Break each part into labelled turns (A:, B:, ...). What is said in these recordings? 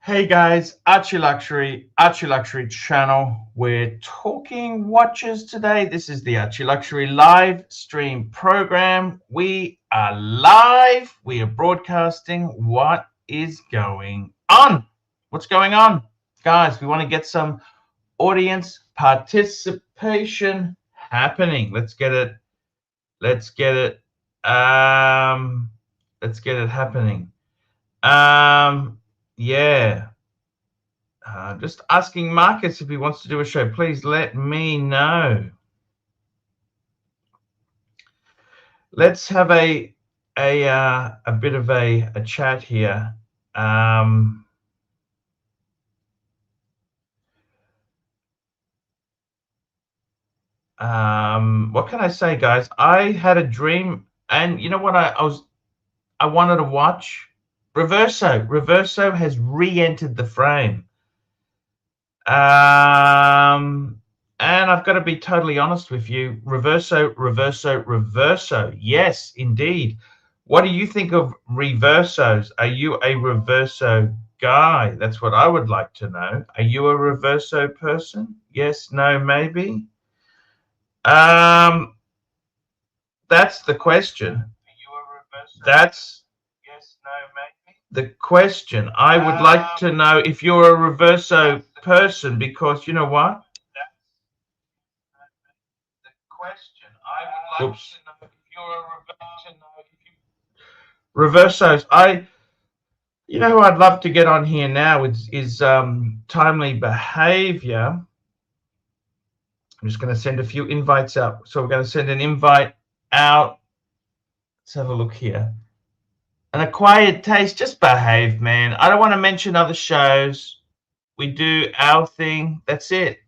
A: Hey guys, Archie Luxury channel. We're talking watches today. This is the Archie Luxury live stream program. We are live. We are broadcasting. What is going on? What's going on? Guys, we want to get some audience participation happening. Let's get it happening. Yeah. Just asking Marcus if he wants to do a show. Please let me know. Let's have a bit of a chat here. What can I say, guys? I had a dream, and you know what? I wanted to watch Reverso. Reverso has re-entered the frame. And I've got to be totally honest with you. Reverso. Yes, indeed. What do you think of Reversos? Are you a Reverso guy? That's what I would like to know. Are you a Reverso person? Yes, no, maybe. That's the question. Are you a Reverso? That's yes, no, maybe. The question. I would like to know if you're a Reverso person, because you know what? The question. I would like to know if you're a Reversos. You know who I'd love to get on here now is Timely Behavior. I'm just going to send a few invites out. So we're going to send an invite out. Let's have a look here. An Acquired Taste. Just behave, man. I don't want to mention other shows. We do our thing. That's it.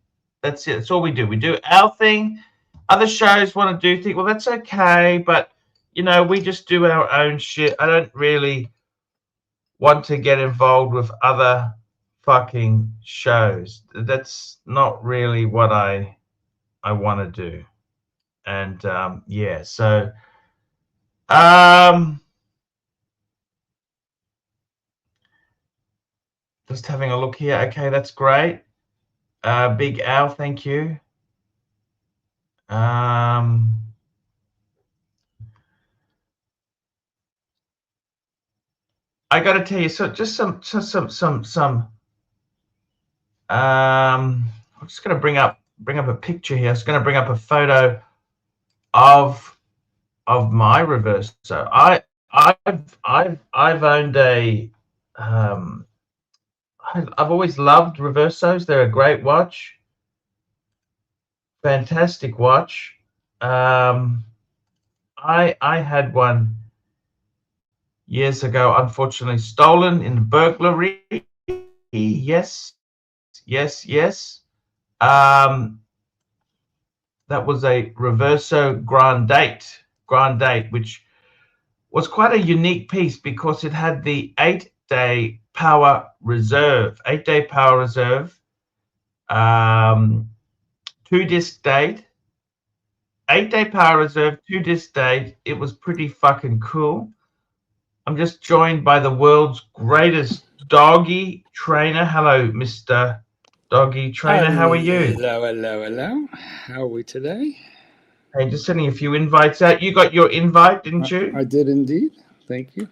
A: That's it. That's all we do. We do our thing. Other shows want to do things. Well, that's okay. But, you know, we just do our own shit. I don't really want to get involved with other fucking shows. That's not really what I want to do. And, yeah, so, just having a look here. Okay, that's great. Big Al, thank you. I got to tell you, so just some. I'm just going to bring up a picture here. I'm just going to bring up a photo of my Reverso. So I've owned a. I've always loved Reversos. They're a great watch. Fantastic watch. I had one years ago, unfortunately stolen in a burglary. Yes. That was a Reverso Grand Date, which was quite a unique piece because it had the 8-day power reserve, 2-disc date, 8-day power reserve, 2-disc date. It was pretty fucking cool. I'm just joined by the world's greatest doggy trainer. Hello, Mr. Doggy Trainer. How are you?
B: Hello. How are we today?
A: Hey, just sending a few invites out. You got your invite, didn't you?
B: I did indeed. Thank you.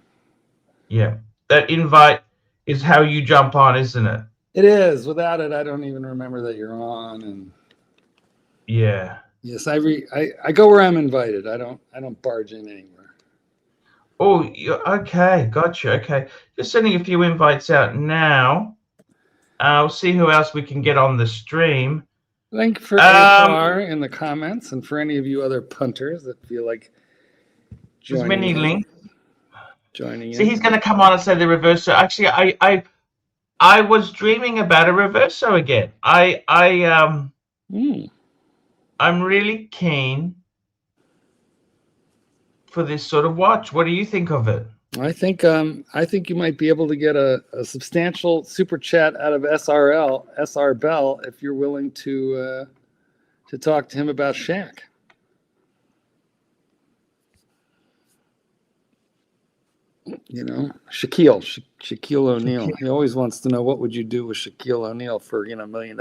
A: Yeah. That invite is how you jump on, isn't it?
B: It is. Without it, I don't even remember that you're on. And
A: yeah.
B: Yes, I go where I'm invited. I don't barge in anywhere.
A: Oh, okay. Gotcha. Okay. Just sending a few invites out now. I'll see who else we can get on the stream.
B: Link for HR in the comments, and for any of you other punters that feel like
A: joining. There's many links.
B: Joining in.
A: See, he's going to come on and say the Reverso. Actually, I was dreaming about a Reverso again. I'm really keen for this sort of watch. What do you think of it?
B: I think you might be able to get a substantial super chat out of SR Bell, if you're willing to talk to him about Shaq. You know, Shaquille O'Neal. He always wants to know what would you do with Shaquille O'Neal for $1 million.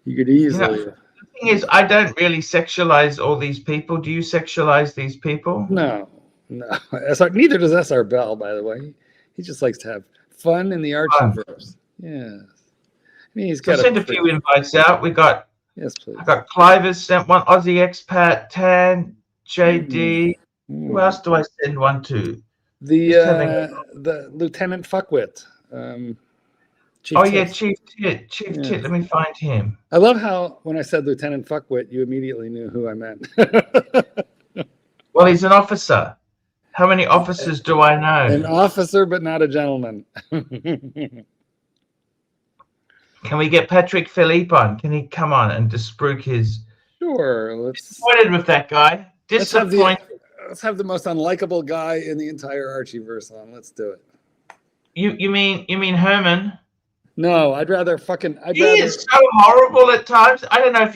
B: You could easily.
A: The thing is, I don't really sexualize all these people. Do you sexualize these people?
B: No. Neither does SR Bell, by the way. He just likes to have fun in the Archieverse. Yeah. I mean, he's got
A: send a few invites out. We got.
B: Yes, please.
A: I got Clivers sent one. Aussie expat, Tan, JD. Who else do I send one to?
B: The Lieutenant Fuckwit.
A: Chief Tit. Chief Tit. Let me find him.
B: I love how when I said Lieutenant Fuckwit, you immediately knew who I meant.
A: Well, he's an officer. How many officers do I know?
B: An officer, but not a gentleman.
A: Can we get Patrick Philippe on? Can he come on and disprove his?
B: Sure.
A: Disappointed with that guy. Disappointed.
B: Let's have the most unlikable guy in the entire Archieverse on. Let's do it.
A: You mean Herman?
B: No, I'd rather.
A: He is so horrible at times. I don't know if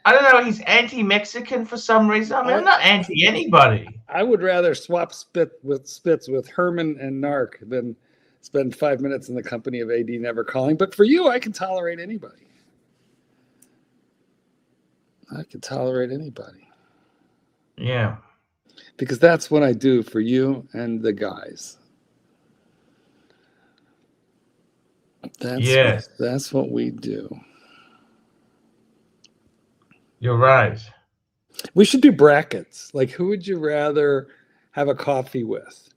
A: I don't know, he's anti-Mexican for some reason. I mean, I'm not anti-anybody.
B: I would rather swap spits with Herman and Narc than spend 5 minutes in the company of AD never calling. But for you, I can tolerate anybody.
A: Yeah.
B: Because that's what I do for you and the guys. That's what we do.
A: You're right.
B: We should do brackets. Like, who would you rather have a coffee with?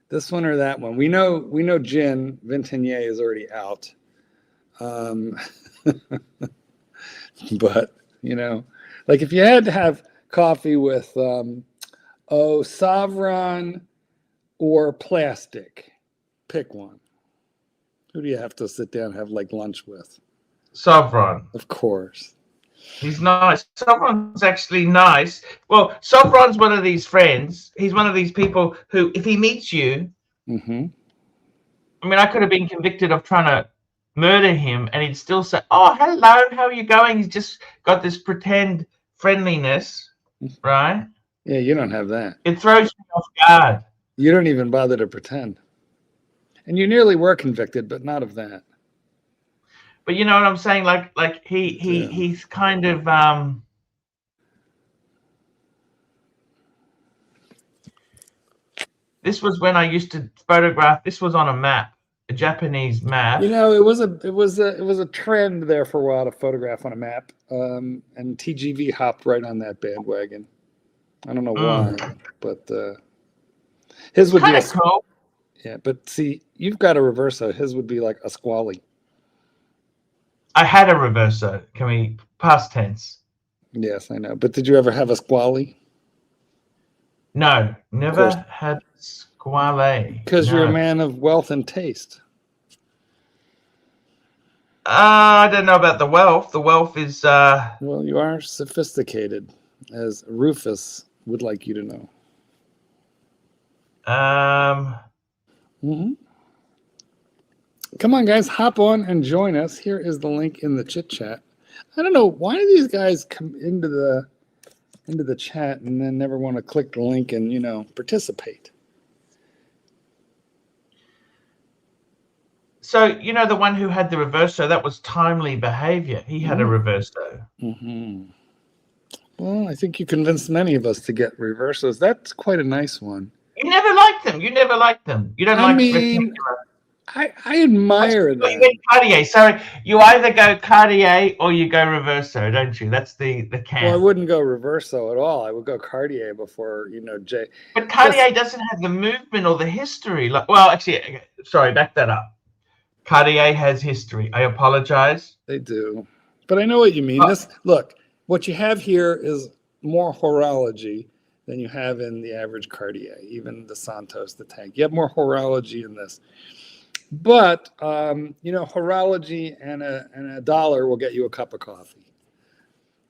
B: This one or that one? We know Gin Vintenier is already out. But, like if you had to have coffee with Sauvron or Plastic, pick one. Who do you have to sit down and have like lunch with?
A: Sauvron.
B: Of course.
A: He's nice. Sauvron's actually nice. Well, Sauvron's one of these friends. He's one of these people who, if he meets you, I mean, I could have been convicted of trying to murder him, and he'd still say, "Oh, hello, how are you going?" He's just got this pretend friendliness, right?
B: Yeah, you don't have that.
A: It throws me off guard.
B: You don't even bother to pretend. And you nearly were convicted, but not of that.
A: But you know what I'm saying? Like he's kind of this was when I used to photograph. This was on a map, a Japanese map.
B: It was a trend there for a while to photograph on a map. And TGV hopped right on that bandwagon. I don't know why, but his would be
A: cool.
B: Yeah, but see, you've got a Reverso. His would be like a Squally.
A: I had a Reverso. Can we past tense?
B: Yes, I know. But did you ever have a Squally?
A: No, never had Squally.
B: Because you're a man of wealth and taste.
A: I don't know about the wealth. The wealth is
B: well, you are sophisticated, as Rufus would like you to know. Come on, guys, hop on and join us. Here is the link in the chit chat. I don't know why do these guys come into the chat and then never want to click the link and participate.
A: So the one who had the Reverso, that was timely behavior. He had a Reverso.
B: Well, I think you convinced many of us to get Reversos. That's quite a nice one.
A: You never liked them. You don't like.
B: I admire that.
A: You went Cartier. So you either go Cartier or you go Reverso, don't you? That's the camp.
B: Well, I wouldn't go Reverso at all. I would go Cartier before J.
A: But Cartier doesn't have the movement or the history. Actually, sorry, back that up. Cartier has history. I apologize.
B: They do, but I know what you mean. Look, what you have here is more horology than you have in the average Cartier, even the Santos, the Tank. You have more horology in this. But horology and a dollar will get you a cup of coffee.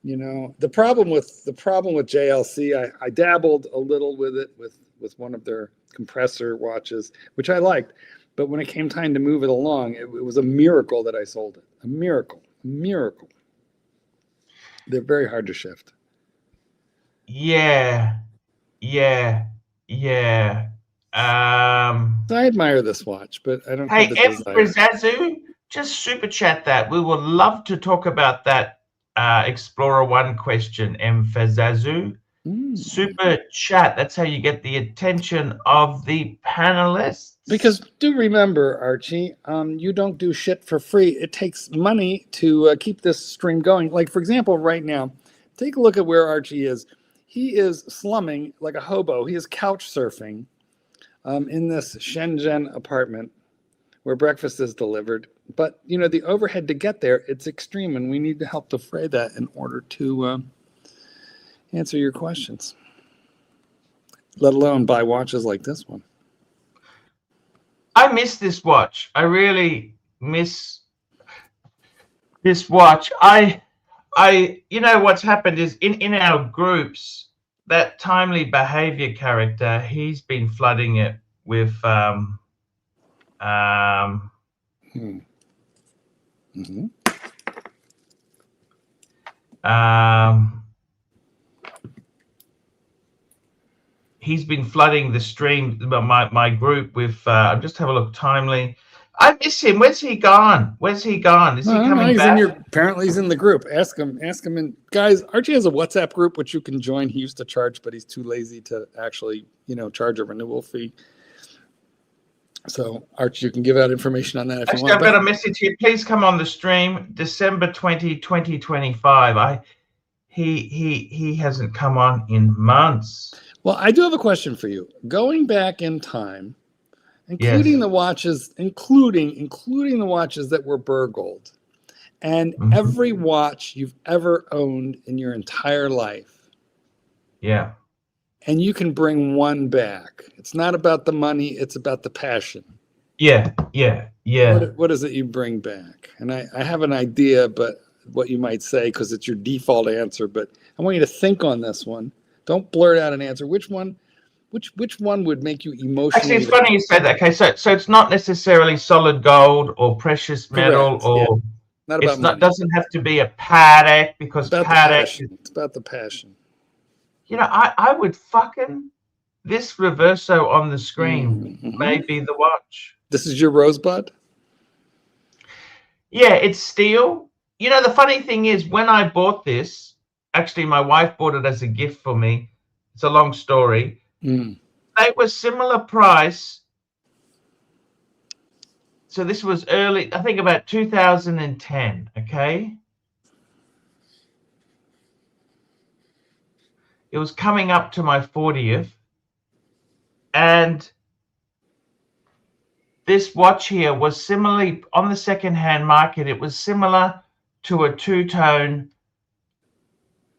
B: The problem with JLC, I dabbled a little with it with one of their compressor watches, which I liked. But when it came time to move it along, it was a miracle that I sold it. A miracle. They're very hard to shift.
A: Yeah.
B: I admire this watch, but I don't
A: Hey,
B: have the
A: F.
B: desire.
A: Brizazu, just super chat that. We would love to talk about that Explorer 1 question, M. Fazazu. Super chat. That's how you get the attention of the panelists.
B: Because do remember, Archie, you don't do shit for free. It takes money to keep this stream going. Like, for example, right now, take a look at where Archie is. He is slumming like a hobo. He is couch surfing in this Shenzhen apartment where breakfast is delivered. But, you know, the overhead to get there, it's extreme, and we need to help defray that in order to answer your questions, let alone buy watches like this one.
A: I miss this watch. I really miss this watch. You know, what's happened is in our groups, that timely behavior character, he's been flooding it with he's been flooding the stream, my group with just have a look, timely. I miss him. Where's he gone? Where's he gone? Is he coming back?
B: Apparently he's in the group. Ask him. And guys, Archie has a WhatsApp group which you can join. He used to charge, but he's too lazy to actually, you know, charge a renewal fee. So Archie, you can give out information on that if you want.
A: I've got a message here. Please come on the stream, December 20, 2025. He hasn't come on in months.
B: Well, I do have a question for you. Going back in time, including the watches, including the watches that were burgled, and every watch you've ever owned in your entire life.
A: Yeah.
B: And you can bring one back. It's not about the money, it's about the passion.
A: Yeah.
B: What is it you bring back? And I have an idea, but what you might say, because it's your default answer, but I want you to think on this one. Don't blurt out an answer. Which one would make you emotionally?
A: Actually, it's funny you said that. Okay, so it's not necessarily solid gold or precious metal. Correct. Or
B: not about money.
A: Doesn't have to be a Patek, because Patek.
B: It's about the passion.
A: You know, I would fucking this Reverso on the screen may be the watch.
B: This is your Rosebud?
A: Yeah, it's steel. You know, the funny thing is, when I bought this, actually, my wife bought it as a gift for me. It's a long story. They were similar price. So this was early, I think about 2010, okay? It was coming up to my 40th. And this watch here was similarly, on the second-hand market, it was similar to a two-tone.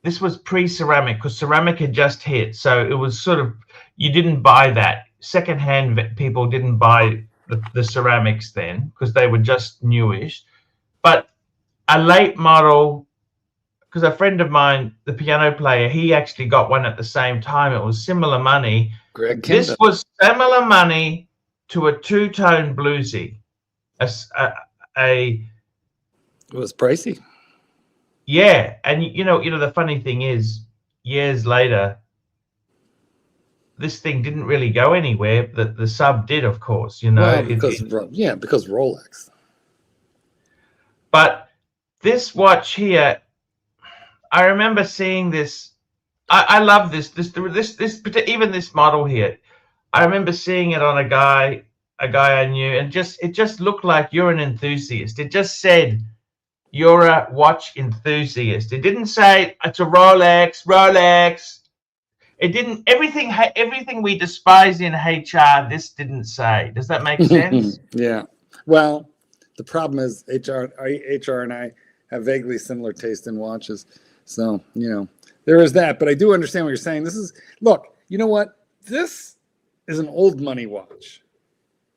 A: This was pre-ceramic, because ceramic had just hit. So it was sort of, you didn't buy that. Second-hand people didn't buy the ceramics then, because they were just newish. But a late model, because a friend of mine, the piano player, he actually got one at the same time. It was similar money. This was similar money to a two-tone bluesy. It
B: was pricey.
A: Yeah, and you know the funny thing is, years later, this thing didn't really go anywhere. The sub did, of course. You know,
B: well, because Rolex.
A: But this watch here, I remember seeing this. I love this even this model here. I remember seeing it on a guy I knew, and it just looked like you're an enthusiast. It just said, you're a watch enthusiast. It didn't say it's a Rolex. It didn't. Everything we despise in HR, this didn't say. Does that make sense?
B: Yeah. Well, the problem is HR and I have vaguely similar taste in watches. So, you know, there is that. But I do understand what you're saying. Look, you know what? This is an old money watch.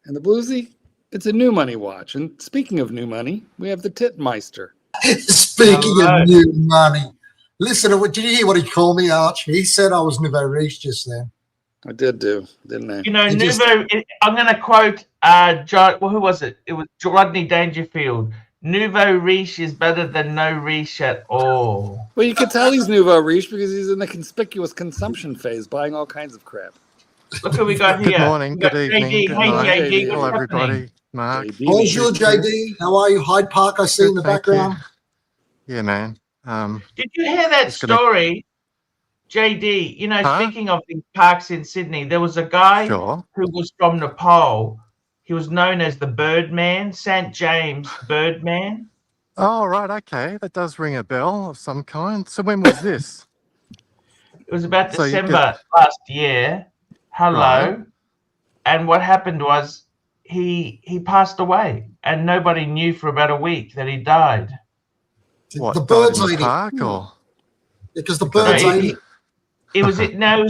B: And the Bluesy, it's a new money watch. And speaking of new money, we have the Titmeister.
C: Speaking of new money, listen, did you hear what he called me, Arch? He said I was nouveau riche just then.
B: I did do, didn't I?
A: You know, I'm going to quote John. Well, who was it? It was Rodney Dangerfield. Nouveau riche is better than no riche at all.
B: Well, you can tell he's nouveau riche because he's in the conspicuous consumption phase, buying all kinds of crap.
A: Look who we got here.
D: Good morning,
A: We got
D: good evening,
A: JD.
D: good
A: Hey,
D: night.
A: JD,
B: Hello,
A: what's
D: Hello,
A: happening?
D: everybody. Mark.
B: JD,
C: Bonjour, JD. How are you? Hyde Park, I see in the
D: Good, thank you.
C: background.
D: Yeah, man.
A: Did you hear that
D: Just gonna-
A: story, JD? You know,
D: Huh?
A: speaking of the parks in Sydney, there was a guy
D: Sure.
A: who was from Nepal. He was known as the Birdman, St. James Birdman.
D: Oh, right. Okay. That does ring a bell of some kind. So when was this?
A: It was about
D: So you
A: December last year. Hello.
D: Right.
A: And what happened was he passed away, and nobody knew for about a week that he died.
D: What,
C: The
D: died
C: birds
D: in the
C: ate it.
D: park or?
C: Because the
D: Because
C: birds
A: No,
C: ate it.
A: It was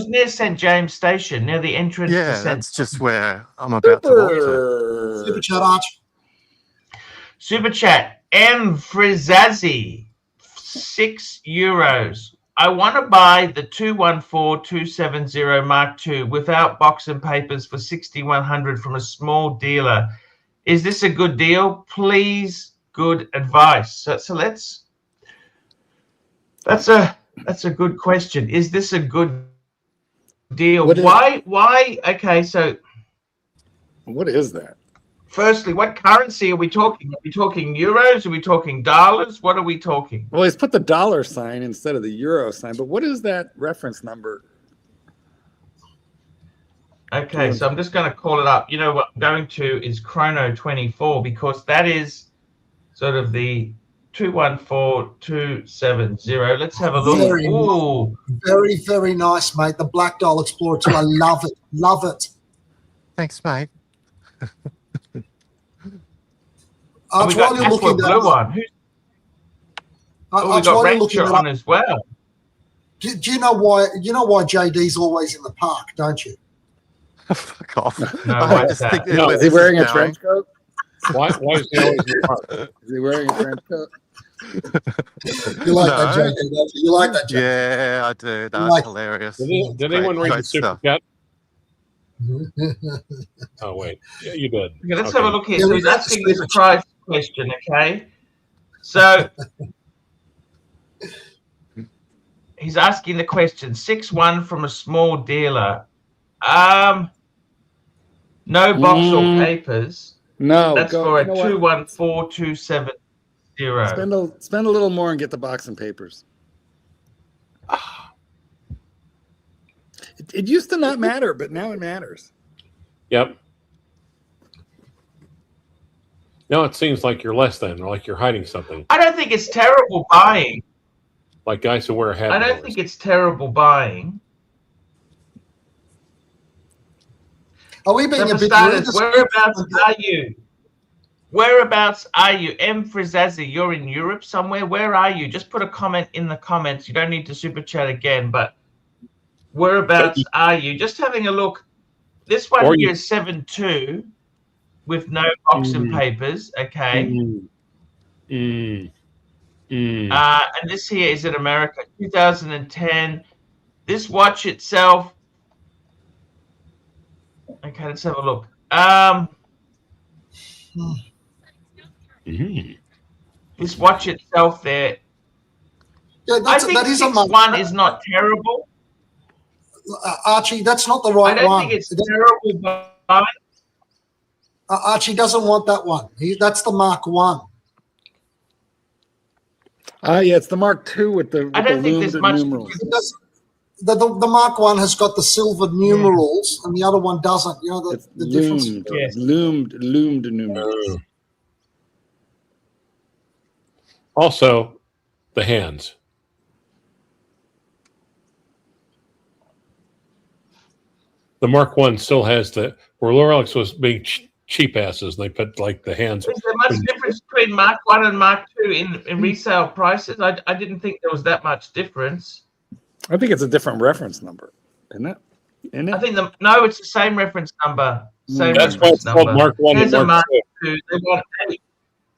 A: near St. James Station, near the entrance to
D: Yeah,
A: St.
D: that's just where I'm about to walk to.
C: Super chat, Arch.
A: Super chat, M. Frizazzi, €6. I want to buy the 214270 Mark II without box and papers for 6,100 from a small dealer. Is this a good deal? Please, good advice. So let's. That's a good question. Is this a good deal? Why? Okay, so
B: What is that?
A: firstly, what currency are we talking? Are we talking euros? Are we talking dollars? What are we talking?
B: Well, he's put the dollar sign instead of the euro sign, but what is that reference number?
A: Okay, so I'm just going to call it up. You know what I'm going to is Chrono 24 because that is sort of the 214270. Let's have a look.
C: Very,
A: Ooh,
C: very, very nice, mate. The Black Doll Explorer 2. I love it. Love it.
D: Thanks, mate.
A: and we
C: Arch,
A: got
C: while you're
A: Aqua
C: looking that
A: Blue
C: up,
A: on. Oh, we
C: Arch,
A: got
C: while you're looking
A: Ranger
C: that
A: on
C: up,
A: as well.
C: do you know why? You know why JD's always in the park, don't you?
D: Fuck off.
A: No,
D: I
A: what's
D: just
A: that?
D: think
E: No,
D: where
B: Is he
D: this
B: wearing a
D: going.
B: trench coat?
E: Why is he always in the park?
B: Is he wearing a trench coat?
C: You like that,
D: No.
C: JD, don't you? You like that, JD?
D: Yeah, I do. That's
C: Like-
D: hilarious.
E: Did anyone read the
D: Great
E: super
D: stuff.
E: chat? Oh wait, yeah, you did.
A: Okay, let's
E: Okay.
A: have a look here.
C: Yeah,
A: So
C: we
A: he's
C: got the
A: asking this
C: super chat.
A: price question, okay? So he's asking the question, 6-1 from a small dealer. No box or papers.
B: No,
A: That's
B: go,
A: for a
B: you know what?
A: 214270.
B: Spend a little more and get the box and papers. It used to not matter, but now it matters.
E: Yep. Now it seems like you're less than, or like you're hiding something.
A: I don't think it's terrible buying.
E: Like guys who wear a hat.
A: I don't think it's terrible buying.
C: Are we
A: So
C: being a
A: for
C: bit
A: starters,
C: rude?
A: whereabouts are you? Whereabouts are you? M. Frizazzi, you're in Europe somewhere. Where are you? Just put a comment in the comments. You don't need to super chat again, but whereabouts are you? Just having a look. This one
E: Or
A: here
E: you-
A: is 7.2 with no box and papers. Okay. And this here is in America, 2010. This watch itself. Okay, let's have a look. This watch itself there.
C: Yeah,
A: I think
C: that is a
A: 6-1 is not terrible.
C: Archie, that's not the
A: I
C: right
A: don't
C: one.
A: think it's terrible buying.
C: Archie doesn't want that one. That's the Mark 1.
B: Yeah, it's the Mark II with the
A: I don't think
B: loomed
A: there's much
B: numerals.
C: The Mark 1 has got the silver numerals, and the other one doesn't. You know
B: It's
C: the difference.
B: loomed,
A: Yes.
B: loomed numerals.
E: Also, the hands. The Mark I still has the where Rolex was being cheap asses, and they put like the hands.
A: Is there much difference between Mark 1 and Mark 2 in resale prices? I didn't think there was that much difference.
B: I think it's a different reference number, isn't it? Isn't it?
A: I think no, it's the same reference number. Same
E: That's why
A: reference
E: it's called
A: number.
E: Mark I and
A: Here's a
E: Mark
A: Mark
E: II.
A: II.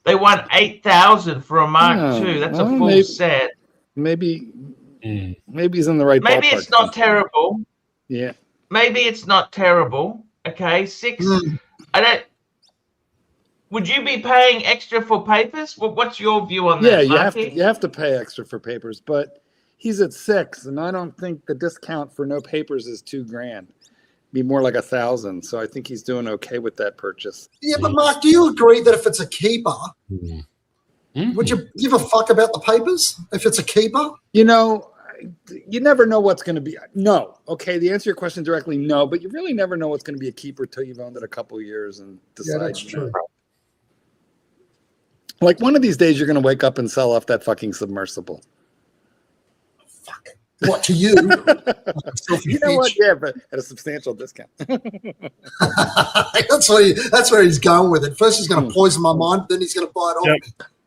A: They want 8,000 for a Mark II. That's a
B: well,
A: full
B: maybe-
A: set.
B: Maybe he's in the right
A: Maybe
B: ballpark.
A: it's not terrible.
B: Yeah.
A: Maybe it's not terrible. Okay, 6. I don't. Would you be paying extra for papers? What's your view on
B: Yeah,
A: that?
B: you have to pay extra for papers, but he's at 6, and I don't think the discount for no papers is $2,000. be more like 1,000. So I think he's doing okay with that purchase.
C: Yeah, but Mark, do you agree that if it's a keeper, would you give a fuck about the papers if it's a keeper?
B: You know, you never know what's going to be. No. Okay. The answer to your question directly, no. But you really never know what's going to be a keeper till you've owned it a couple of years and decide.
C: Yeah, that's true.
B: Like one of these days, you're going to wake up and sell off that fucking submersible.
C: Fuck. What, to you?
B: You know what? Yeah, but at a substantial discount.
C: that's where he's going with it. First, he's going to poison my mind, then he's going to buy it off me.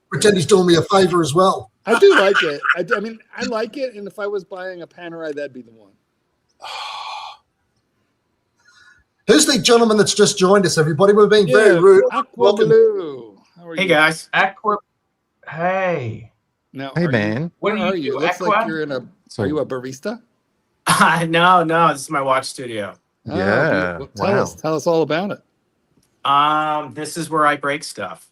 C: Pretend he's doing me a favor as well.
B: I do like it. I mean, I like it. And if I was buying a Panerai, that'd be the one.
C: Who's the gentleman that's just joined us, everybody? We're being very rude.
B: Aqua Blue. How are you?
F: Hey guys.
A: Aqua. Hey.
B: Now,
D: Hey, man.
B: Where are you? Looks like you're in a. Are you a barista?
F: No, this is my watch studio.
D: Yeah.
B: Well,
D: Wow.
B: tell us all about it.
F: This is where I break stuff.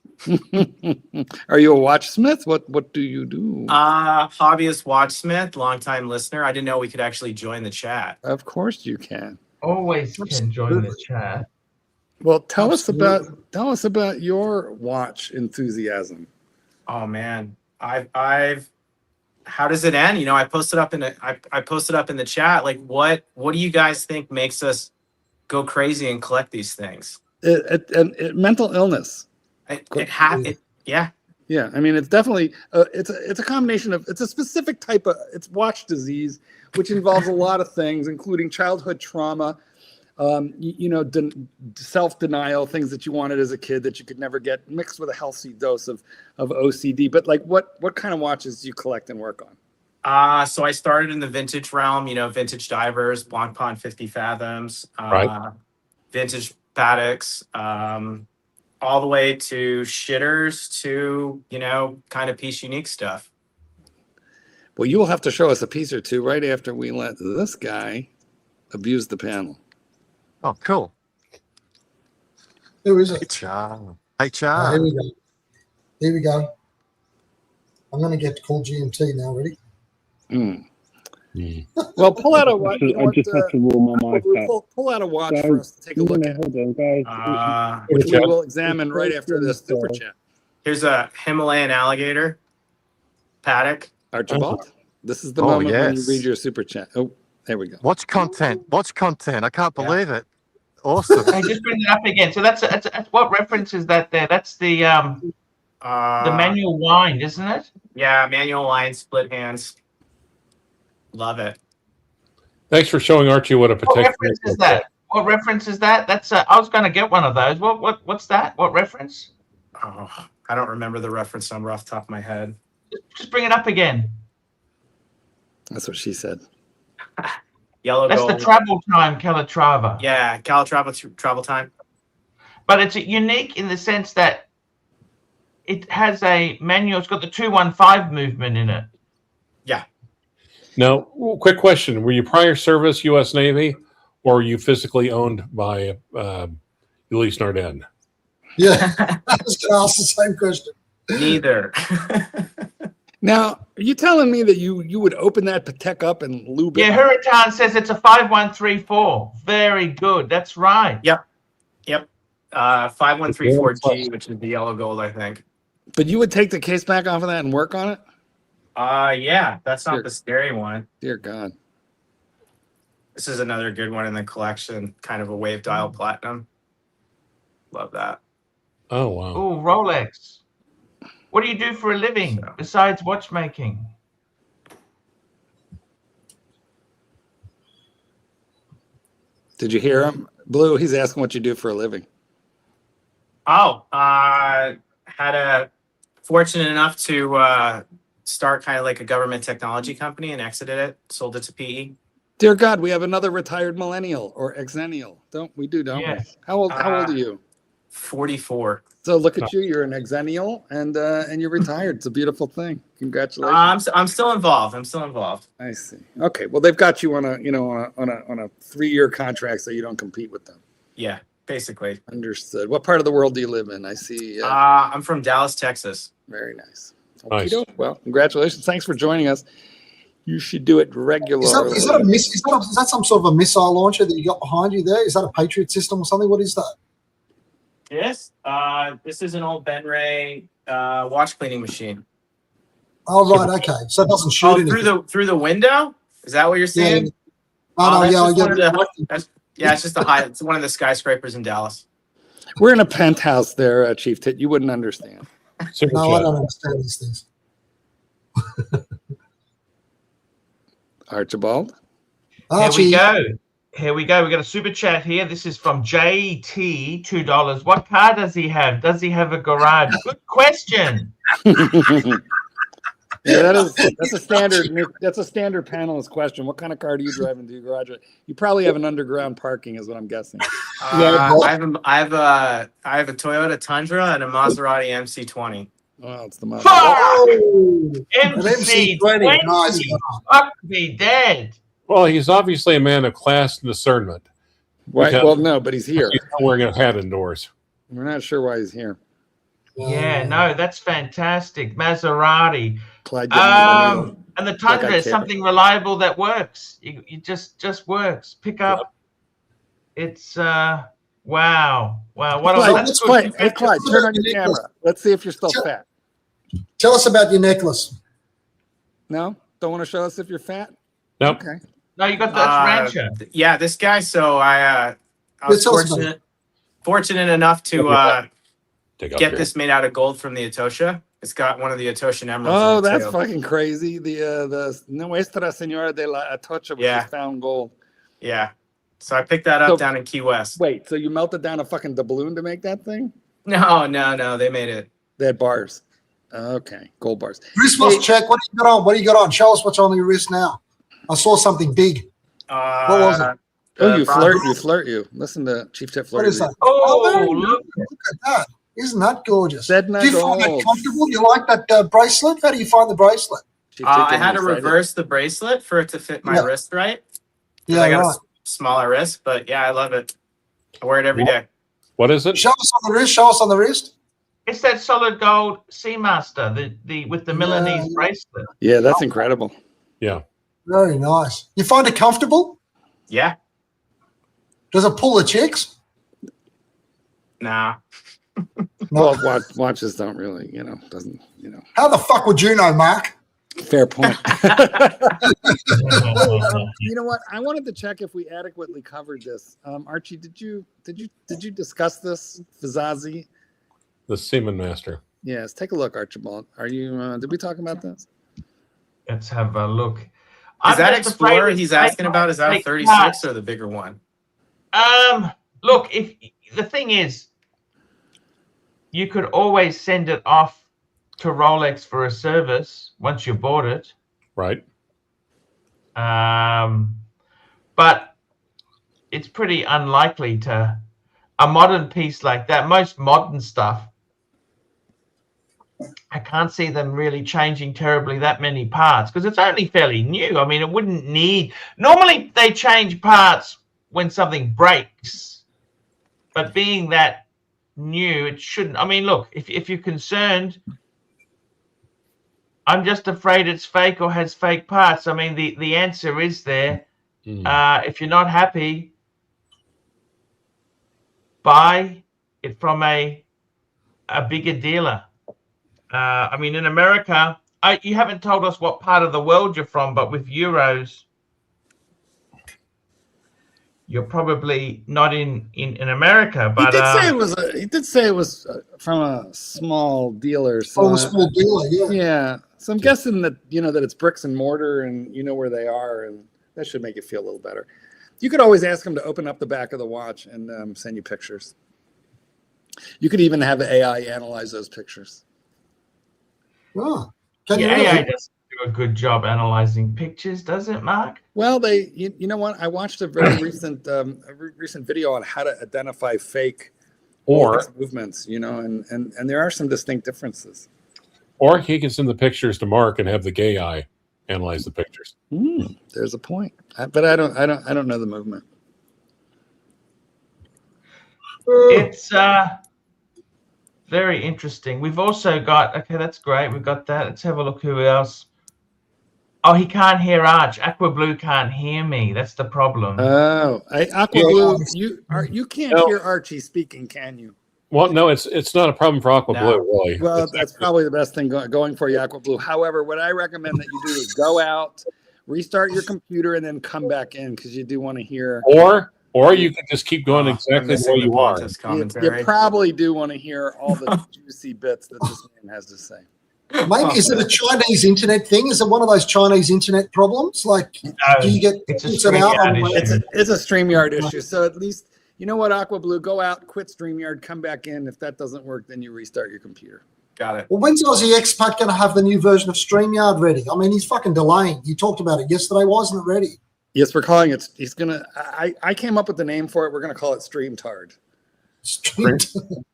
B: Are you a watchsmith? What do you do?
F: Hobbyist watchsmith, longtime listener. I didn't know we could actually join the chat.
B: Of course you can.
A: Always can join the chat.
B: Well, tell us about your watch enthusiasm.
F: Oh man, I've. How does it end? You know, I posted up in the chat. Like, what do you guys think makes us go crazy and collect these things?
B: Mental illness.
F: Yeah.
B: Yeah, I mean, it's definitely it's a combination of it's a specific type of it's watch disease, which involves a lot of things, including childhood trauma, self-denial, things that you wanted as a kid that you could never get, mixed with a healthy dose of OCD. But like, what kind of watches do you collect and work on?
F: So I started in the vintage realm. You know, vintage divers, Blancpain 50 Fathoms, vintage Patek's. All the way to shitters to, kind of piece unique stuff.
B: Well, you will have to show us a piece or two right after we let this guy abuse the panel.
D: Oh, cool.
C: Who is it?
D: HR.
C: Here we go. Here we go. I'm going to get to call GMT now. Ready?
B: Well, pull out a watch.
G: I just have to roll my mic out.
B: Pull out a watch for us to take a look at.
G: Hold on, guys.
B: Which we will examine right after this super chat.
F: Here's a Himalayan alligator, Patek.
B: Archibald, this is the moment when you read your super chat. Oh, there we go.
D: Watch content. I can't believe it. Awesome.
A: Hey, just bring it up again. So that's what reference is that there? That's the manual wind, isn't it?
F: Yeah, manual wind, split hands. Love it.
E: Thanks for showing Archie what a
A: What
E: protector
A: reference is that? What reference is that? That's I was going to get one of those. What's that? What reference?
F: Oh, I don't remember the reference number off the top of my head.
A: Just bring it up again.
B: That's what she said.
F: Yellow
A: That's
F: gold.
A: the travel time, Calatrava.
F: Yeah, Calatrava travel time.
A: But it's unique in the sense that it has a manual. It's got the 215 movement in it.
F: Yeah.
E: Now, quick question. Were you prior service U.S. Navy, or were you physically owned by Elise Nardin?
C: Yeah, I was going to ask the same question.
F: Neither.
B: Now, are you telling me that you would open that Patek up and lube it?
A: Yeah, Hurricane says it's a 5134. Very good. That's right.
F: Yep. 5134G, which is the yellow gold, I think.
B: But you would take the case back off of that and work on it?
F: Yeah, that's not the scary one.
B: Dear God.
F: This is another good one in the collection, kind of a wave dial platinum. Love that.
E: Oh, wow.
A: Oh, Rolex. What do you do for a living besides watchmaking?
B: Did you hear him? Blue, he's asking what you do for a living.
F: Oh, fortunate enough to start kind of like a government technology company and exited it, sold it to PE.
B: Dear God, we have another retired millennial or exennial. Don't we?
A: Yes.
B: We? How old are you?
F: 44.
B: So look at you. You're an exennial and you're retired. It's a beautiful thing. Congratulations.
F: I'm still involved.
B: I see. Okay. Well, they've got you on a 3-year contract, so you don't compete with them.
F: Yeah, basically.
B: Understood. What part of the world do you live in? I see.
F: I'm from Dallas, Texas.
B: Very nice.
E: Nice.
B: Well, congratulations. Thanks for joining us. You should do it regularly.
C: Is that some sort of a missile launcher that you got behind you there? Is that a Patriot system or something? What is that?
F: Yes. This is an old Ben Ray watch cleaning machine.
C: Oh, right. Okay. So it doesn't shoot anything.
F: through the window? Is that what you're saying?
C: Yeah. Oh, no, yeah, I get it.
F: It's just it's one of the skyscrapers in Dallas.
B: We're in a penthouse there, Chief Tit. You wouldn't understand.
C: No, I don't understand these things.
B: Archibald?
C: Archie.
A: Here we go. We got a super chat here. This is from JT, $2. What car does he have? Does he have a garage? Good question.
B: Yeah, that's a standard panelist question. What kind of car do you drive into your garage? You probably have an underground parking, is what I'm guessing.
F: I have a Toyota Tundra and a Maserati MC20.
B: Oh, it's the Maserati.
C: Oh,
A: MC20.
C: Nice.
A: Fuck me dead.
E: Well, he's obviously a man of class and discernment.
B: Right. Well, no, but he's here.
E: He's not wearing a hat indoors.
B: We're not sure why he's here.
A: Yeah, no, that's fantastic. Maserati.
B: And
A: the Tundra is something reliable that works. You just works. Pick up. It's wow. What
B: Hey, Clyde, turn on your camera. Let's see if you're still fat.
C: Tell us about your necklace.
B: No? Don't want to show us if you're fat?
E: Nope.
B: Okay.
A: No, you got that rancher.
F: Yeah, this guy. So I was fortunate enough to get this made out of gold from the Etosha. It's got one of the Etoshan emeralds.
B: Oh, that's fucking crazy. The Nuestra Senora de la Atocha was found gold.
F: Yeah. So I picked that up down in Key West.
B: Wait, so you melted down a fucking doubloon to make that thing?
F: No. They made it.
B: They had bars. Okay, gold bars.
C: Wristwatch check. What do you got on? What do you got on? Show us what's on your wrist now. I saw something big. What was it?
B: Oh, you flirt. Listen to Chief Tit flirt.
C: What is that?
A: Oh,
C: look at that. Isn't that gorgeous? Do
B: Sedna
C: you find that comfortable? You like that bracelet? How do you find the bracelet?
F: I had to reverse the bracelet for it to fit my wrist right.
C: Yeah,
F: I got a smaller wrist, but yeah, I love it. I wear it every day.
E: What is it?
C: Show us on the wrist. Show us on the wrist.
A: It's that solid gold Seamaster, the with the Milanese bracelet.
B: Yeah, that's incredible.
E: Yeah.
C: Very nice. You find it comfortable?
F: Yeah.
C: Does it pull the chicks?
F: Nah.
B: Well, watches don't really, doesn't.
C: How the fuck would you know, Mark?
B: Fair point. You know what? I wanted to check if we adequately covered this. Archie, did you discuss this? Fizazi?
E: The Seaman Master.
B: Yes. Take a look, Archibald. Are you? Did we talk about this?
A: Let's have a look.
F: Is that Explorer he's asking about? Is that a 36 or the bigger one?
A: Look, if the thing is, you could always send it off to Rolex for a service once you bought it.
E: Right.
A: But it's pretty unlikely to a modern piece like that. Most modern stuff, I can't see them really changing terribly that many parts because it's only fairly new. I mean, it wouldn't need. Normally, they change parts when something breaks, but being that new, it shouldn't. I mean, look, if you're concerned, I'm just afraid it's fake or has fake parts. I mean, the answer is there. If you're not happy, buy it from a bigger dealer. I mean, in America, you haven't told us what part of the world you're from, but with euros, you're probably not in America. But
B: he did say it was from a small dealer. So
C: a small dealer, yeah.
B: Yeah. So I'm guessing that that it's bricks and mortar, and you know where they are, and that should make you feel a little better. You could always ask them to open up the back of the watch and send you pictures. You could even have the AI analyze those pictures.
C: Oh,
A: AI doesn't do a good job analyzing pictures, does it, Mark?
B: Well, you know what? I watched a very recent video on how to identify fake
E: or
B: movements. And there are some distinct differences.
E: Or he can send the pictures to Mark and have the gay eye analyze the pictures.
B: There's a point, but I don't know the movement.
A: It's very interesting. We've also got, okay, that's great. We've got that. Let's have a look who else. Oh, he can't hear Arch. Aqua Blue can't hear me. That's the problem.
B: Oh, Aqua
C: Yeah.
B: Blue, you can't
E: No.
B: hear Archie speaking, can you?
E: Well, no, it's not a problem for Aqua
F: No.
E: Blue, really.
B: Well,
E: It's
B: that's
E: actually-
B: probably the best thing going for you, Aqua Blue. However, what I recommend that you do is go out, restart your computer, and then come back in because you do want to hear.
E: or you can just keep going
F: I'm
E: exactly
F: missing
E: where
F: the
E: you are.
F: Pontus
B: You
F: commentary.
B: probably do want to hear all the juicy bits that this man has to say.
C: Maybe is it a Chinese internet thing? Is it one of those Chinese internet problems? Like, do you get
A: it's a
C: filtered out
A: StreamYard
C: on
A: issue.
B: It's a StreamYard issue. So at least, you know what, Aqua Blue, go out, quit StreamYard, come back in. If that doesn't work, then you restart your computer.
F: Got it.
C: Well, when's Aussie Expat going to have the new version of StreamYard ready? I mean, he's fucking delaying. You talked about it yesterday, wasn't it ready?
B: Yes, we're calling it. He's gonna. I came up with the name for it. We're gonna call it StreamTard.
E: Scream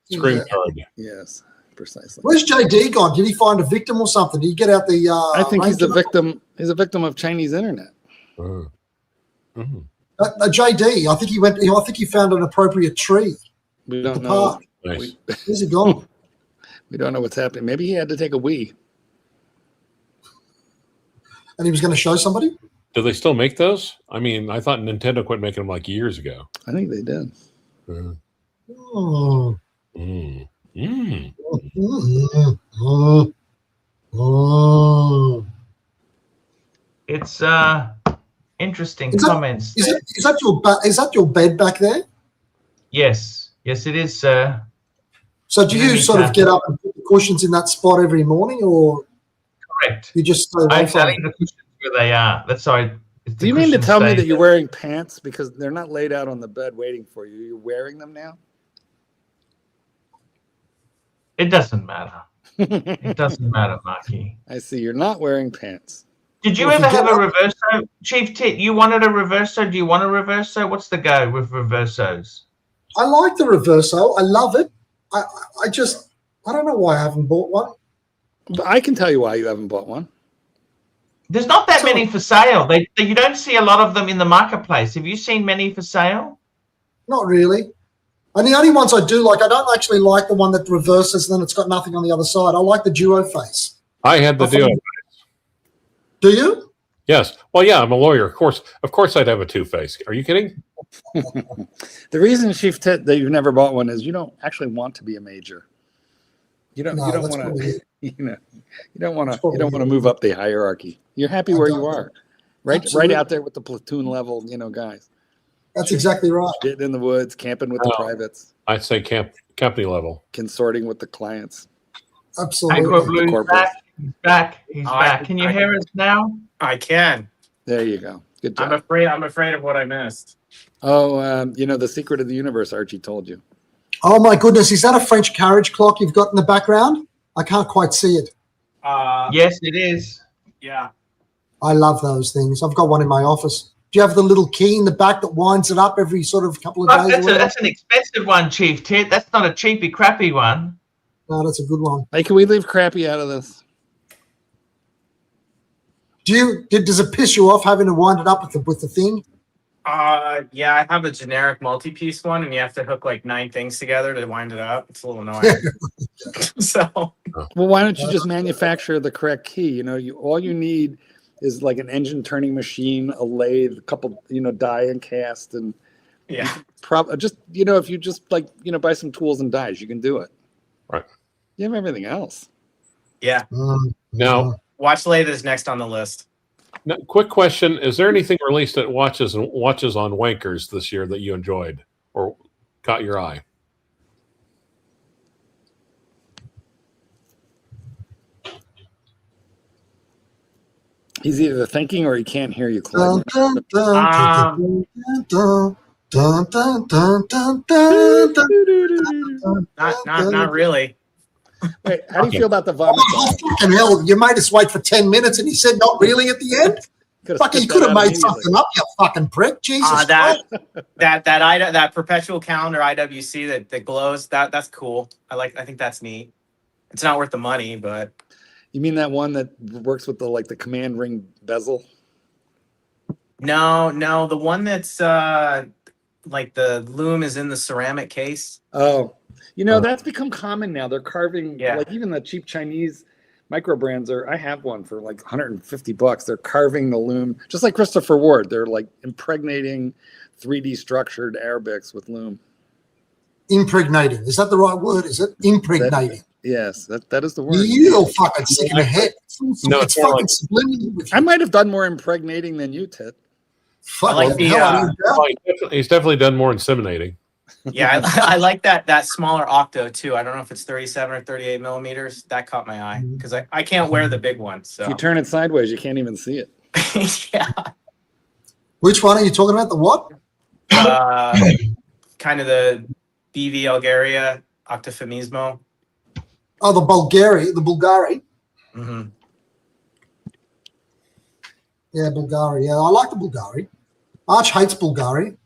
C: Yeah.
E: card.
B: Yes, precisely.
C: Where's JD gone? Did he find a victim or something? Did he get out the?
B: I think he's the
C: ranking?
B: victim. He's a victim of Chinese internet.
E: Mhm.
C: JD, I think he went. I think he found an appropriate tree.
B: We don't
C: The
B: know.
C: park.
E: Nice.
C: Where's he gone?
B: We don't know what's happening. Maybe he had to take a wee.
C: And he was going to show somebody.
E: Do they still make those? I mean, I thought Nintendo quit making them like years ago.
B: I think they did.
E: Mm.
C: Oh.
E: Mm. Mm.
C: Oh.
A: It's interesting
C: Is that-
A: comments.
C: Is that your bed back there?
A: Yes, yes, it is, sir.
C: So do you sort of get up and put the cushions in that spot every morning, or
A: Correct.
C: you just stay
A: I
C: away from
A: leave the cushions where they are. That's how.
B: Do you mean to tell me that you're wearing pants because they're not laid out on the bed waiting for you? You're wearing them now?
A: It doesn't matter. It doesn't matter, Marky.
B: I see. You're not wearing pants.
A: Did you
C: Well, if
A: ever
C: you
A: have
C: get
A: a reverso? Chief Tit, you wanted a reverso? Do you want a reverso? What's the go with reversos?
C: I like the Reverso. I love it. I don't know why I haven't bought one.
B: But I can tell you why you haven't bought one.
A: There's not that
C: So-
A: many for sale. You don't see a lot of them in the marketplace. Have you seen many for sale?
C: Not really. And the only ones I do like, I don't actually like the one that reverses and then it's got nothing on the other side. I like the duo face.
E: I had the
C: I thought-
E: duo.
C: Do you?
E: Yes. Well, yeah, I'm a lawyer. Of course, I'd have a two-face. Are you kidding?
B: The reason, Chief Tit, that you've never bought one is you don't actually want to be a major. You don't.
C: No,
B: you don't
C: that's
B: want
C: probably
B: to.
C: it.
B: You don't want to.
C: That's probably
B: You don't want to
C: it.
B: move up the hierarchy. You're happy
C: I
B: where you
C: don't.
B: are, right?
C: Absolutely.
B: Right out there with the platoon level, guys.
C: That's exactly right.
B: Getting in the woods, camping with the
E: Oh.
B: privates,
E: I'd say company level.
B: consorting with the clients.
C: Absolutely.
A: Aqua Blue's
B: corporate.
A: back. He's back. He's
F: Oh,
A: back. Can you hear us now?
F: I can.
B: There you go. Good
F: I'm
B: job.
F: afraid of what I missed.
B: Oh, the secret of the universe. Archie told you.
C: Oh my goodness, is that a French carriage clock you've got in the background? I can't quite see it.
A: Yes, it is.
F: Yeah.
C: I love those things. I've got one in my office. Do you have the little key in the back that winds it up every sort of couple of
A: Oh,
C: days?
A: that's an expensive one, Chief Tit. That's not a cheapy, crappy one.
C: No, that's a good one.
B: Hey, can we leave crappy out of this?
C: Does it piss you off having to wind it up with the thing?
F: Yeah, I have a generic multi-piece one, and you have to hook like 9 things together to wind it up. It's a little annoying. So
B: Well, why don't you just manufacture the correct key? All you need is like an engine turning machine, a lathe, a couple, die and cast, and
F: yeah,
B: just if you just buy some tools and dies, you can do it.
E: Right.
B: You have everything else.
F: yeah.
E: Now,
F: Watch lathe is next on the list.
E: now, quick question: is there anything released at Watches on Wankers this year that you enjoyed or caught your eye?
B: He's either thinking or he can't hear you, Claude.
C: Dun, dun, dun, dun, dun, dun, dun, dun, dun, dun.
F: Not really.
B: Wait, how do you feel about the vomit?
C: Oh, fucking hell, you made us wait for 10 minutes and he said not really at the end? Fucking, you could have made something up, you fucking prick. Jesus
F: That
C: Christ.
F: that perpetual calendar IWC that glows, that's cool. I think that's neat. It's not worth the money, but
B: You mean that one that works with the command ring bezel?
F: no, the one that's like the loom is in the ceramic case.
B: Oh, that's become common now. They're carving,
F: Yeah.
B: like even the cheap Chinese Micro brands I have one for like $150. They're carving the loom, just like Christopher Ward. They're like impregnating 3D structured Arabics with loom.
C: Impregnating. Is that the right word? Is it impregnating?
B: Yes, that is the word.
C: You're fucking sick in the head.
E: No,
C: It's fucking subliminal with you.
B: I might have done more impregnating than you, Tit.
C: Fuck,
F: like
C: what
F: the,
C: hell are you
E: Oh,
C: doing?
E: he's definitely done more inseminating.
F: Yeah, I like that smaller octo too. I don't know if it's 37 or 38 millimeters. That caught my eye because I can't wear the big one. So
B: If you turn it sideways, you can't even see it.
F: yeah,
C: Which one are you talking about? The what?
F: kind of the BV Algaria Octafemismo.
C: Oh, the Bulgari.
F: Mm-hmm.
C: Yeah, Bulgari. Yeah, I like the Bulgari. Arch hates Bulgari.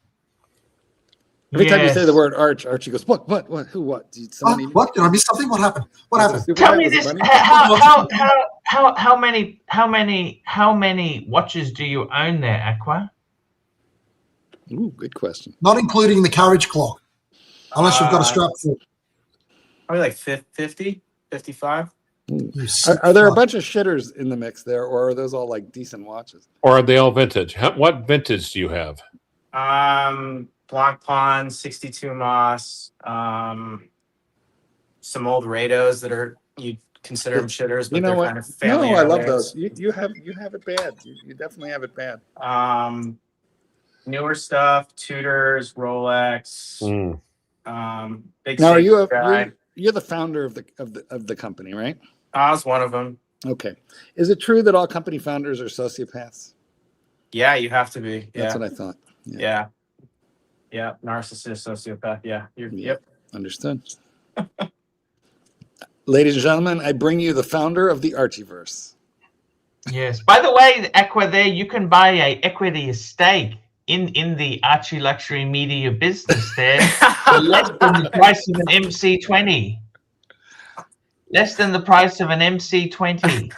B: Every time you say the word Arch, Archie goes, what, who, what? Did somebody...
C: What? Did I miss something? What happened? What happened?
A: Tell me this: how many watches do you own there, Aqua?
B: Ooh, good question.
C: Not including the carriage clock, unless you've got a strap for it.
F: Probably like 50, 55.
B: Are there a bunch of shitters in the mix there, or are those all like decent watches?
E: Or are they all vintage? What vintage do you have?
F: Black Pond, 62 Moss, some old Rados that are, you consider them shitters, but they're kind of family.
B: No, I love those. You have it bad. You definitely have it bad.
F: Newer stuff, Tudors, Rolex. Big
B: now,
F: you're
B: the founder of the company, right?
F: I was one of them.
B: Okay. Is it true that all company founders are sociopaths?
F: Yeah, you have to be. Yeah.
B: That's what I thought.
F: Yeah. Yeah. Narcissist, sociopath. Yeah. Yep.
B: Understood. Ladies and gentlemen, I bring you the founder of the Archieverse.
A: Yes. By the way, Aqua, there you can buy a equity stake in the Archie Luxury Media business there for less than the price of an MC20. Less than the price of an MC20.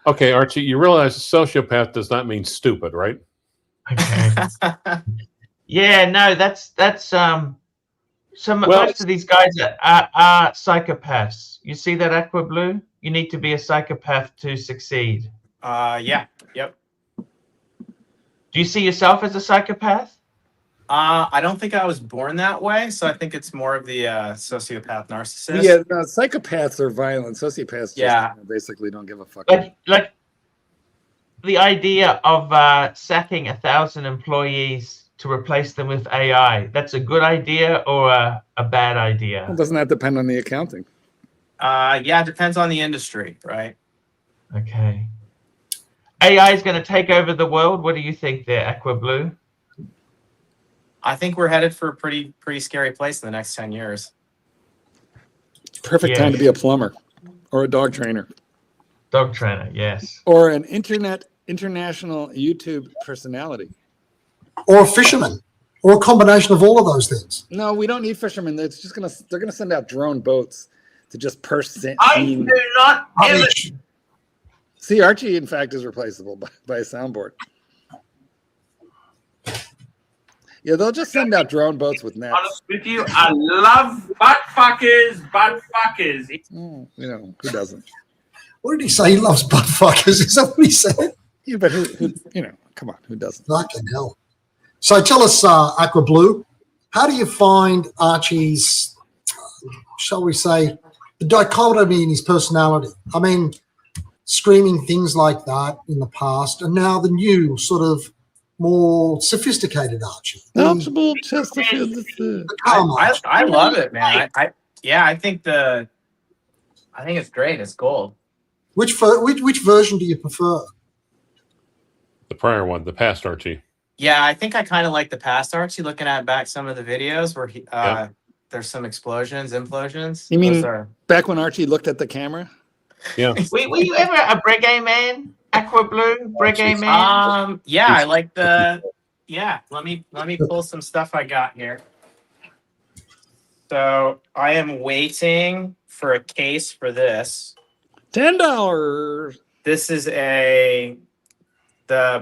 E: Okay, Archie, you realize sociopath does not mean stupid, right?
A: Okay. Yeah, no, that's most of these guys are psychopaths. You see that, Aqua Blue? You need to be a psychopath to succeed.
F: Yeah. Yep.
A: Do you see yourself as a psychopath?
F: I don't think I was born that way, so I think it's more of the sociopath narcissist.
B: Yeah, no, psychopaths are violent. Sociopaths just basically don't give a fuck.
A: Like the idea of sacking 1,000 employees to replace them with AI, that's a good idea or a bad idea?
B: Well, doesn't that depend on the accounting?
F: Yeah, it depends on the industry, right?
A: Okay. AI is going to take over the world. What do you think there, Aqua Blue?
F: I think we're headed for a pretty scary place in the next 10 years.
B: Perfect time to be a plumber or a dog trainer.
A: Dog trainer, yes.
B: Or an international YouTube personality.
C: Or a fisherman. Or a combination of all of those things.
B: No, we don't need fishermen. They're gonna send out drone boats to just
A: I do not
B: See, Archie, in fact, is replaceable by a soundboard. Yeah, they'll just send out drone boats with nets.
H: Honest with you, I love butt fuckers.
B: You know, who doesn't?
C: What did he say? He loves butt fuckers. Is that what he said?
B: Yeah, but who come on, who doesn't?
C: Fucking hell. So tell us, Aqua Blue, how do you find Archie's, shall we say, the dichotomy in his personality? I mean, screaming things like that in the past, and now the new sort of more sophisticated Archie.
F: I love it, man. I think it's great. It's gold.
C: Which version do you prefer?
E: The prior one, the past Archie.
F: Yeah, I think I kind of like the past Archie. Looking at back some of the videos where there's some implosions.
B: You mean back when Archie looked at the camera?
E: Yeah.
A: Were you ever a Breguet man? Aqua Blue, Breguet man?
F: Yeah, I like the. Yeah, let me pull some stuff I got here. So I am waiting for a case for this.
B: $10.
F: This is the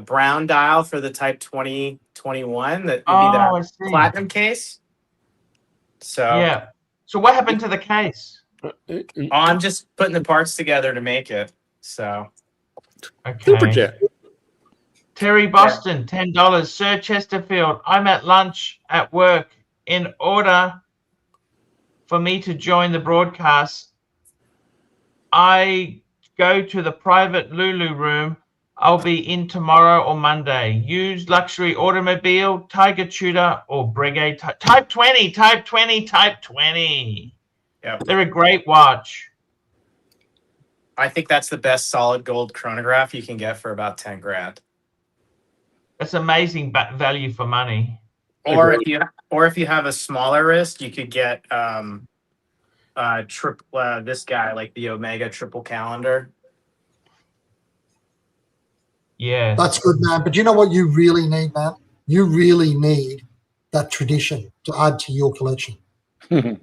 F: brown dial for the Type 2021. That would be that platinum case. So
A: yeah. So what happened to the case?
F: I'm just putting the parts together to make it. So
A: Okay.
B: Super chat.
A: Terry Boston, $10. Sir Chesterfield, I'm at lunch at work. In order for me to join the broadcast, I go to the private Lulu room. I'll be in tomorrow or Monday. Use luxury automobile, Tiger Tudor, or Breguet Type 20, Type 20, Type 20.
F: Yep.
A: They're a great watch.
F: I think that's the best solid gold chronograph you can get for about 10 grand.
A: That's amazing value for money.
F: Or if you have a smaller wrist, you could get this guy, like the Omega triple calendar.
A: Yeah.
C: That's good, man. But you know what you really need, man? You really need that tradition to add to your collection.
B: Can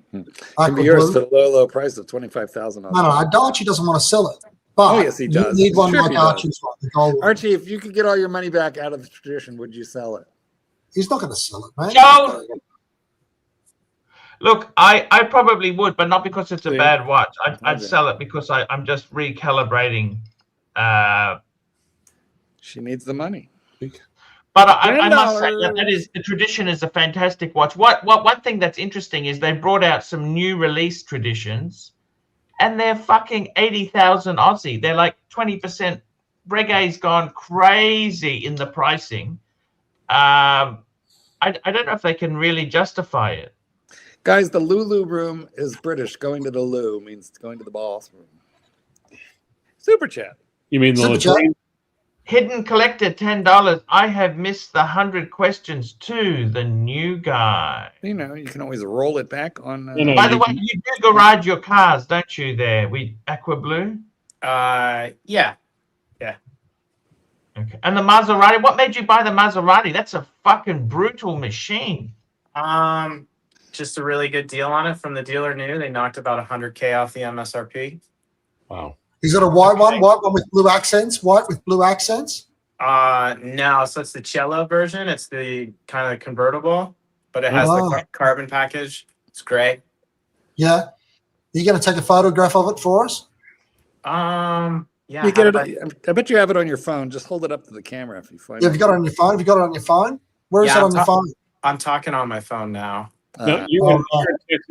B: be yours for the low price of 25,000.
C: No, Archie doesn't want to sell it. But
B: yes, he does.
C: You need one
B: Sure
C: like
B: he does.
C: Archie's one, the gold one.
B: Archie, if you could get all your money back out of the tradition, would you sell it?
C: He's not going to sell it, man.
A: Joe! Look, I probably would, but not because it's a bad watch. I'd sell it because I'm just recalibrating.
B: She needs the money.
A: But I must say that the tradition is a fantastic watch. One thing that's interesting is they brought out some new release traditions, and they're fucking 80,000 Aussie. They're like 20%. Breguet's gone crazy in the pricing. I don't know if they can really justify it.
B: Guys, the Lulu room is British. Going to the loo means going to the bathroom. Super chat.
E: You mean the latrine?
A: Hidden collector, $10. I have missed the 100 questions to the new guy.
B: You know, you can always roll it back on.
A: By the way, you do garage your cars, don't you? There, Aqua Blue.
F: Yeah.
A: Okay. And the Maserati. What made you buy the Maserati? That's a fucking brutal machine.
F: Just a really good deal on it from the dealer new. They knocked about $100K off the MSRP.
E: Wow.
C: Is it a white one with blue accents? White with blue accents?
F: No, so it's the cello version. It's the kind of convertible, but it has the carbon package. It's great.
C: Yeah. Are you going to take a photograph of it for us?
F: Yeah.
B: You get it. I bet you have it on your phone. Just hold it up to the camera if you find it.
C: Have you got it on your phone? Have you got it on your phone? Where is it on your phone?
F: I'm talking on my phone now.
E: No,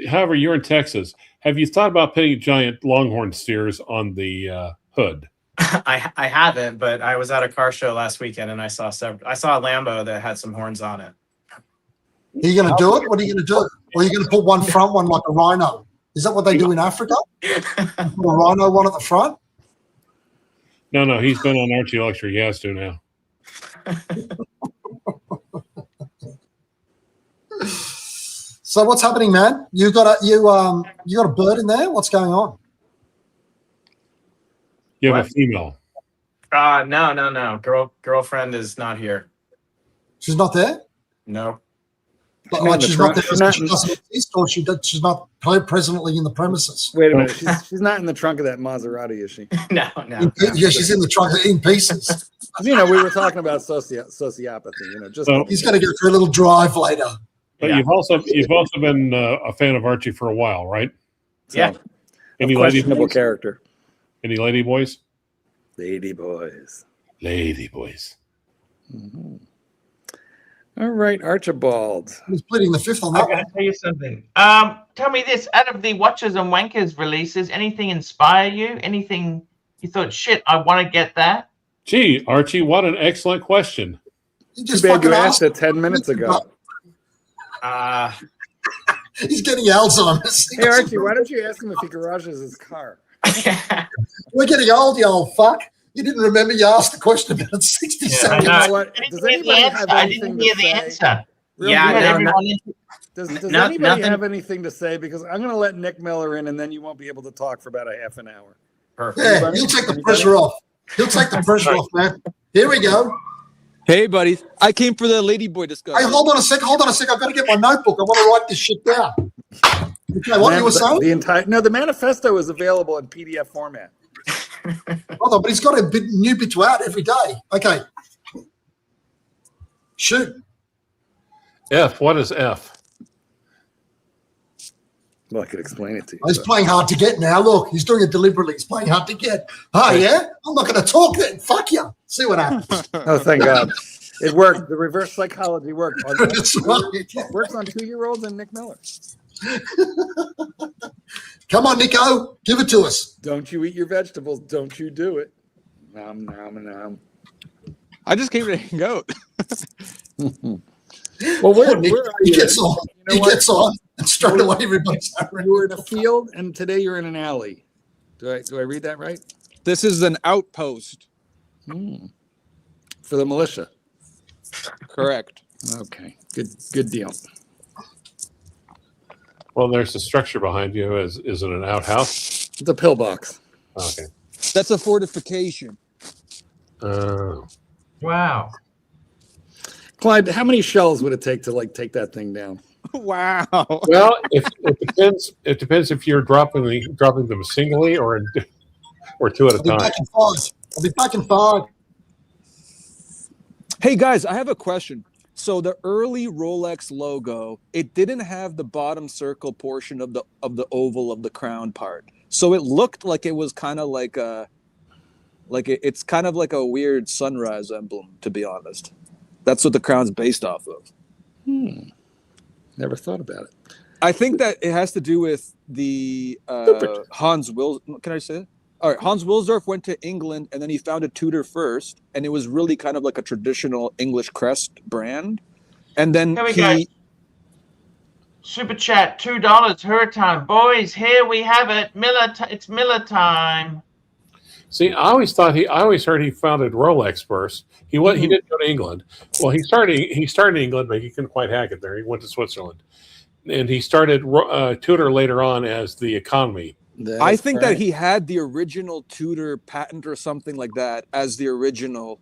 E: however, you're in Texas. Have you thought about putting giant longhorn steers on the hood?
F: I haven't, but I was at a car show last weekend and I saw a Lambo that had some horns on it.
C: Are you going to do it? What are you going to do? Or are you going to put one front one like a rhino? Is that what they do in Africa? Put a rhino one at the front?
E: No, he's been on Archie Luxury. He has to now.
C: So what's happening, man? You got a bird in there? What's going on?
E: You have a female.
F: No. Girlfriend is not here.
C: She's not there?
F: No.
C: But she's not there. She doesn't exist, or she's not presently in the premises.
B: Wait a minute. She's not in the trunk of that Maserati, is she?
F: No.
C: Yeah, she's in the trunk in pieces.
B: You know, we were talking about sociopathy. You know, just
C: he's going to go for a little drive later.
E: But you've also been a fan of Archie for a while, right?
B: So,
F: yeah.
E: Any
B: questionable character?
E: Any lady boys?
B: Lady boys.
E: Mm-hmm.
B: All right, Archibald.
C: He's pleading the fifth on that.
A: I'm going to tell you something. Tell me this: out of the Watches and Wankers releases, anything inspire you? Anything you thought, shit, I want to get that?
E: Gee, Archie, what an excellent question.
C: Too
B: bad you asked it 10 minutes ago.
C: He's getting Alzheimer's.
B: Hey, Archie, why don't you ask him if he garages his car?
C: We're getting old, you old fuck. You didn't remember you asked the question about 60 seconds.
B: You know what? Does anybody have anything to say?
A: Answer.
B: Does anybody have anything to say? Because I'm going to let Nick Miller in, and then you won't be able to talk for about a half an hour.
F: Perfect.
C: Yeah, he'll take the pressure off. He'll take the pressure off, man. Here we go.
I: Hey, buddies. I came for the ladyboy discussion.
C: Hey, hold on a sec. I've got to get my notebook. I want to write this shit down. Okay, what you were saying?
B: The manifesto is available in PDF format.
C: Hold on, but he's got a new bit to add every day. Okay. Shoot.
E: F. What is F?
B: Well, I could explain it to you.
C: He's playing hard to get now. Look, he's doing it deliberately. He's playing hard to get. Oh, yeah? I'm not going to talk then. Fuck you. See what happens.
B: Oh, thank God. It worked. The reverse psychology worked.
C: That's right.
B: Works on 2-year-olds and Nick Miller.
C: Come on, Nico. Give it to us.
B: Don't you eat your vegetables. Don't you do it. Nom, nom, nom.
I: I just came to hang out.
B: Well, where
C: Nick,
B: are
C: he
B: you?
C: gets on.
B: You know
C: He gets on. And straight away, everybody's
B: You were in a field, and today you're in an alley. Do I read that right?
I: This is an outpost.
B: For the militia.
I: Correct.
B: Okay. Good deal.
E: Well, there's the structure behind you. Is it an outhouse?
B: It's a pillbox.
E: Okay.
I: That's a fortification.
A: Wow.
B: Clyde, how many shells would it take to take that thing down?
I: Wow.
E: Well, it depends. It depends if you're dropping them singly or two at a
C: I'll be
E: time.
C: back in 5. I'll be back in 5.
I: Hey guys, I have a question. So the early Rolex logo, it didn't have the bottom circle portion of the oval of the crown part. So it looked like it was kind of like it's kind of like a weird sunrise emblem, to be honest. That's what the crown's based off of.
B: Never thought about it.
I: I think that it has to do with the Hans Wilsdorf. Can I say it? All right, Hans Wilsdorf went to England and then he founded Tudor first, and it was really kind of like a traditional English crest brand. And then
A: Here we go. Super chat, $2. Her time, boys. Here we have it. It's Miller time.
E: See, I always heard he founded Rolex first. He didn't go to England. Well, he started in England, but he couldn't quite hack it there. He went to Switzerland, and he started Tudor later on as the economy.
I: I think that he had the original Tudor patent or something like that as the original,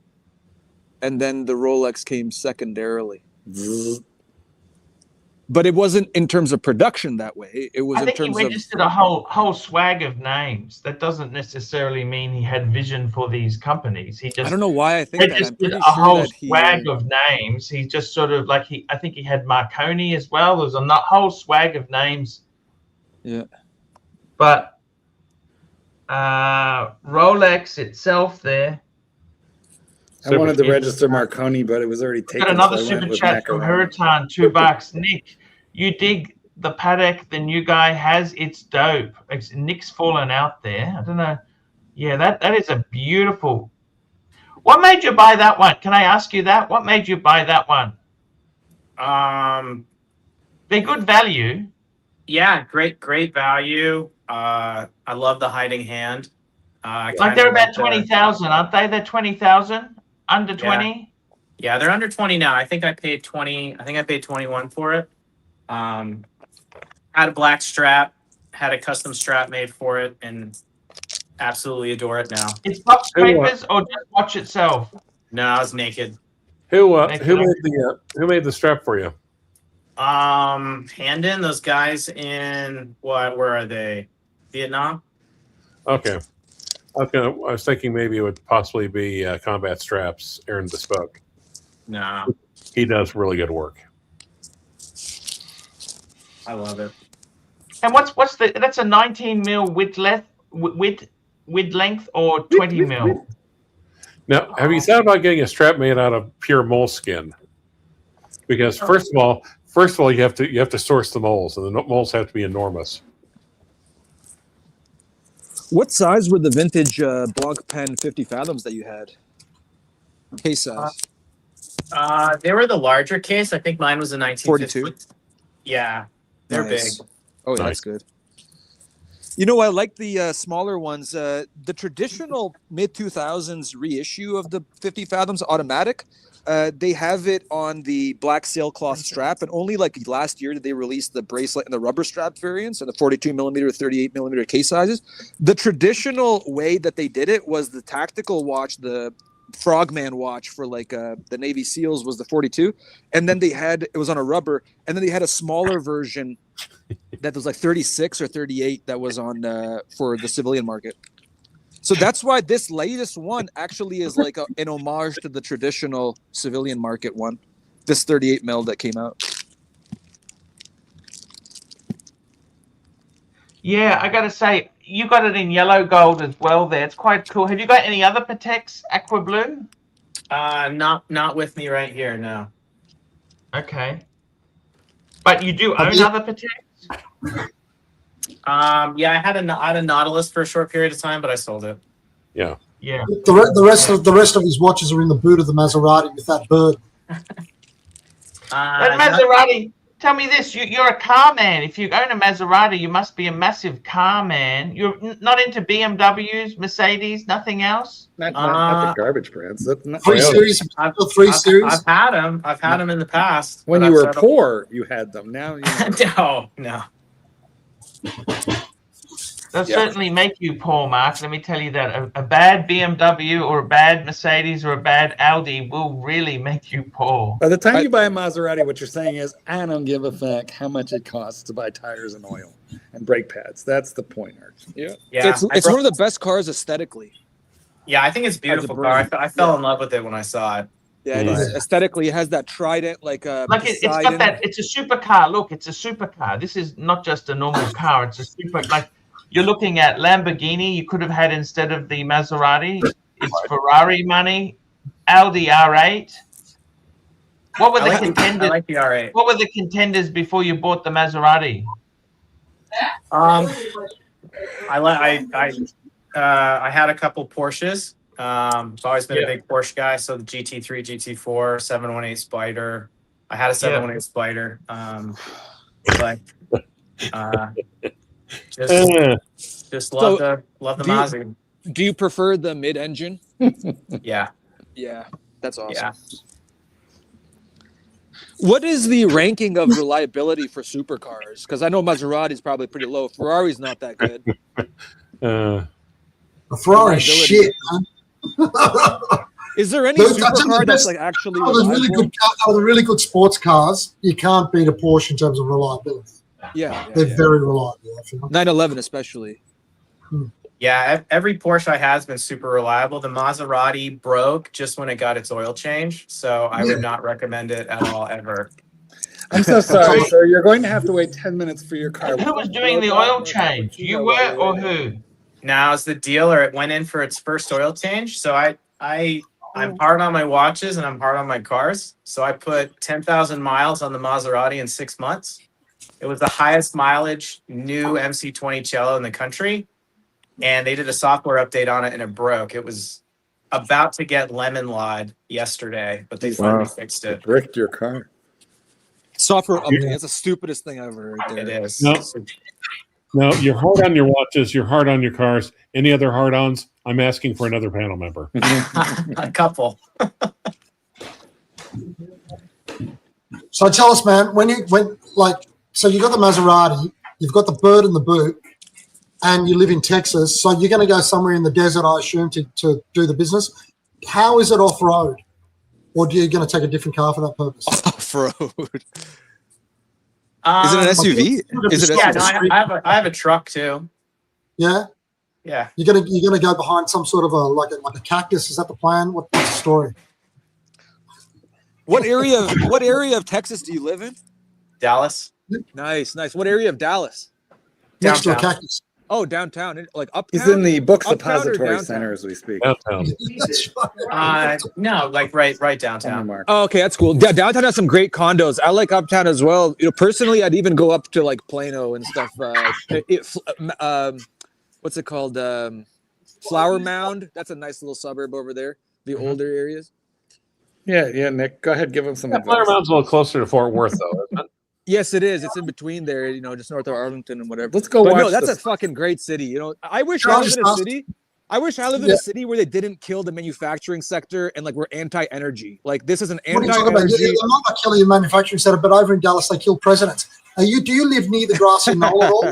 I: and then the Rolex came secondarily. But it wasn't in terms of production that way. It was
A: I think
I: in terms
A: he registered a whole swag of names. That doesn't necessarily mean he had vision for these companies. He just
I: I don't know why I think that. I'm
A: registered
I: pretty
A: a
I: sure
A: whole
I: that
A: swag of names. He just sort of I think he had Marconi as well. There's a whole swag of names.
I: Yeah.
A: But Rolex itself there.
B: I wanted to register Marconi, but it was already taken.
A: Got another
B: so I went
A: super
B: with
A: chat from
B: Macaron.
A: Huracan, $2. Nick, you dig the Patek the new guy has? It's dope. Nick's fallen out there. I don't know. Yeah, that is a beautiful. What made you buy that one? Can I ask you that? What made you buy that one? They're good value.
F: Yeah, great value. I love the hiding hand.
A: Like they're about 20,000, aren't they? They're 20,000, under 20.
F: Yeah, they're under 20 now. I think I paid 20. I think I paid 21 for it. Had a black strap, had a custom strap made for it, and absolutely adore it now.
A: It's box papers or just watch itself?
F: No, I was naked.
E: Who made the strap for you?
F: Handon, those guys in where are they? Vietnam?
E: Okay. I was thinking maybe it would possibly be Combat Straps, Aaron Bespoke.
F: No.
E: He does really good work.
F: I love it.
A: And that's a 19 mil width length or 20 mil?
E: Now, have you thought about getting a strap made out of pure moleskin? Because first of all, you have to source the moles, and the moles have to be enormous.
I: What size were the vintage Blanc Pen 50 Fathoms that you had? Case size?
F: They were the larger case. I think mine was a 1950.
I: 42?
F: Yeah, they're
I: Nice.
F: big.
I: Oh, yeah, that's good. You know, I like the smaller ones. The traditional mid-2000s reissue of the 50 Fathoms automatic, they have it on the black sailcloth strap, and only like last year did they release the bracelet and the rubber strap variants and the 42 millimeter, 38 millimeter case sizes. The traditional way that they did it was the tactical watch, the Frogman watch for like the Navy SEALs was the 42, and then it was on a rubber, and then they had a smaller version that was like 36 or 38 that was on for the civilian market. So that's why this latest one actually is like an homage to the traditional civilian market one, this 38 mil that came out.
A: Yeah, I got to say, you got it in yellow gold as well there. It's quite cool. Have you got any other Pateks aqua blue?
F: Not with me right here, no.
A: Okay. But you do own other Pateks?
F: Yeah, I had a Nautilus for a short period of time, but I sold it.
E: Yeah.
A: Yeah.
C: The rest of his watches are in the boot of the Maserati with that bird.
A: That Maserati, tell me this, you're a car man. If you own a Maserati, you must be a massive car man. You're not into BMWs, Mercedes, nothing else?
B: Not the garbage brands. That's not
C: 3 Series. 3 Series.
F: I've had them. I've had them in the past.
B: When you were poor, you had them. Now you
F: no.
A: They'll certainly make you poor, Mark. Let me tell you that. A bad BMW or a bad Mercedes or a bad Audi will really make you poor.
B: By the time you buy a Maserati, what you're saying is, I don't give a fuck how much it costs to buy tires and oil and brake pads. That's the point, Archie.
I: Yeah. It's one of the best cars aesthetically.
F: Yeah, I think it's a beautiful car. I fell in love with it when I saw it.
I: Yeah, it is. Aesthetically, it has that trident
A: it's got that. It's a supercar. Look, it's a supercar. This is not just a normal car. It's a super. Like you're looking at Lamborghini. You could have had instead of the Maserati. It's Ferrari money. Audi R8. What were the contenders?
F: I like the R8.
A: What were the contenders before you bought the Maserati?
F: I had a couple Porsches. I've always been a big Porsche guy. So the GT3, GT4, 718 Spider. I had a 718 Spider. But just love the Mazda.
I: Do you prefer the mid-engine?
F: Yeah.
I: Yeah, that's awesome.
F: Yeah.
I: What is the ranking of reliability for supercars? Because I know Maserati is probably pretty low. Ferrari's not that good.
C: The Ferrari shit, man.
I: Is there any supercar that's like actually reliable?
C: The really good sports cars, you can't beat a Porsche in terms of reliability.
I: Yeah,
C: they're very reliable.
I: 911 especially.
F: Yeah, every Porsche I have has been super reliable. The Maserati broke just when it got its oil change, so I would not recommend it at all ever.
B: I'm so sorry, sir. You're going to have to wait 10 minutes for your car.
A: Who was doing the oil change? You were or who?
F: Now it's the dealer. It went in for its first oil change, so I'm hard on my watches and I'm hard on my cars. So I put 10,000 miles on the Maserati in 6 months. It was the highest mileage new MC20 Cello in the country. And they did a software update on it and it broke. It was about to get lemon lawed yesterday, but they finally fixed it.
B: Bricked your car.
I: Software update. That's the stupidest thing I've ever heard.
F: It is.
E: No, you're hard on your watches. You're hard on your cars. Any other hard-ons? I'm asking for another panel member.
F: A couple.
C: So tell us, man, so you got the Maserati, you've got the bird in the boot, and you live in Texas. So you're going to go somewhere in the desert, I assume, to do the business. How is it off-road? Or are you going to take a different car for that purpose?
I: Off-road. Is it an SUV? Is it
F: I have a truck too.
C: Yeah.
F: Yeah.
C: You're gonna go behind some sort of a cactus. Is that the plan? What's the story?
I: What area of Texas do you live in?
F: Dallas.
I: Nice. What area of Dallas?
C: Next to a cactus.
I: Oh, downtown, like uptown.
B: He's in the book depository center as we speak.
E: Downtown.
F: No, like right downtown.
I: Oh, okay, that's cool. Downtown has some great condos. I like uptown as well. Personally, I'd even go up to like Plano and stuff. What's it called? Flower Mound. That's a nice little suburb over there. The older areas.
B: Yeah, Nick. Go ahead, give him some advice.
E: Flower Mound's a little closer to Fort Worth, though, isn't it?
I: Yes, it is. It's in between there, just north of Arlington and whatever.
B: Let's go watch.
I: No, that's a fucking great city. I wish I lived in a city. I wish I lived in a city where they didn't kill the manufacturing sector and like we're anti-energy. Like this is an anti-energy.
C: What are you talking about? I'm not killing the manufacturing sector, but over in Dallas they kill presidents. Do you live near the grassy knoll at all?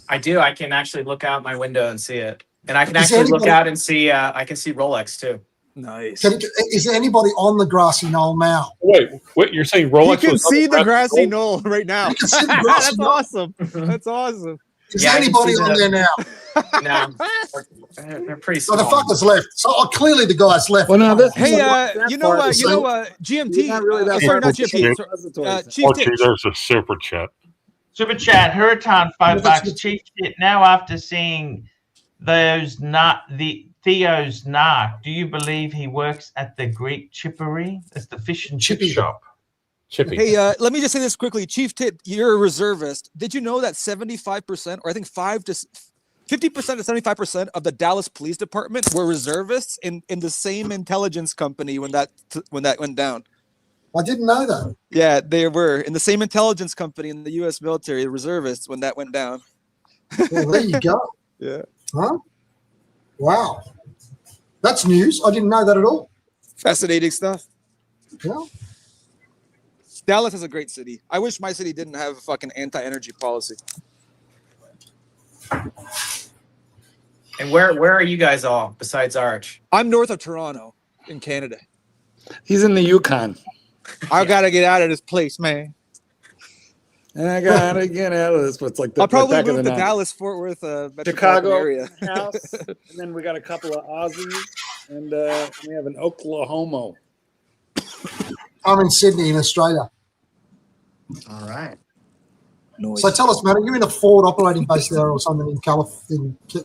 F: I do. I can actually look out my window and see it, and I can actually look out and see. I can see Rolex too.
I: Nice.
C: Is there anybody on the grassy knoll now?
E: Wait, you're saying Rolex?
I: You can see the grassy knoll right now. That's awesome. That's awesome.
C: Is there anybody on there now?
F: No, they're pretty small.
C: So the fuckers left. So clearly the guys left.
B: Well, now this.
I: Hey, GMT.
B: Not really that
I: sorry, not GMT.
E: Chief, there's a super chat.
A: Super chat, Hurritan, $5. Chief Tip, now after seeing those Theo's narc, do you believe he works at the Greek chippery? That's the fish and chip shop.
E: Chippy.
I: Hey, let me just say this quickly. Chief Tip, you're a reservist. Did you know that 75%, or I think 50% to 75% of the Dallas Police Department were reservists in the same intelligence company when that went down?
C: I didn't know that.
I: Yeah, they were in the same intelligence company in the U.S. military, reservists, when that went down.
C: Well, there you go.
I: Yeah.
C: Huh? Wow. That's news. I didn't know that at all.
I: Fascinating stuff.
C: Yeah.
I: Dallas is a great city. I wish my city didn't have a fucking anti-energy policy.
F: And where are you guys all besides Arch?
I: I'm north of Toronto in Canada.
B: He's in the Yukon.
I: I gotta get out of this place, man.
B: And I gotta get out of this. What's like the
I: I'll probably
B: back of
I: move
B: the
I: to
B: night.
I: Dallas, Fort Worth, metropolitan
B: Chicago
I: area.
B: house, and then we got a couple of Aussies, and we have an Oklahoma.
C: I'm in Sydney in Australia.
F: All right.
I: Noise.
C: So tell us, man, are you in a Ford operating base there or something in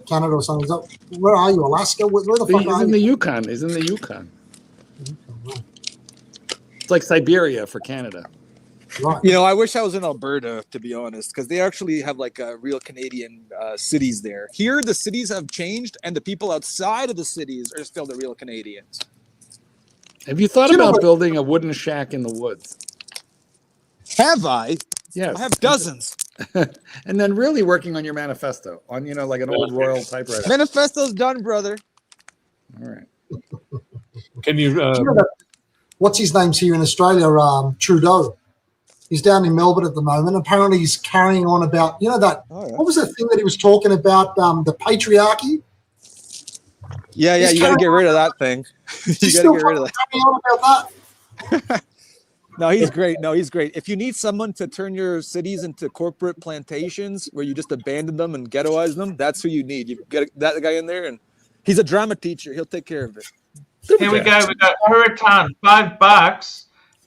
C: Canada or something? Where are you, Alaska? Where the fuck
B: He's
C: are
B: in
C: you?
B: the Yukon. He's in the Yukon. It's like Siberia for Canada.
C: Right.
I: You know, I wish I was in Alberta, to be honest, because they actually have like real Canadian cities there. Here, the cities have changed, and the people outside of the cities are still the real Canadians.
B: Have you thought about building a wooden shack in the woods?
I: Have I?
B: Yes.
I: I have dozens.
B: And then really working on your manifesto, on, you know, like an old Royal typewriter.
I: Manifesto's done, brother.
B: All right.
E: Can you?
C: Do you know that, what's his name's here in Australia? Trudeau. He's down in Melbourne at the moment. Apparently, he's carrying on about, you know, that.
I: Oh, yeah.
C: What was that thing that he was talking about? The patriarchy.
I: Yeah,
C: He's
I: you got to
C: carrying
I: get rid of that thing. You
C: He's
I: got
C: still
I: to get rid of that.
C: carrying on about that.
I: No, he's great. No, he's great. If you need someone to turn your cities into corporate plantations where you just abandon them and ghettoize them, that's who you need. You get that guy in there, and he's a drama teacher. He'll take care of it.
A: Here we go. We got Hurritan, $5.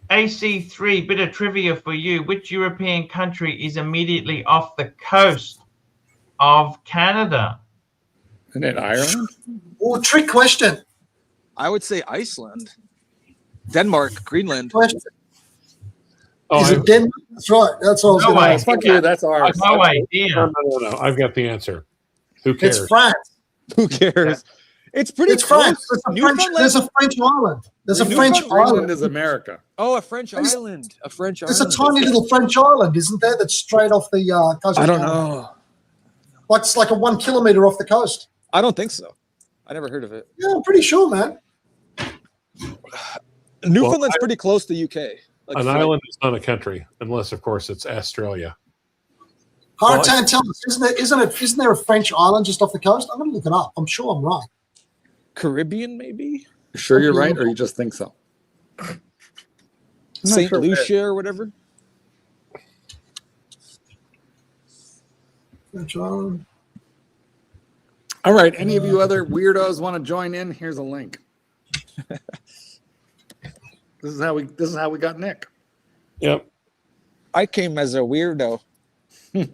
A: AC3, bit of trivia for you. Which European country is immediately off the coast of Canada?
B: Isn't it Ireland?
C: Oh, trick question.
I: I would say Iceland, Denmark, Greenland.
C: Question.
E: Oh,
C: Is it Denmark? That's right. That's what I was
A: No
C: going to
A: way.
C: ask.
B: Fuck you, that's ours.
A: No idea.
E: no. I've got the answer. Who cares?
C: It's France.
I: Who cares? It's pretty
C: It's
I: close.
C: France. There's a French island. There's a French
B: Ireland
C: island.
B: is America.
I: Oh, a French island. A French
C: There's a
I: island.
C: tiny little French island, isn't there? That's straight off the coast.
I: I
C: of
I: don't
C: Canada.
I: know.
C: Like it's like a 1 kilometer off the coast.
I: I don't think so. I never heard of it.
C: Yeah, I'm pretty sure, man.
I: Newfoundland's pretty close to UK. Like
E: An island is not a country, unless, of course, it's Australia.
C: Hurricane, tell us, isn't there a French island just off the coast? I'm going to look it up. I'm sure I'm right.
I: Caribbean, maybe?
B: You sure you're right, or you just think so?
I: St.
B: sure.
I: Lucia or whatever?
C: French island.
B: All right. Any of you other weirdos want to join in? Here's a link. This is how we got Nick.
E: Yep.
I: I came as a weirdo.
C: I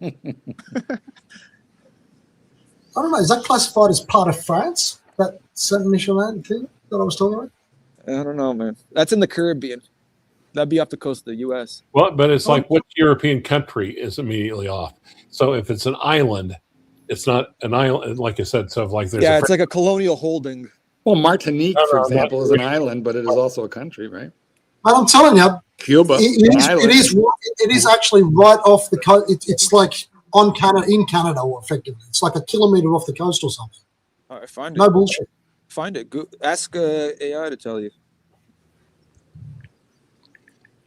C: don't know. Is that classified as part of France? That Saint Michelin thing that I was talking about?
I: I don't know, man. That's in the Caribbean. That'd be off the coast of the U.S.
E: Well, but it's like which European country is immediately off. So if it's an island, it's not an island, like I said. So if like there's
I: It's like a colonial holding.
B: Well, Martinique, for
E: No,
B: example,
E: not
B: is an
E: really.
B: island, but it is also a country, right?
C: But I'm telling you,
B: Cuba,
C: it is actually right off the coast. It's like on Canada, in Canada, effectively. It's like a kilometer off the coast or something.
I: All right, find it.
C: No bullshit.
I: Find it. Go, ask AI to tell you.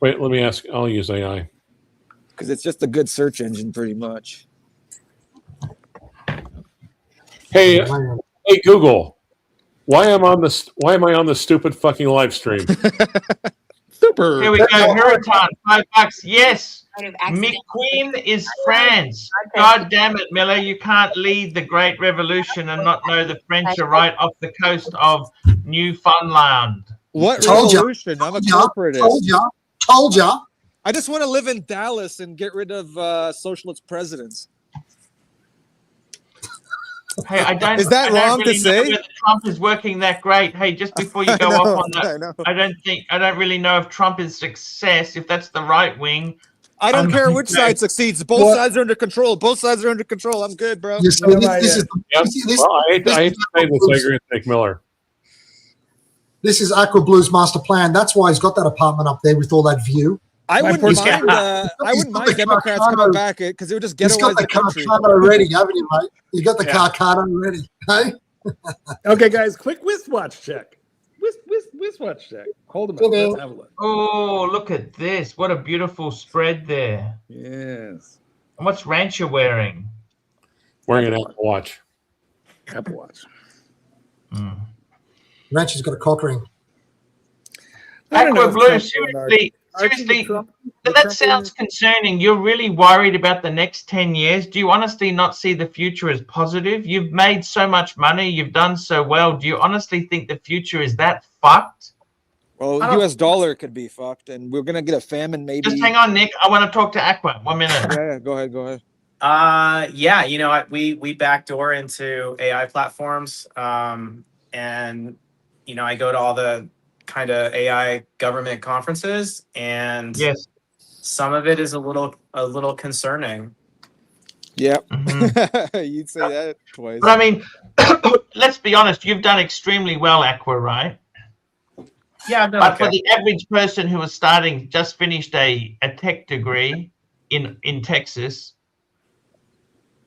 E: Wait, let me ask. I'll use AI.
I: Because it's just a good search engine, pretty much.
E: Hey, hey Google, why am I on the stupid fucking live stream?
B: Super.
A: Here we go. Hurritan, $5. Yes. McQueen is France. God damn it, Miller. You can't lead the Great Revolution and not know the French are right off the coast of Newfoundland.
I: What
C: Told ya.
I: revolution? I'm a
C: Told ya.
I: corporatist.
C: Told ya.
I: I just want to live in Dallas and get rid of socialist presidents.
A: Hey, I don't.
I: Is that
A: I don't
I: wrong to
A: really know
I: say?
A: whether Trump is working that great. Hey, just before you go off on
I: I
A: that,
I: know.
A: I don't really know if Trump is success. If that's the right wing,
I: I don't care which side succeeds. Both sides are under control. Both sides are under control. I'm good, bro.
C: Yes,
B: No,
C: this is
E: Yep.
C: this,
E: Well, I hate to say this. I agree with Nick Miller.
C: this is Aqua Blue's master plan. That's why he's got that apartment up there with all that view.
I: I wouldn't
A: portfolio-
I: mind. I
C: He's
I: wouldn't
C: got
I: mind
C: the
I: Democrats
C: Carcano.
I: coming back because it would just
C: He's got
I: ghettoize
C: the
I: the country.
C: Carcano ready, haven't you, mate? You got the
A: Yeah.
C: Carcano ready, hey?
B: Okay, guys, quick wristwatch check. Wristwatch check. Hold them up.
C: Okay.
B: Let's have a look.
A: oh, look at this! What a beautiful spread there.
B: Yes.
A: And what's Rancher wearing?
E: Wearing an Apple Watch.
B: Apple Watch.
C: Ranch's got a cock ring.
B: I don't know
A: Aqua
B: if
A: Blue,
B: Trump's doing
A: seriously,
B: Archie,
A: seriously,
B: the
A: that
B: Trump
A: sounds concerning. You're really worried about the next 10 years. Do you honestly not see the future as positive? You've made so much money. You've done so well. Do you honestly think the future is that fucked?
I: Well,
A: I don't-
I: U.S. dollar could be fucked, and we're gonna get a famine maybe.
A: Just hang on, Nick. I want to talk to Aqua. 1 minute.
I: Yeah, go ahead.
F: Yeah, you know, we backdoor into AI platforms, and you know, I go to all the kind of AI government conferences, and
A: Yes.
F: some of it is a little concerning.
I: Yep.
A: Mhm.
I: You'd say that twice.
A: But I mean, let's be honest. You've done extremely well, Aqua, right?
F: Yeah, I've done
A: But
F: okay.
A: for the average person who is starting, just finished a tech degree in Texas,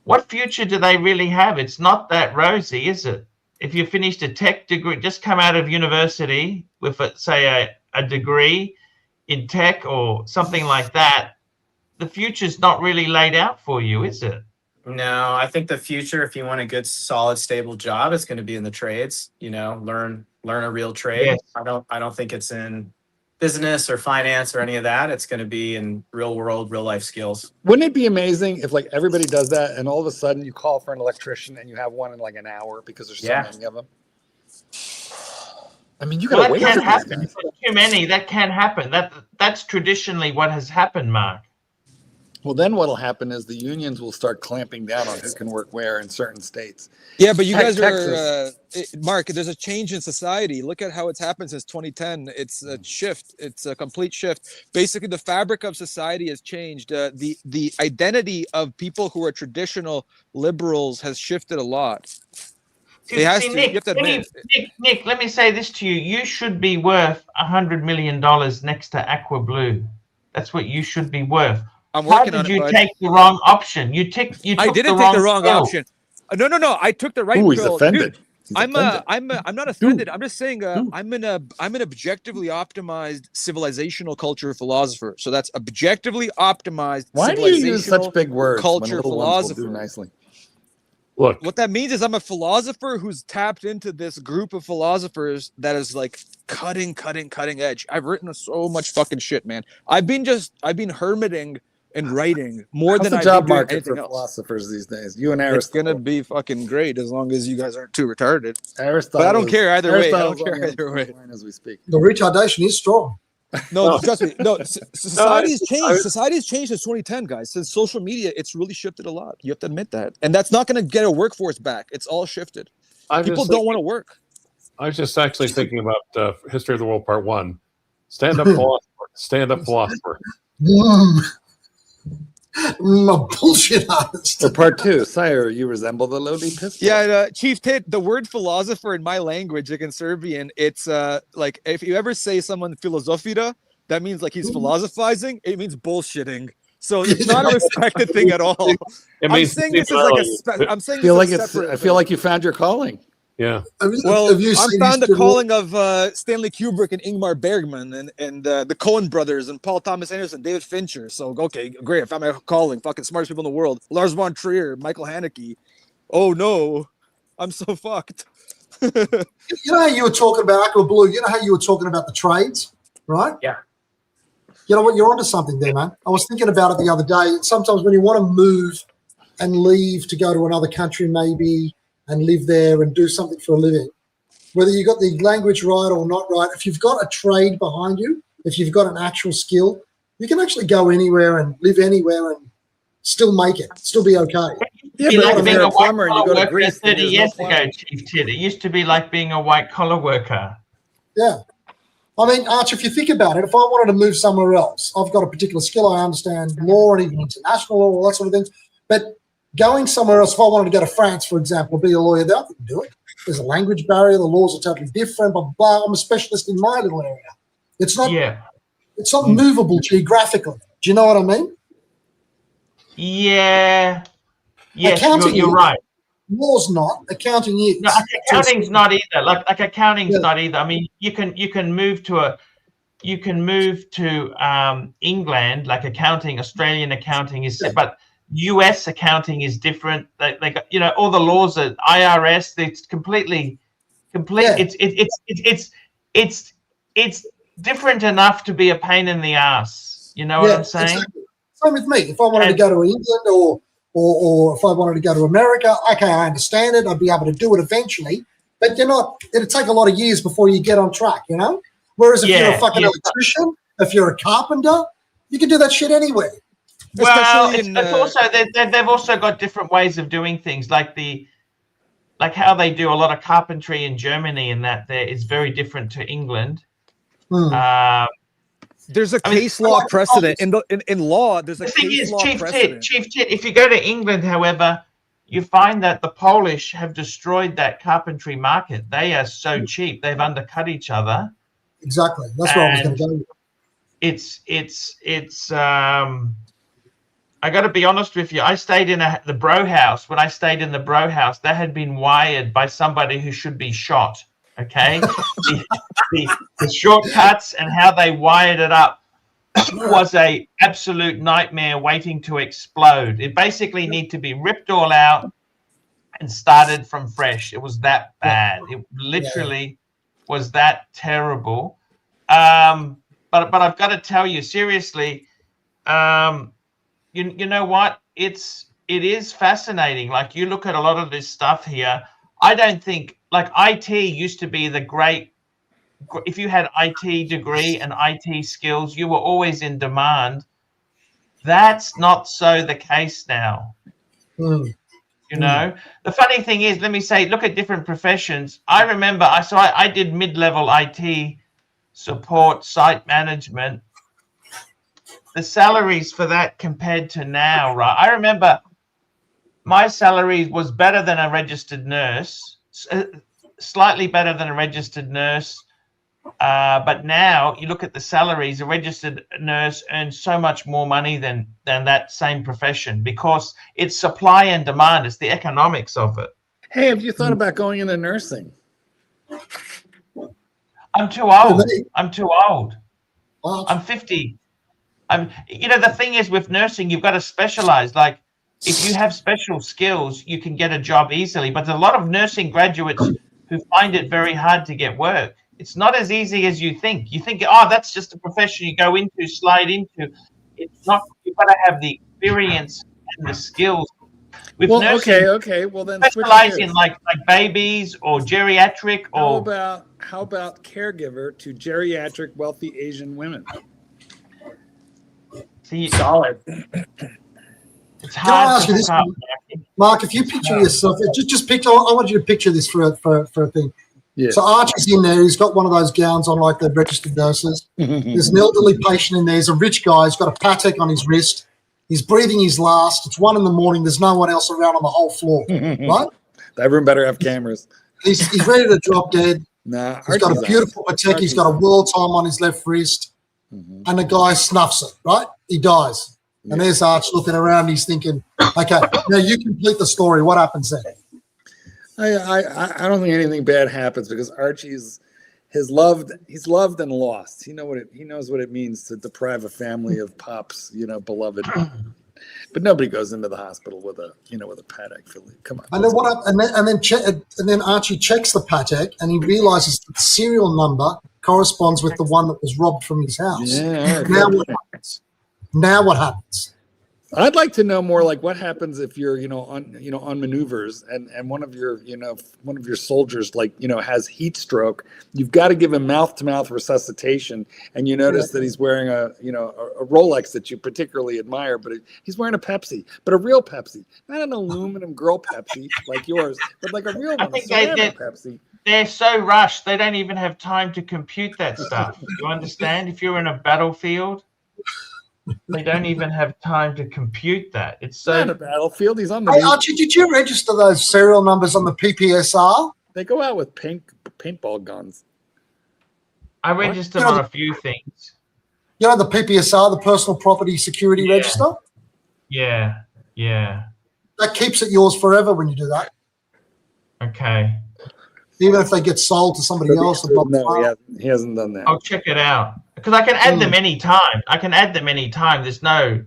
A: what future do they really have? It's not that rosy, is it? If you finished a tech degree, just come out of university with, say, a degree in tech or something like that, the future's not really laid out for you, is it?
F: No, I think the future, if you want a good, solid, stable job, it's going to be in the trades. You know, learn a real trade.
A: Yes.
F: I don't think it's in business or finance or any of that. It's going to be in real world, real life skills.
B: Wouldn't it be amazing if like everybody does that and all of a sudden you call for an electrician and you have one in like an hour because there's so many of them? I mean, you
A: Well,
B: gotta
A: that
B: wait
A: can
B: for these
A: happen.
B: guys.
A: For too many, that can happen. That's traditionally what has happened, Mark.
B: Well, then what'll happen is the unions will start clamping down on who can work where in certain states.
I: Yeah, but you guys
B: Texas.
I: are, Mark, there's a change in society. Look at how it's happened since 2010. It's a shift. It's a complete shift. Basically, the fabric of society has changed. The identity of people who are traditional liberals has shifted a lot. It has to.
A: Nick,
I: You have to admit.
A: Nick, let me say this to you. You should be worth $100 million next to Aqua Blue. That's what you should be worth.
I: I'm
A: How
I: working
A: did
I: on it,
A: you
I: bud.
A: take the wrong option? You took
I: I didn't take the wrong
A: pill.
I: option. No. I took the right
B: Ooh, he's
I: pill.
B: offended.
I: Dude,
B: He's
I: I'm
B: offended.
I: not offended. I'm just saying I'm an objectively optimized civilizational culture philosopher. So that's objectively optimized.
B: Why do you use such big words when
I: culture
B: little ones will do
I: philosopher?
B: nicely?
E: Look,
I: What that means is I'm a philosopher who's tapped into this group of philosophers that is like cutting edge. I've written so much fucking shit, man. I've been hermiting and writing more
B: How's
I: than
B: the
I: I've
B: job
I: been doing
B: market
I: anything
B: for
I: else.
B: philosophers these days? You and
I: It's
B: Aristotle.
I: gonna be fucking great as long as you guys aren't too retarded.
B: Aristotle.
I: But I don't
B: is-
I: care either way. I don't
B: Aristotle's
I: care
B: on the
I: either way.
B: line as we speak.
C: The retardation is strong.
I: No, trust me. No, society's changed.
E: I-
I: Society's changed since 2010, guys. Since social media, it's really shifted a lot. You have to admit that, and that's not going to get a workforce back. It's all shifted. People don't want to work.
E: I was just actually thinking about History of the World Part 1. Stand up philosopher. Stand up philosopher.
C: A bullshit artist.
B: Or part two, sire, you resemble the loading pistol.
I: Yeah, Chief Tit, the word philosopher in my language, like in Serbian, it's like if you ever say someone philosophira, that means like he's philosophizing. It means bullshitting. So it's not a respected thing at all.
E: It
I: I'm
E: means
I: saying this is like a. I'm saying
B: I feel
I: this
B: like
I: is
B: it's.
I: separate
B: I feel like you found your calling.
E: Yeah.
I: Well,
C: Have you
I: I'm
C: seen
I: found the
C: History of
I: calling of Stanley Kubrick and Ingmar Bergman and the Coen brothers and Paul Thomas Anderson, David Fincher. So okay, great. I found my calling. Fucking smartest people in the world. Lars von Trier, Michael Haneke. Oh no, I'm so fucked.
C: You know how you were talking about Aqua Blue? You know how you were talking about the trades, right?
F: Yeah.
C: You know what? You're onto something there, man. I was thinking about it the other day. Sometimes when you want to move and leave to go to another country, maybe, and live there and do something for a living, whether you got the language right or not right, if you've got a trade behind you, if you've got an actual skill, You can actually go anywhere and live anywhere and still make it, still be okay.
B: Yeah,
A: Be
B: but
A: like
B: if
A: being
B: you're
A: a
B: a plumber and you go
A: white-collar
B: to
A: worker
B: Greece, then
A: 30
B: there's no
A: years ago,
B: plumbing.
A: Chief Tit. It used to be like being a white-collar worker.
C: Yeah. I mean, Arch, if you think about it, if I wanted to move somewhere else, I've got a particular skill. I understand law and even international law, all that sort of things. But going somewhere else, if I wanted to go to France, for example, be a lawyer there, I couldn't do it. There's a language barrier. The laws are totally different, blah, blah, blah. I'm a specialist in my little area. It's not movable geographically. Do you know what I mean?
A: Yeah. Yes,
C: Accounting
A: you're right.
C: Law's not. Accounting is.
A: No, accounting's not either. Like accounting's not either. I mean, you can move to England, like accounting, Australian accounting is, but US accounting is different. They got, you know, all the laws at IRS. It's completely.
C: Yeah.
A: It's different enough to be a pain in the ass. You know what I'm saying?
C: Exactly. Same with me. If I wanted to go to England or if I wanted to go to America, okay, I understand it. I'd be able to do it eventually, but it'll take a lot of years before you get on track, you know? Whereas if you're a fucking electrician, if you're a carpenter, you can do that shit anywhere.
A: Well, it's also they've also got different ways of doing things, like how they do a lot of carpentry in Germany, and that there is very different to England.
I: There's a case law precedent in law. There's a case law precedent.
A: Chief Tit, if you go to England, however, you find that the Polish have destroyed that carpentry market. They are so cheap; they've undercut each other.
C: Exactly. That's where I was going to go.
A: It's. I got to be honest with you. I stayed in the Bro House. When I stayed in the Bro House, that had been wired by somebody who should be shot. Okay, the shortcuts and how they wired it up was a absolute nightmare waiting to explode. It basically needed to be ripped all out and started from fresh. It was that bad. It literally was that terrible. But I've got to tell you seriously, you know what? It is fascinating. Like, you look at a lot of this stuff here. I don't think, like, IT used to be the great. If you had IT degree and IT skills, you were always in demand. That's not so the case now. You know, the funny thing is, let me say, look at different professions. I remember, I did mid-level IT support, site management. The salaries for that compared to now, right? I remember my salary was better than a registered nurse, slightly better than a registered nurse. But now you look at the salaries, a registered nurse earns so much more money than that same profession, because it's supply and demand. It's the economics of it.
B: Hey, have you thought about going into nursing?
A: I'm too old. I'm 50. You know, the thing is with nursing, you've got to specialize. Like, if you have special skills, you can get a job easily. But there's a lot of nursing graduates who find it very hard to get work. It's not as easy as you think. You think, oh, that's just a profession you go into, slide into. It's not. You've got to have the experience and the skills. With nursing,
B: okay. Well, then
A: specialize in like babies or geriatric or.
B: How about caregiver to geriatric wealthy Asian women?
A: See,
F: solid.
A: It's hard to
C: this, Mark, if you picture yourself, just picture. I want you to picture this for a thing.
B: Yeah.
C: So Archie's in there. He's got one of those gowns on, like the registered nurses. There's an elderly patient in there. He's a rich guy. He's got a Patek on his wrist. He's breathing his last. It's 1 a.m. There's no one else around on the whole floor, right?
B: That room better have cameras.
C: He's ready to drop dead.
B: Nah,
C: he's got a beautiful Patek. He's got a world time on his left wrist. And the guy snuffs it, right? He dies. Yeah. And there's Arch looking around. And he's thinking, okay, now you complete the story. What happens then?
B: I don't think anything bad happens, because Archie's loved and lost. He knows what it means to deprive a family of Pop's, beloved. But nobody goes into the hospital with a Patek. Come on.
C: And then and then Archie checks the Patek, and he realizes that the serial number corresponds with the one that was robbed from his house.
B: Yeah.
C: Now what happens?
B: I'd like to know more, like what happens if you're, on maneuvers and one of your, one of your soldiers, has heat stroke. You've got to give him mouth-to-mouth resuscitation, and you notice that he's wearing a Rolex that you particularly admire, but he's wearing a Pepsi, but a real Pepsi, not an aluminum girl Pepsi like yours, but like a real one, a ceramic Pepsi.
A: They're so rushed, they don't even have time to compute that stuff. You understand? If you're in a battlefield, they don't even have time to compute that. It's so
B: not a battlefield. He's on the.
C: Hey, Archie, did you register those serial numbers on the PPSR?
B: They go out with paintball guns.
A: I registered on a few things.
C: You know the PPSR, the Personal Property Security Register?
A: Yeah.
C: That keeps it yours forever when you do that.
A: Okay.
C: Even if they get sold to somebody else.
B: No, he hasn't done that.
A: I'll check it out. Because I can add them anytime. There's no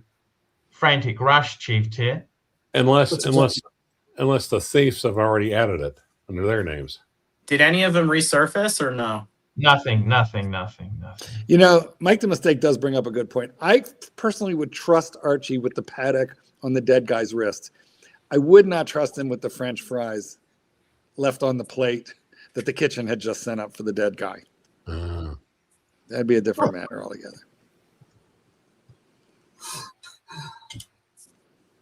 A: frantic rush, Chief Tier.
E: Unless the thieves have already added it under their names.
F: Did any of them resurface or no?
A: Nothing.
B: Mike the Mistake does bring up a good point. I personally would trust Archie with the paddock on the dead guy's wrist. I would not trust him with the French fries left on the plate that the kitchen had just sent up for the dead guy. That'd be a different matter altogether.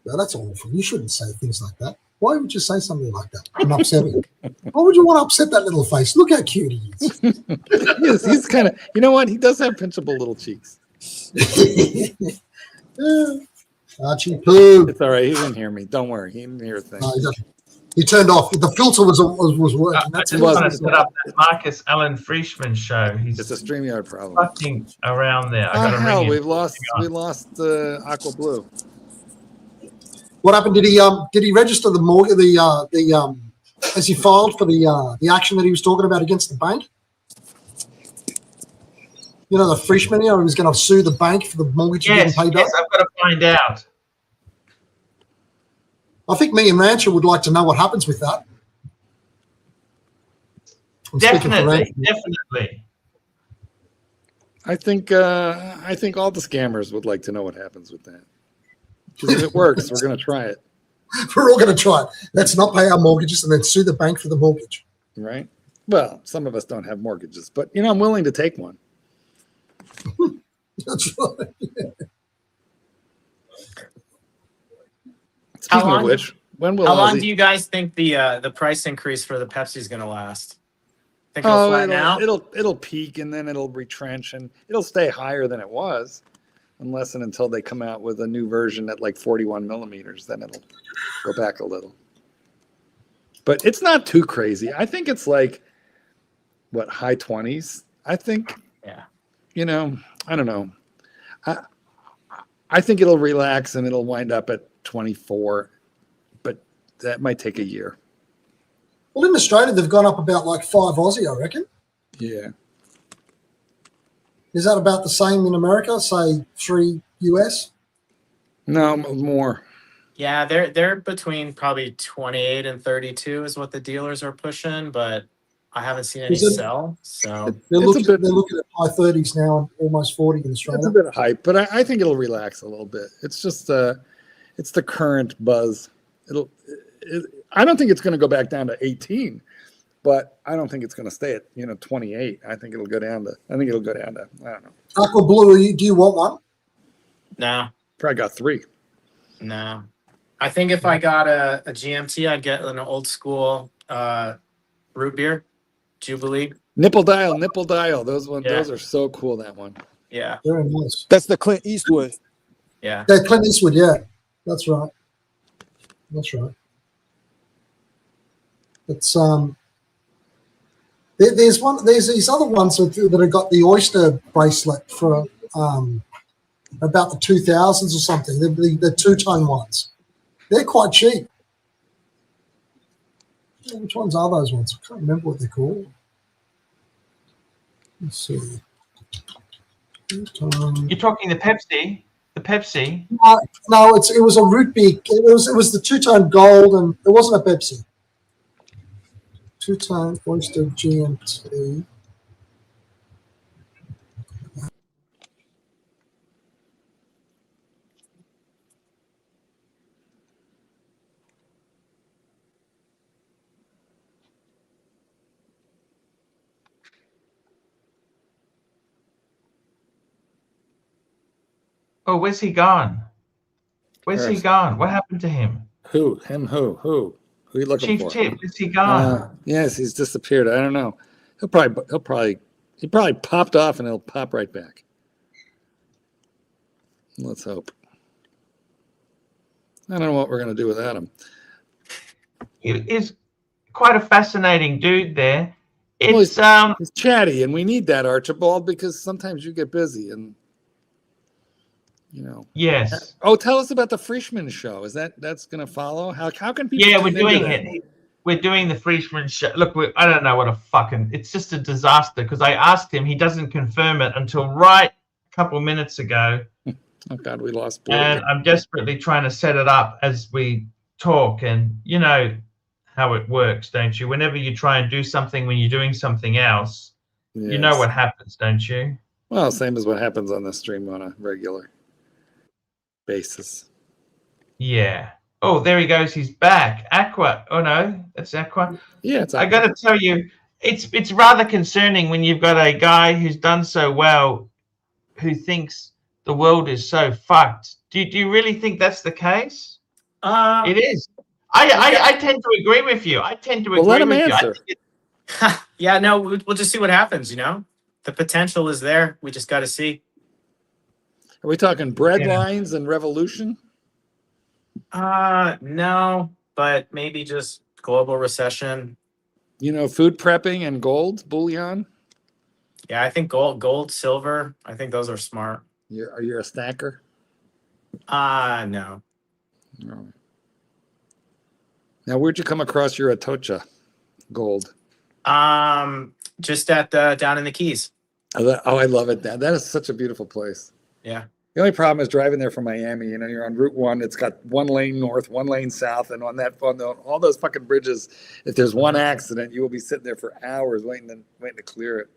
C: No, that's awful. You shouldn't say things like that. Why would you say something like that? And upset him. Why would you want to upset that little face? Look how cute he is.
B: He's kind of, you know what? He does have pinchable little cheeks.
C: Archie, poo.
B: It's all right. He didn't hear me. Don't worry. He didn't hear a thing.
C: No, he turned off. The filter was working.
A: I just want to set up that Marcus Allen Frischman show.
B: It's a StreamYard problem.
A: Fucking around there. I gotta ring him.
B: We lost Aqua Blue.
C: What happened? Did he register the mortgage? As he filed for the action that he was talking about against the bank? The Frischman, he was going to sue the bank for the mortgage he didn't pay back.
A: Yes, I've got to find out.
C: I think me and Rancher would like to know what happens with that.
A: Definitely.
B: I think all the scammers would like to know what happens with that. Because if it works, we're going to try it.
C: We're all going to try it. Let's not pay our mortgages and then sue the bank for the mortgage.
B: Right? Well, some of us don't have mortgages, but I'm willing to take one.
C: That's right. Yeah.
B: Speaking of which, when will
F: how long do you guys think the price increase for the Pepsi is going to last? Think it'll flatten out?
B: It'll peak and then it'll retrench and it'll stay higher than it was, unless and until they come out with a new version at like 41 millimeters. Then it'll go back a little. But it's not too crazy. I think it's like high 20s. I think.
F: Yeah.
B: I don't know. I think it'll relax and it'll wind up at 24, but that might take a year.
C: Well, in Australia, they've gone up about like 5 Aussie, I reckon.
B: Yeah.
C: Is that about the same in America? Say 3 US?
B: No, more.
F: Yeah, they're between probably 28 and 32 is what the dealers are pushing, but I haven't seen any sell. So
C: they're looking at high 30s now, almost 40 in Australia.
B: It's a bit of hype, but I think it'll relax a little bit. It's just it's the current buzz. I don't think it's going to go back down to 18, but I don't think it's going to stay at 28. I think it'll go down to. I don't know.
C: Aqua Blue, do you want one?
F: No.
B: Probably got 3.
F: No. I think if I got a GMT, I'd get an old school root beer, Jubilee.
B: Nipple dial. Those ones, those are so cool. That one.
F: Yeah.
C: Very nice.
I: That's the Clint Eastwood.
F: Yeah.
C: Yeah, Clint Eastwood. Yeah, that's right. It's there's these other ones that have got the oyster bracelet for about the 2000s or something. The 2-tone ones. They're quite cheap. Which ones are those ones? I can't remember what they're called. Let's see.
A: You're talking the Pepsi? The Pepsi?
C: No, it was a root beer. It was the 2-tone gold, and it wasn't a Pepsi. 2-tone oyster GMT.
A: Oh, where's he gone? Where's he
B: Where's-
A: gone? What happened to him?
B: Who? Him? Who? Who are you looking
A: Chief
B: for?
A: Tip, is he gone?
B: Yes, he's disappeared. I don't know. He probably popped off and he'll pop right back. Let's hope. I don't know what we're gonna do without him.
A: He is quite a fascinating dude there.
B: Well,
A: It's
B: He's chatty, and we need that, Archibald, because sometimes you get busy, and you know.
A: yes.
B: Oh, tell us about the Frischman show. Is that's gonna follow? How can people?
A: Yeah,
B: tune
A: we're
B: into
A: doing
B: that?
A: it. We're doing the Frischman show. Look, I don't know what a fucking. It's just a disaster because I asked him. He doesn't confirm it until right a couple minutes ago.
B: Oh God, we lost Blue.
A: And I'm desperately trying to set it up as we talk. And you know how it works, don't you? Whenever you try and do something when you're doing something else, you know
B: Yes.
A: what happens, don't you?
B: Well, same as what happens on the stream on a regular basis.
A: Yeah. Oh, there he goes. He's back. Aqua. Oh no, that's Aqua.
B: Yeah, it's.
A: I got to tell you, it's rather concerning when you've got a guy who's done so well, who thinks the world is so fucked. Do you really think that's the case? It is. I tend to agree with you. I tend to agree
B: let him
A: with you. I
B: answer.
A: think
F: Yeah, no, we'll just see what happens. You know, the potential is there. We just got to see.
B: Are we talking bread
A: Yeah.
B: lines and revolution?
F: No, but maybe just global recession.
B: You know, food prepping and gold bullion.
F: Yeah, I think gold, silver. I think those are smart.
B: Are you a snacker?
F: No.
B: No. Now, where'd you come across your Atocha gold?
F: Just at down in the Keys.
B: Oh, I love it. That is such a beautiful place.
F: Yeah.
B: The only problem is driving there from Miami. You know, you're on Route 1. It's got one lane north, one lane south, and on all those fucking bridges, if there's one accident, you will be sitting there for hours waiting to clear it.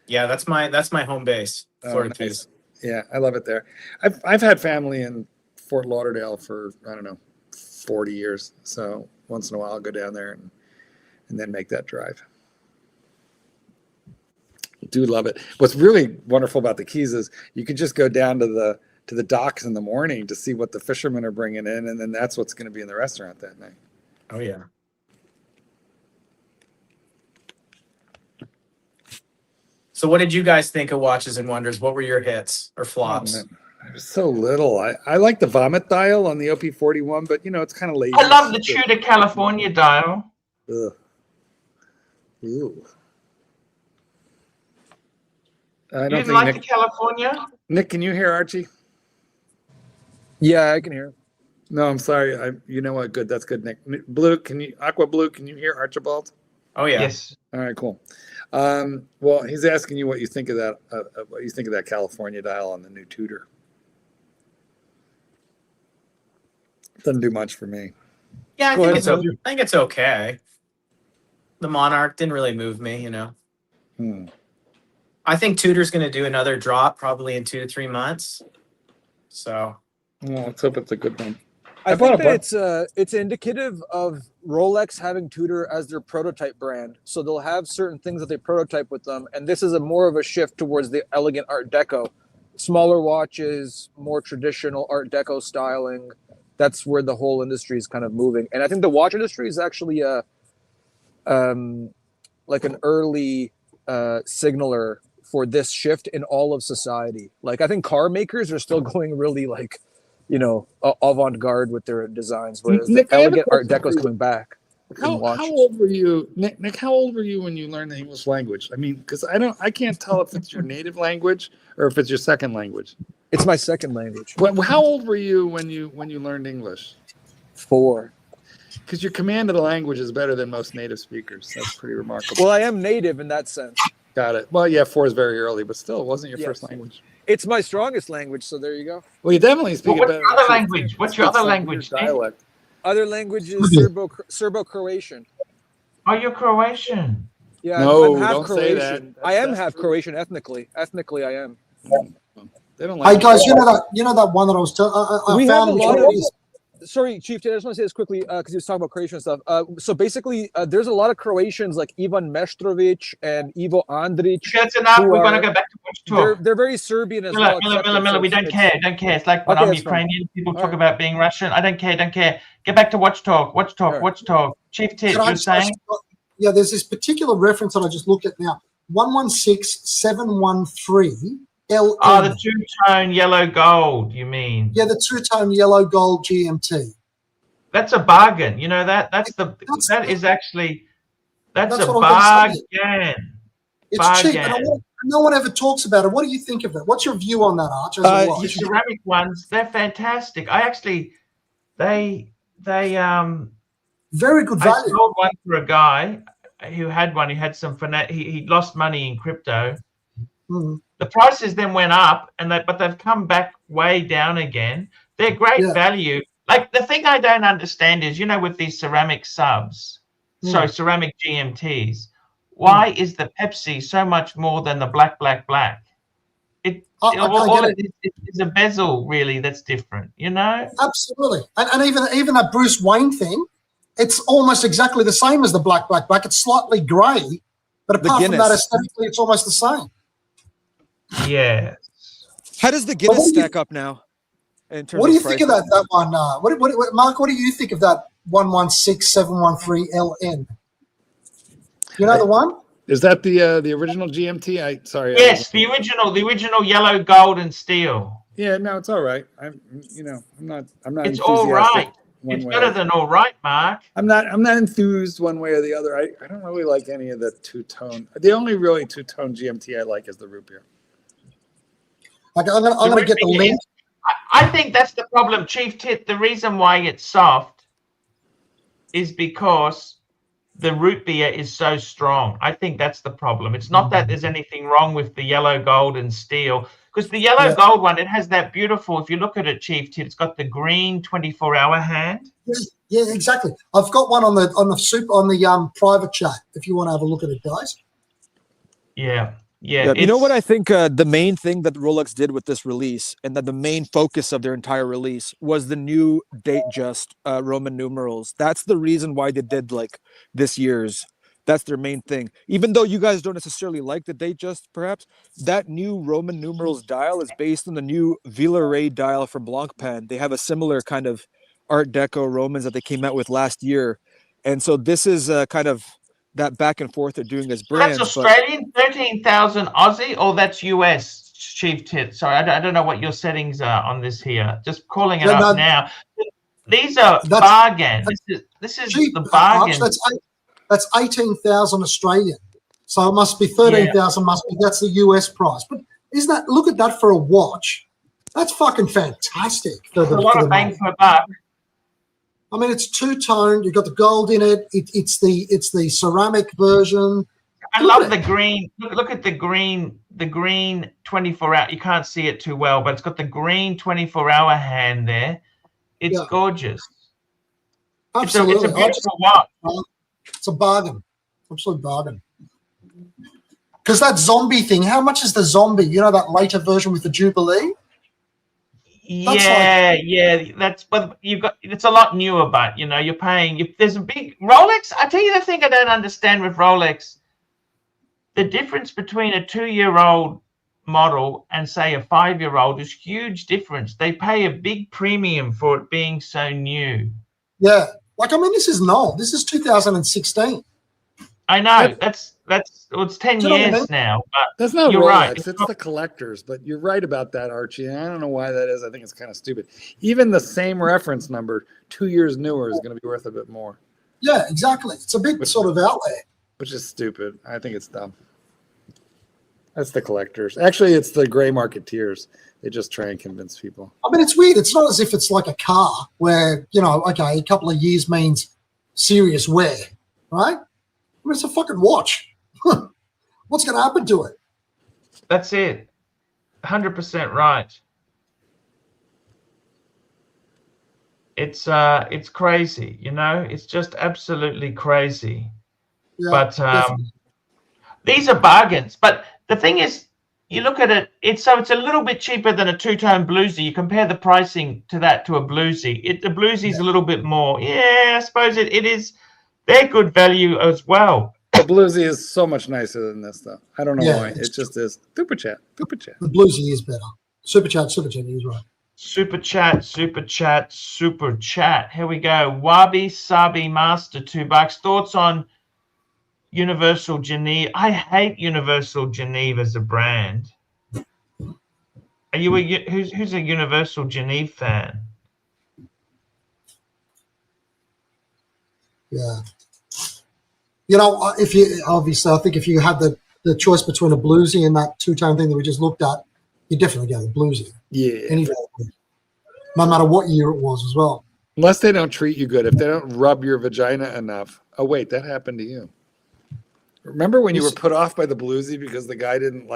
F: Yeah, that's my home base. Florida Keys.
B: Yeah, I love it there. I've had family in Fort Lauderdale for, I don't know, 40 years. So once in a while I'll go down there and then make that drive. I do love it. What's really wonderful about the Keys is you can just go down to the docks in the morning to see what the fishermen are bringing in, and then that's what's going to be in the restaurant that night.
F: Oh yeah. So what did you guys think of Watches and Wonders? What were your hits or flops?
B: There's so little. I like the vomit dial on the OP41, but you know, it's kind of lazy.
A: I love the Tudor California dial.
B: Ugh. Ew. I
A: You
B: don't
A: didn't
B: think
A: like
B: Nick,
A: the California?
B: Nick, can you hear Archie?
I: Yeah, I can hear.
B: No, I'm sorry. You know what? Good. That's good, Nick. Blue, Aqua Blue, can you hear Archibald?
F: Oh yeah.
A: Yes.
B: All right, cool. Well, he's asking you what you think of that. What you think of that California dial on the new Tudor? Doesn't do much for me.
F: Yeah, I
B: Go
F: think
B: ahead,
F: I think it's okay. The Monarch didn't really move me, you know. I think Tudor's going to do another drop probably in 2 to 3 months. So,
B: Well, let's hope it's a good one.
I: I think that it's indicative of Rolex having Tudor as their prototype brand. So they'll have certain things that they prototype with them, and this is more of a shift towards the elegant Art Deco, smaller watches, more traditional Art Deco styling. That's where the whole industry is kind of moving, and I think the watch industry is actually like an early signaler for this shift in all of society. Like I think car makers are still going really like, you know, avant-garde with their designs, whereas
B: Nick,
I: the
B: I have a
I: elegant Art
B: question for
I: Deco is
B: you.
I: coming back.
B: How old were you, Nick? How old were you when you learned the English language? I mean, because I can't tell if it's your native language or if it's your second language.
I: It's my second language.
B: How old were you when you learned English?
I: 4.
B: Because your command of the language is better than most native speakers. That's pretty remarkable.
I: Well, I am native in that sense.
B: Got it. Well, yeah, 4 is very early, but still, it wasn't your
I: Yes.
B: first language.
I: It's my strongest language, so there you go.
B: Well, you definitely speak
A: What's
B: it better.
A: your other language? What's your other language? Nick?
B: Dialect.
I: Other language is Serbo-Croatian.
A: Oh, you're Croatian.
I: Yeah,
B: No,
I: I'm half
B: don't say that.
I: Croatian. I am half Croatian ethnically. Ethnically, I am.
B: They don't like
C: Hey guys, you know that one that I was telling.
I: We have a lot of sorry, Chief, I just want to say this quickly because he was talking about Croatian stuff. So basically, there's a lot of Croatians like Ivan Meštrović and Ivo Andrić.
A: That's enough. We're going to go back to watch talk.
I: They're very Serbian as well.
A: Miller, we don't care. Don't care. It's like when I'm Ukrainian, people talk about being Russian. I don't care. Don't care. Get back to watch talk. Watch talk. Watch talk. Chief Tit, you're saying?
C: Yeah, there's this particular reference that I just looked at now. 116713 LN.
A: Oh, the two-tone yellow gold, you mean?
C: Yeah, the two-tone yellow gold GMT.
A: That's a bargain. You know that? That's a bargain.
C: It's cheap, and no one ever talks about it. What do you think of it? What's your view on that, Arch?
A: The ceramic ones, they're fantastic. They
C: very good value.
A: I sold one for a guy who had one. He had some he lost money in crypto.
C: Mm.
A: The prices then went up, but they've come back way down again. They're great value. Like the thing I don't understand is, with these ceramic subs, ceramic GMTs, why is the Pepsi so much more than the black? It's a bezel really that's different,
C: Absolutely, and even that Bruce Wayne thing, it's almost exactly the same as the black. It's slightly grey, but apart from that, aesthetically, it's almost the same.
A: Yeah.
I: How does the Guinness stack up now? In terms
C: what do you
I: of
C: think of that one? Mark, what do you think of that 116713 LN? You know the one?
B: Is that the original GMT?
A: Yes, the original yellow, gold, and steel.
B: Yeah, no, it's all right. I'm not.
A: It's all right. It's better than all right, Mark.
B: I'm not enthused one way or the other. I don't really like any of the two-tone. The only really two-tone GMT I like is the root beer.
C: I'm gonna get the link.
A: I think that's the problem, Chief Tit. The reason why it's soft is because the root beer is so strong. I think that's the problem. It's not that there's anything wrong with the yellow, gold, and steel. Because the yellow gold one, it has that beautiful, if you look at it, Chief Tit, it's got the green 24-hour hand.
C: Yeah, exactly. I've got one on the private chat if you want to have a look at it, guys.
A: Yeah.
I: Yeah, you know what I think the main thing that Rolex did with this release, and that the main focus of their entire release, was the new Datejust Roman numerals. That's the reason why they did like this year's. That's their main thing. Even though you guys don't necessarily like the Datejust, perhaps, that new Roman numerals dial is based on the new Villeray dial from Blancpain. They have a similar kind of Art Deco Romans that they came out with last year. And so this is kind of that back and forth they're doing as brands.
A: That's Australian, 13,000 Aussie, or that's US, Chief Tit? Sorry, I don't know what your settings are on this here. Just calling it up now. These are bargain. This is cheap, the bargain.
C: That's 18,000 Australian. So it must be 13,000. That's the US price. But isn't that? Look at that for a watch. That's fucking fantastic.
A: A lot of bang for a buck.
C: I mean, it's two-toned. You've got the gold in it. It's the ceramic version.
A: I love the green. Look at the green. The green 24-hour. You can't see it too well, but it's got the green 24-hour hand there. It's gorgeous.
C: Absolutely,
A: it's a beautiful watch.
C: It's a bargain, absolute bargain. Because that zombie thing. How much is the zombie? You know, that later version with the Jubilee.
A: But you've got, it's a lot newer, but you're paying. There's a big Rolex. I tell you the thing I don't understand with Rolex, the difference between a 2-year-old model and say a 5-year-old is huge difference. They pay a big premium for it being so new.
C: Yeah, this is null. This is 2016.
A: I know it's 10 years now. But
B: that's not
A: you're
B: Rolex.
A: Right.
B: It's the collectors. But you're right about that, Archie. And I don't know why that is. I think it's kind of stupid. Even the same reference number, 2 years newer, is going to be worth a bit more.
C: Yeah, exactly. It's a big sort of outlay.
B: Which is stupid. I think it's dumb. That's the collectors. Actually, it's the gray marketeers. They just try and convince people.
C: I mean, it's weird. It's not as if it's like a car where, a couple of years means serious wear, right? I mean, it's a fucking watch. What's going to happen to it?
A: That's it. 100% right. It's crazy, It's just absolutely crazy. Yeah, but these are bargains. But the thing is, you look at it, it's a little bit cheaper than a two-tone bluesy. You compare the pricing to that to a bluesy. The bluesy's a little bit more. Yeah, I suppose it is. They're good value as well.
B: The bluesy is so much nicer than this, though. I don't know
C: Yeah,
B: why. It just is. Super chat. Super chat.
C: The bluesy is better. Super chat. He's right.
A: Super chat. Here we go. Wabi Sabi Master, $2. Thoughts on Universal Geneva? I hate Universal Geneva as a brand. Are you who's a Universal Geneva fan?
C: Yeah. You know, I think if you had the choice between a bluesy and that two-tone thing that we just looked at, you definitely go the bluesy.
B: Yeah.
C: No matter what year it was as well.
B: Unless they don't treat you good. If they don't rub your vagina enough. Oh, wait, that happened to you. Remember when you were put off by the bluesy because the guy didn't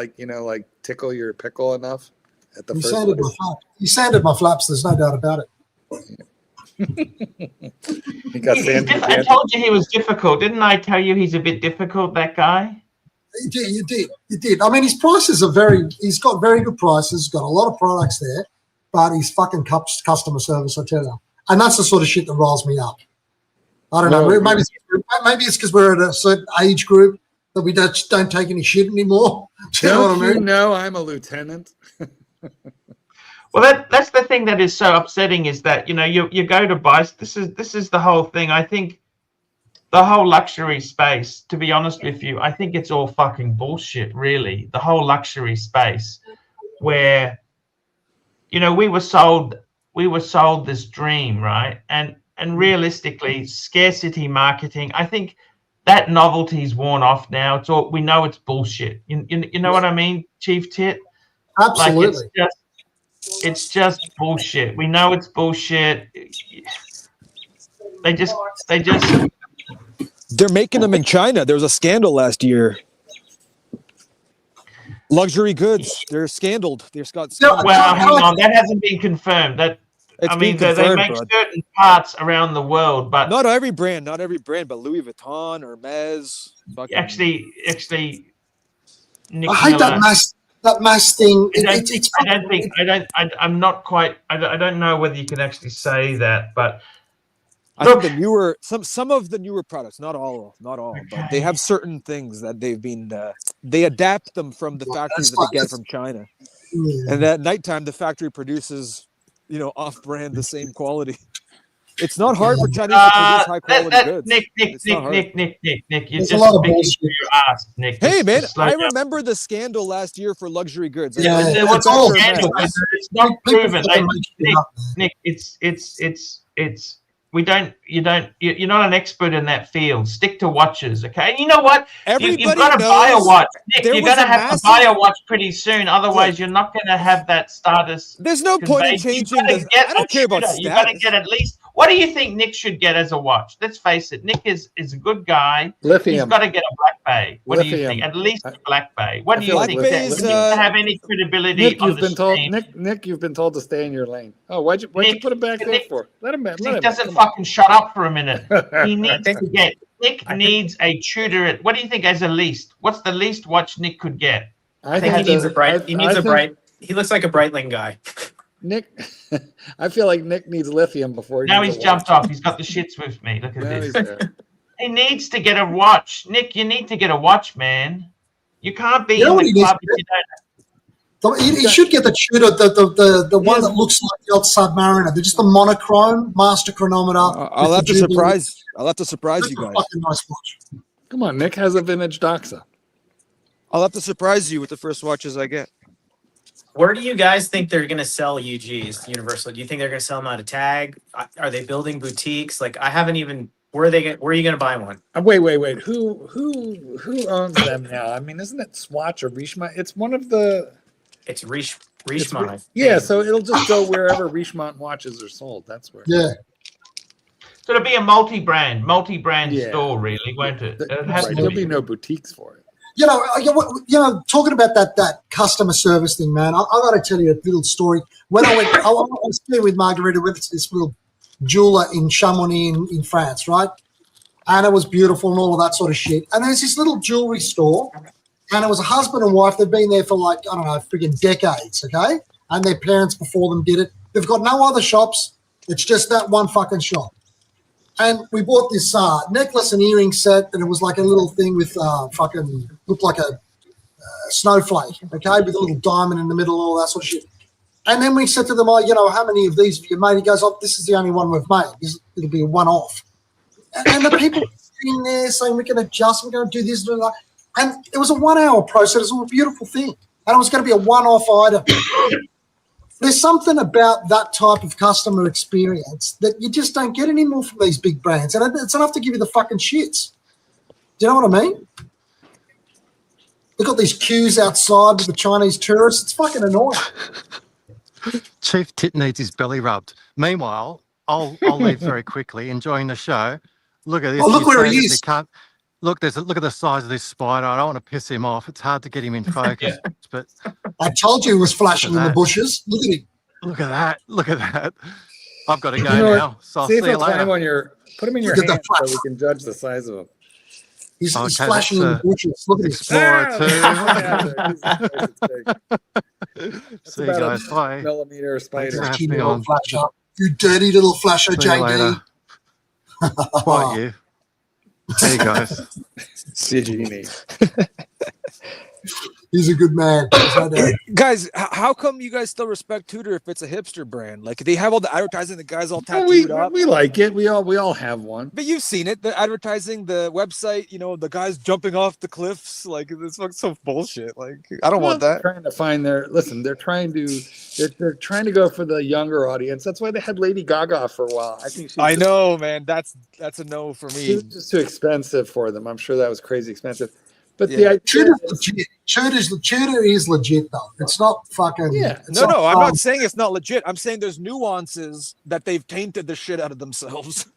B: tickle your pickle enough at the first place?
C: He sanded my flaps. There's no doubt about it.
B: He got sanded.
A: I told you he was difficult. Didn't I tell you he's a bit difficult, that guy?
C: You did. I mean, his prices he's got very good prices, got a lot of products there, but he's fucking customer service, I tell you. And that's the sort of shit that riles me up. I don't know. Maybe it's because we're at a certain age group that we don't take any shit anymore. Do you know what I mean?
B: You know I'm a lieutenant.
A: Well, that's the thing that is so upsetting is that, you go to buy, this is the whole thing. I think the whole luxury space, to be honest with you, I think it's all fucking bullshit, really. The whole luxury space where, we were sold this dream, right? And realistically, scarcity marketing, I think that novelty's worn off now. We know it's bullshit. You know what I mean, Chief Tit?
C: Absolutely.
A: Like it's just bullshit. We know it's bullshit.
I: They're making them in China. There was a scandal last year. Luxury goods, they're scandaled. They're got.
A: Well, hang on, that hasn't been confirmed. They make certain parts around the world, but
I: not every brand, but Louis Vuitton, Hermes.
A: Actually, Nick
C: I hate
A: Miller,
C: that mass thing.
A: I don't know whether you can actually say that, but
I: I think the newer, some of the newer products, not all, okay, but they have certain things that they've been, they adapt them from the factories that they get from China. Yeah. And at nighttime, the factory produces, off-brand, the same quality. It's not hard for Chinese to produce high-quality goods. Nick,
A: you're just speaking to your ass, Nick.
I: Hey, man, I remember the scandal last year for luxury goods.
A: Yeah, it's all scandal. It's not proven. Nick, you're not an expert in that field. Stick to watches, okay? And you know what? You've got to buy a watch. Nick, you're going to have to buy a watch pretty soon. Otherwise, you're not going to have that status.
I: There's no point in changing this. I don't care about status.
A: You've got to get at least. What do you think Nick should get as a watch? Let's face it. Nick is a good guy.
B: Lithium.
A: He's got to get a Black Bay. What do you think? At least a Black Bay. What do you think? Does he have any credibility?
B: Nick, you've been told to stay in your lane. Oh, why'd you put him back there for? Let him.
A: He doesn't fucking shut up for a minute. He needs to get. Nick needs a Tudor. What do you think as a least? What's the least watch Nick could get?
F: I think he needs a bright. He needs a bright. He looks like a Breitling guy.
B: Nick, I feel like Nick needs lithium before.
A: Now he's jumped off. He's got the shits with me. Look at this. He needs to get a watch. Nick, you need to get a watch, man. You can't be in the club if you don't.
C: He should get the Tudor, the one that looks like the old Submariner. They're just the monochrome master chronometer.
I: I'll have to surprise you guys.
C: Fucking nice watch.
B: Come on, Nick has a vintage Doxa.
I: I'll have to surprise you with the first watches I get.
F: Where do you guys think they're going to sell UGs, Universal? Do you think they're going to sell them out of tag? Are they building boutiques? Like, I haven't even. Where are you going to buy one?
B: Wait. Who owns them now? I mean, isn't it Swatch or Richemont? It's one of the.
F: It's Richemont.
B: Yeah, so it'll just go wherever Richemont watches are sold. That's where.
C: Yeah.
A: So it'll be a multi-brand store, really, won't it?
B: There'll be no boutiques for it.
C: You know, talking about that customer service thing, man, I got to tell you a little story. When I was there with Margarita, we went to this little jeweler in Chamonix in France, right? And it was beautiful and all of that sort of shit. And there's this little jewelry store And it was a husband and wife. They've been there for like, I don't know, friggin' decades, okay? And their parents before them did it. They've got no other shops. It's just that one fucking shop. And we bought this necklace and earring set, and it was like a little thing with fucking, looked like a snowflake, okay, with a little diamond in the middle, all that sort of shit. And then we said to them, oh, you know, how many of these have you made? He goes, oh, this is the only one we've made. It'll be a one-off. And the people sitting there saying, we can adjust, we're going to do this, and that. And it was a 1 hour process. It was a beautiful thing. And it was going to be a one-off item. There's something about that type of customer experience that you just don't get anymore from these big brands. And it's enough to give you the fucking shits. Do you know what I mean? They've got these queues outside with the Chinese tourists. It's fucking annoying.
D: Chief Tit needs his belly rubbed. Meanwhile, I'll leave very quickly, enjoying the show. Look at this.
C: Oh, look where he is.
D: Look at the size of this spider. I don't want to piss him off. It's hard to get him in focus. But
C: I told you he was flashing in the bushes. Look at him.
D: Look at that. Look at that. I've got to go now. So I'll
B: see
D: see
B: if
D: you
B: it's time
D: later.
B: on your. Put him in your
C: Look at
B: hand
C: the
B: so we can judge the size of him.
C: He's
D: Okay,
C: flashing in the
D: that's,
C: bushes. Look at his
D: See you guys. Bye.
B: Millimeter spider.
D: Thanks for
C: Cheeky
D: having me
C: little
D: on.
C: flasher. You dirty little flasher,
D: See you
C: JD.
D: later. Quite you. There you guys.
B: Genie.
C: He's a good man. There's no doubt.
I: Guys, how come you guys still respect Tudor if it's a hipster brand? Like they have all the advertising, the guys all
B: Well,
I: tattooed up.
B: we like it. We all have one.
I: But you've seen it, the advertising, the website, you know, the guys jumping off the cliffs. Like this looks so bullshit. Like I don't want that.
B: Trying to find their listen. They're trying to go for the younger audience. That's why they had Lady Gaga for a while. I think
I: I know, man. That's a no for
B: she
I: me.
B: was just too expensive for them. I'm sure that was crazy expensive. But
I: Yeah.
B: the idea
C: Tudor's legit. Tudor is legit, though. It's not fucking.
B: Yeah.
C: It's
I: No,
C: not
I: I'm
C: fun.
I: not saying it's not legit. I'm saying there's nuances that they've tainted the shit out of themselves.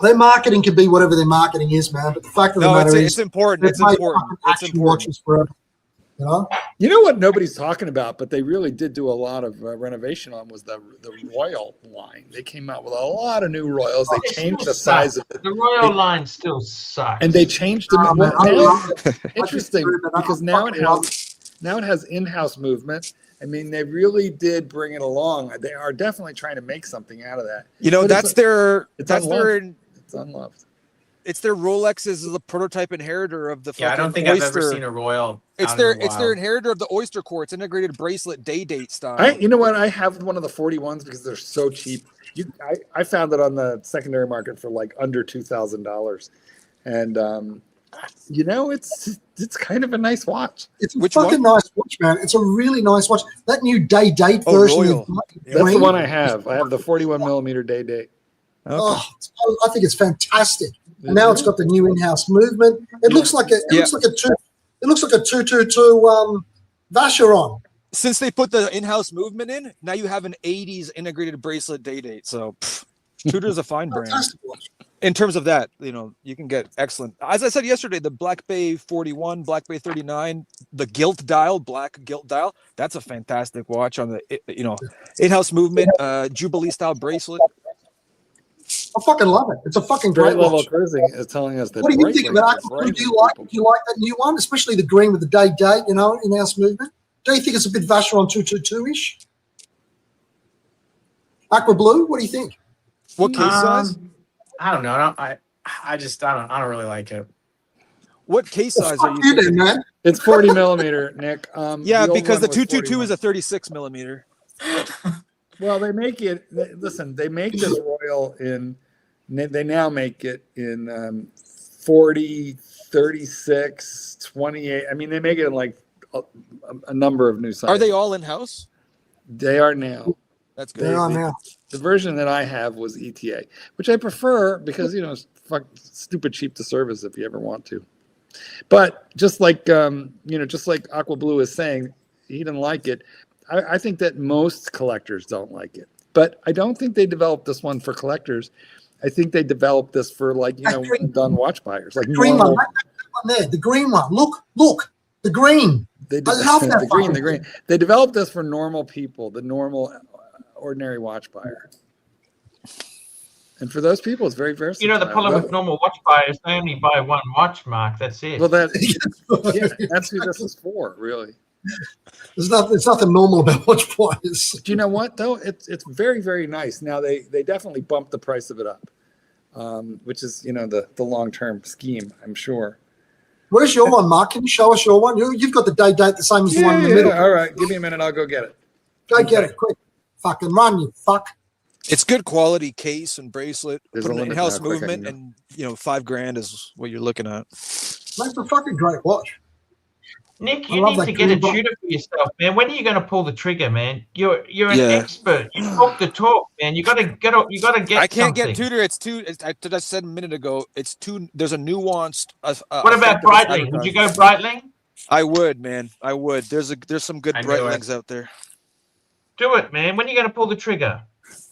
C: Their marketing can be whatever their marketing is, man. But the fact of the
I: No,
C: matter
I: it's
C: is,
I: important.
C: they've
I: It's
C: made
I: important.
C: fucking
I: It's
C: action
I: important.
C: watches forever. You know?
B: You know what nobody's talking about, but they really did do a lot of renovation on was the Royal line. They came out with a lot of new Royals. They changed the size of it.
A: The Royal line still sucks.
B: And they changed them.
C: Oh, man, I love it.
B: Interesting, because now it has in-house movement. I mean, they really did bring it along. They are definitely trying to make something out of that.
I: You know,
B: But
I: that's their
B: it's unloved. It's
I: Rolex is the prototype inheritor of the fucking
F: Yeah, I don't think
I: oyster.
F: I've ever seen a Royal.
I: It's
F: out in the
I: their
F: wild.
I: inheritor of the oyster quartz integrated bracelet day date style.
B: You know what? I have one of the 41s because they're so cheap. I found it on the secondary market for like under $2,000, and you know, it's kind of a nice watch.
C: It's a
I: Which
C: fucking
I: one?
C: nice watch, man. It's a really nice watch. That new day date
I: Oh,
C: version.
I: Royal.
B: That's the one I have. I have the 41 millimeter day date.
C: Oh, I think it's fantastic. And now it's got the new in-house movement. It looks like it looks like a 222 Vacheron.
I: Since they put the in-house movement in, now you have an 80s integrated bracelet day date. So Tudor's a fine brand.
C: Fantastic watch.
I: In terms of that, you know, you can get excellent. As I said yesterday, the Black Bay 41, Black Bay 39, the gilt dial, black gilt dial, that's a fantastic watch on the, you know, in-house movement, Jubilee style bracelet.
C: I fucking love it. It's a fucking
B: Great
C: great
B: level
C: watch.
B: cruising is telling us that.
C: What do you think about it? Do you like that new one, especially the green with the day date? You know, in-house movement. Do you think it's a bit Vacheron 222-ish? Aqua blue. What do you think?
I: What case size?
F: I don't know. I don't really like it.
I: What case size are
C: Fuck
I: you
C: you then,
I: thinking?
C: man.
B: It's 40 millimeter, Nick.
I: Yeah,
B: the old
I: because
B: one
I: the
B: was
I: 222
B: 41.
I: is a 36 millimeter.
B: Well, they make it. Listen, they make this Royal in. They now make it in 40, 36, 28. I mean, they make it in like a number of new sizes.
I: Are they all in-house?
B: They are now.
I: That's good.
C: They are now.
B: The version that I have was ETA, which I prefer because, you know, it's stupid cheap to service if you ever want to. But just like, just like Aqua Blue is saying, he didn't like it. I think that most collectors don't like it. But I don't think they developed this one for collectors. I think they developed this for, like, you know, done watch buyers. Like
C: Green
B: normal,
C: one. That one there. The green one. Look. The green.
B: They
C: I love that
B: the green. They developed this for normal people, the normal, ordinary watch buyer. And for those people, it's very versatile.
A: You know, the problem with normal watch buyers, they only buy one watch, Mark. That's it.
B: Well, that's who this is for, really.
C: There's nothing normal about watch buyers.
B: Do you know what though? It's very, very nice. Now they definitely bumped the price of it up, which is the long-term scheme, I'm sure.
C: Where's your one, Mark? Can you show us your one? You've got the date the same as the one in the middle.
B: All right, give me a minute. I'll go get it.
C: Go get it quick. Fucking run, you fuck.
I: It's good quality case and bracelet.
B: There's
I: Put
B: a
I: an
B: limit
I: in-house
B: to how quick I
I: movement,
B: can
I: and $5,000 is what you're looking at.
C: That's a fucking great watch.
A: Nick,
C: I
A: you
C: love
A: need
C: that
A: to get a
C: green box.
A: Tudor for yourself, man. When are you going to pull the trigger, man? You're an expert. You talk the talk, man. You got to get.
I: I can't
A: something.
I: get Tudor. It's too. I said a minute ago. It's too. There's a nuanced.
A: What about Breitling? Would you go Breitling?
I: I would, man. I would. There's some good
A: I knew
I: Breitlings out there.
A: Do it, man. When are you going to pull the trigger?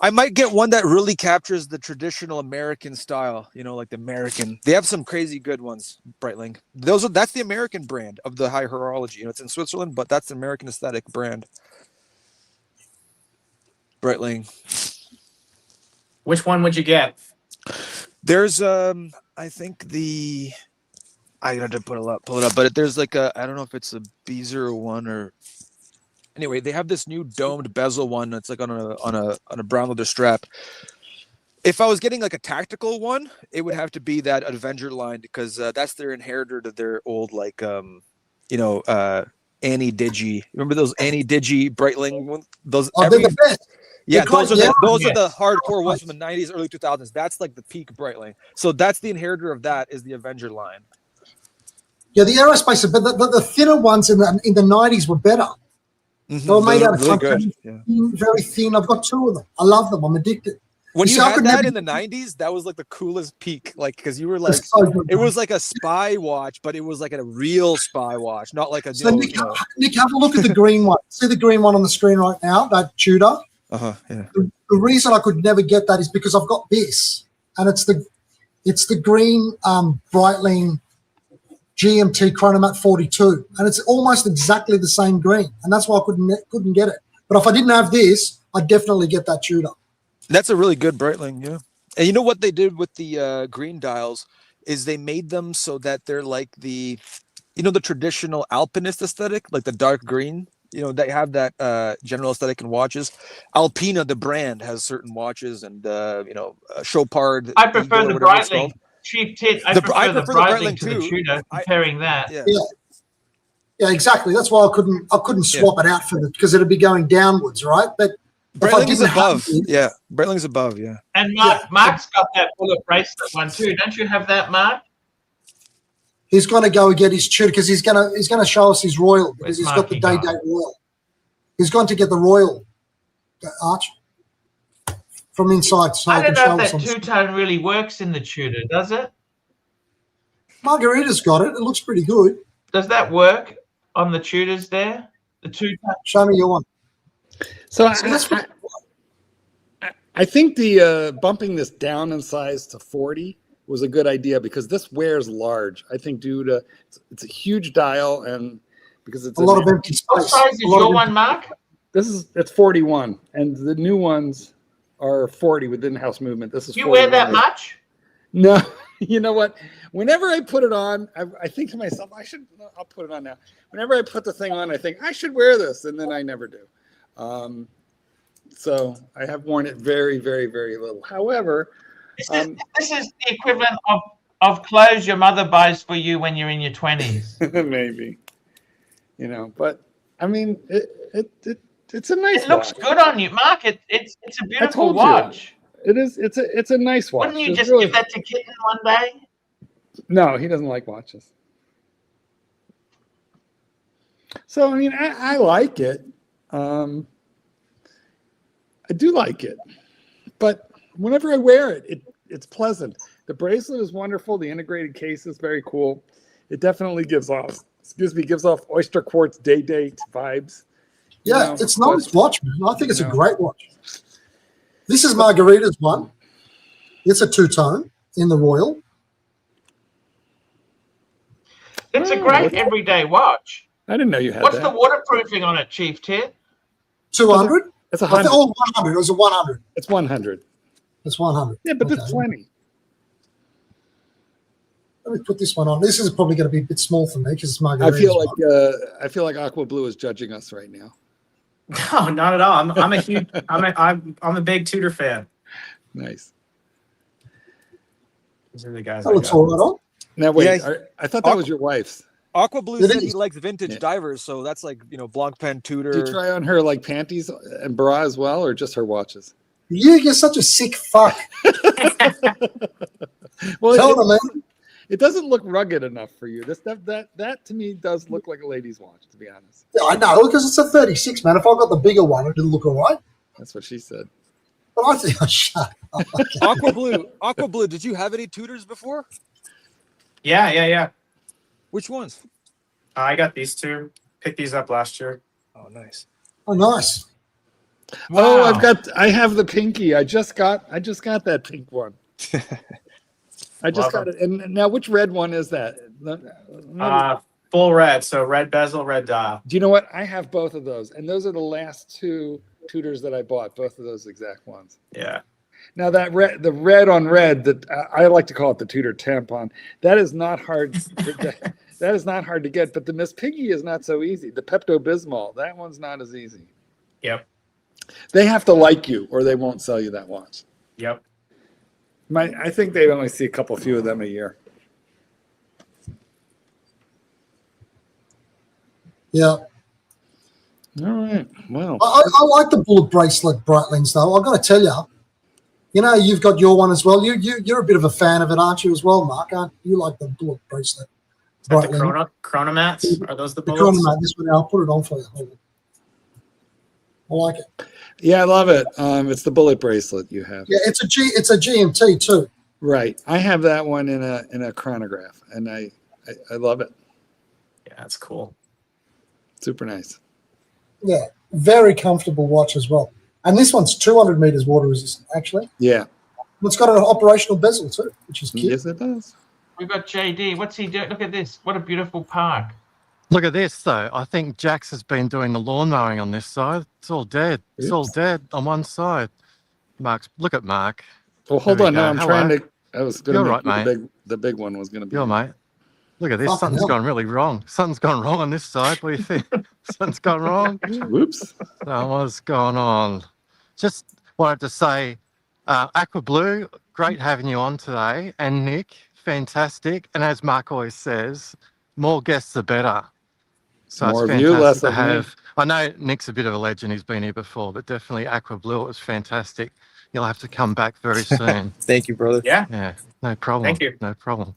I: I might get one that really captures the traditional American style, like the American. They have some crazy good ones, Breitling. That's the American brand of the high horology. It's in Switzerland, but that's the American aesthetic brand. Breitling.
F: Which one would you get?
I: There's I think I got to pull it up, but there's like I don't know if it's a B01 or. Anyway, they have this new domed bezel one that's like on a brown leather strap. If I was getting like a tactical one, it would have to be that Avenger line because that's their inheritor to their old Annie Digi. Remember those Annie Digi Breitling ones? Those
C: they're the best.
I: Yeah, those are
C: Yeah.
I: the hardcore ones from the 90s, early 2000s. That's like the peak Breitling. So that's the inheritor of that is the Avenger line.
C: Yeah, the aerospace, but the thinner ones in the 90s were better.
I: Mm-hmm.
C: They were made out of
I: really
C: something
I: good.
C: very thin. I've got 2 of them. I love them. I'm addicted.
I: When you
C: see, I
I: had
C: could
I: that
C: never-
I: in the 90s, that was like the coolest peak. Like, because you were like,
C: It's so good.
I: it was like a spy watch, but it was like a real spy watch, not like a.
C: So Nick, have a look at the green one. See the green one on the screen right now, that Tudor?
I: Yeah.
C: The reason I could never get that is because I've got this, and it's the green Breitling GMT Chronomat 42, and it's almost exactly the same green, and that's why I couldn't get it. But if I didn't have this, I'd definitely get that Tudor.
I: That's a really good Breitling, yeah. And you know what they did with the green dials is they made them so that they're like the traditional alpinist aesthetic, like the dark green. They have that general aesthetic in watches. Alpina, the brand, has certain watches, and Chopard.
A: I prefer the Breitling. Chief Tit, I prefer the Breitling to the Tudor. Comparing that.
C: Yeah, exactly. That's why I couldn't swap it out for it because it'd be going downwards, right? But
I: Breitling's above. Breitling's above. Yeah.
A: And Mark's got that bullet bracelet one too. Don't you have that, Mark?
C: He's going to go and get his Tudor because he's going to show us his Royal because he's got the day Royal. He's going to get the Royal, Arch, from inside. So
A: I don't know if that two-tone really works in the Tudor, does it?
C: Margarita's got it. It looks pretty good.
A: Does that work on the Tudors there? The two-tone?
C: Show me your one.
B: So I think the bumping this down in size to 40 was a good idea because this wears large. I think due to it's a huge dial and because it's
C: a lot of empty space.
A: What size is your one, Mark?
B: It's 41, and the new ones are 40 with in-house movement. This is.
A: You wear that much?
B: No. You know what? Whenever I put it on, I think to myself, I'll put it on now. Whenever I put the thing on, I think I should wear this, and then I never do. So I have worn it very, very, very little. However,
A: this is the equivalent of clothes your mother buys for you when you're in your 20s.
B: Maybe, but I mean, it's a nice.
A: It looks good on you, Mark. It's a beautiful watch.
B: It is. It's a nice watch.
A: Wouldn't you just give that to Kitten one day?
B: No, he doesn't like watches. So I mean, I like it. I do like it, but whenever I wear it, it's pleasant. The bracelet is wonderful. The integrated case is very cool. It definitely gives off oyster quartz day-date vibes.
C: Yeah, it's a nice watch, man. I think it's a great watch. This is Margarita's one. It's a two-tone in the Royal.
A: It's a great everyday watch.
B: I didn't know you had
A: What's
B: that.
A: the waterproofing on it, Chief Tit?
C: 200?
B: It's 100.
C: Oh, 100. It was a 100.
B: It's 100.
C: It's 100.
B: Yeah, but
C: Okay.
B: there's plenty.
C: Let me put this one on. This is probably going to be a bit small for me because it's
B: I
C: margaritas.
B: feel like Aqua Blue is judging us right now.
F: No, not at all. I'm a huge I'm a big Tudor fan.
B: Nice.
F: These are the guys
C: That
F: I
C: looks
F: got.
C: all right on.
B: Now wait,
I: Yeah.
B: I thought that was your wife's.
I: Aqua Blue
C: It
I: said he
C: is.
I: likes vintage
B: Yeah.
I: divers, so that's like Blanc Pen Tudor.
B: Did you try on her like panties and bra as well, or just her watches?
C: You're such a sick fuck.
B: Well,
C: Tell what I mean.
B: it doesn't look rugged enough for you. That to me does look like a lady's watch, to be honest.
C: Yeah, I know, because it's a 36, man. If I got the bigger one, it'd look all right.
B: That's what she said.
C: But I think I shut up.
I: Aqua Blue. Did you have any Tudors before?
F: Yeah.
I: Which ones?
F: I got these two. Picked these up last year.
I: Oh, nice.
C: Oh, nice.
B: Oh,
A: Wow.
B: I have the pinky. I just got that pink one. I just
F: Love
B: got it. And now, which red one is that?
F: Full red. So red bezel, red dial.
B: Do you know what? I have both of those, and those are the last two Tudors that I bought. Both of those exact ones.
F: Yeah.
B: Now the red on red, that I like to call it the Tudor tampon. That is not hard. That is not hard to get. But the Miss Piggy is not so easy. The Pepto Bismol, that one's not as easy.
F: Yep.
B: They have to like you, or they won't sell you that watch.
F: Yep.
B: I think they only see a few of them a year.
C: Yeah.
B: All right. Well,
C: I like the bullet bracelet Breitlings, though. I've got to tell you, you've got your one as well. You're a bit of a fan of it, aren't you, as well, Mark? Aren't you? Like the bullet bracelet
F: Is that the
C: Breitling.
F: chronomats? Are those the
C: The
F: bullets?
C: chronomat, this one, I'll put it on for you. Hold on. I like it.
B: yeah, I love it. It's the bullet bracelet you have.
C: Yeah, it's a GMT too.
B: Right. I have that one in a chronograph, and I love it.
F: Yeah, that's cool.
B: Super nice.
C: Yeah, very comfortable watch as well. And this one's 200 meters water resistant, actually.
B: Yeah.
C: It's got an operational bezel too, which is cute.
B: Yes, it does.
A: We've got JD. What's he doing? Look at this. What a beautiful park.
D: Look at this, though. I think Jax has been doing the lawn mowing on this side. It's all dead. It's all dead on one side. Look at Mark.
B: Well, hold
D: There we
B: on. Now
D: go.
B: I'm
D: Hello.
B: trying to. I was going to
D: You're
B: make
D: right,
B: the big one was going to be.
D: Yo, mate. Look at this.
C: Fucking
D: Something's
C: hell.
D: gone really wrong. Something's gone wrong on this side. What do you think? Something's gone wrong.
B: Whoops.
D: So what's going on? Just wanted to say, Aqua Blue, great having you on today. And Nick, fantastic. And as Mark always says, more guests the better. So
B: More
D: it's
B: of you, less
D: fantastic to
B: of me.
D: have. I know Nick's a bit of a legend. He's been here before, but definitely Aqua Blue, it was fantastic. You'll have to come back very soon.
I: Thank you, brother.
F: Yeah.
D: Yeah, no problem.
F: Thank you.
D: No problem.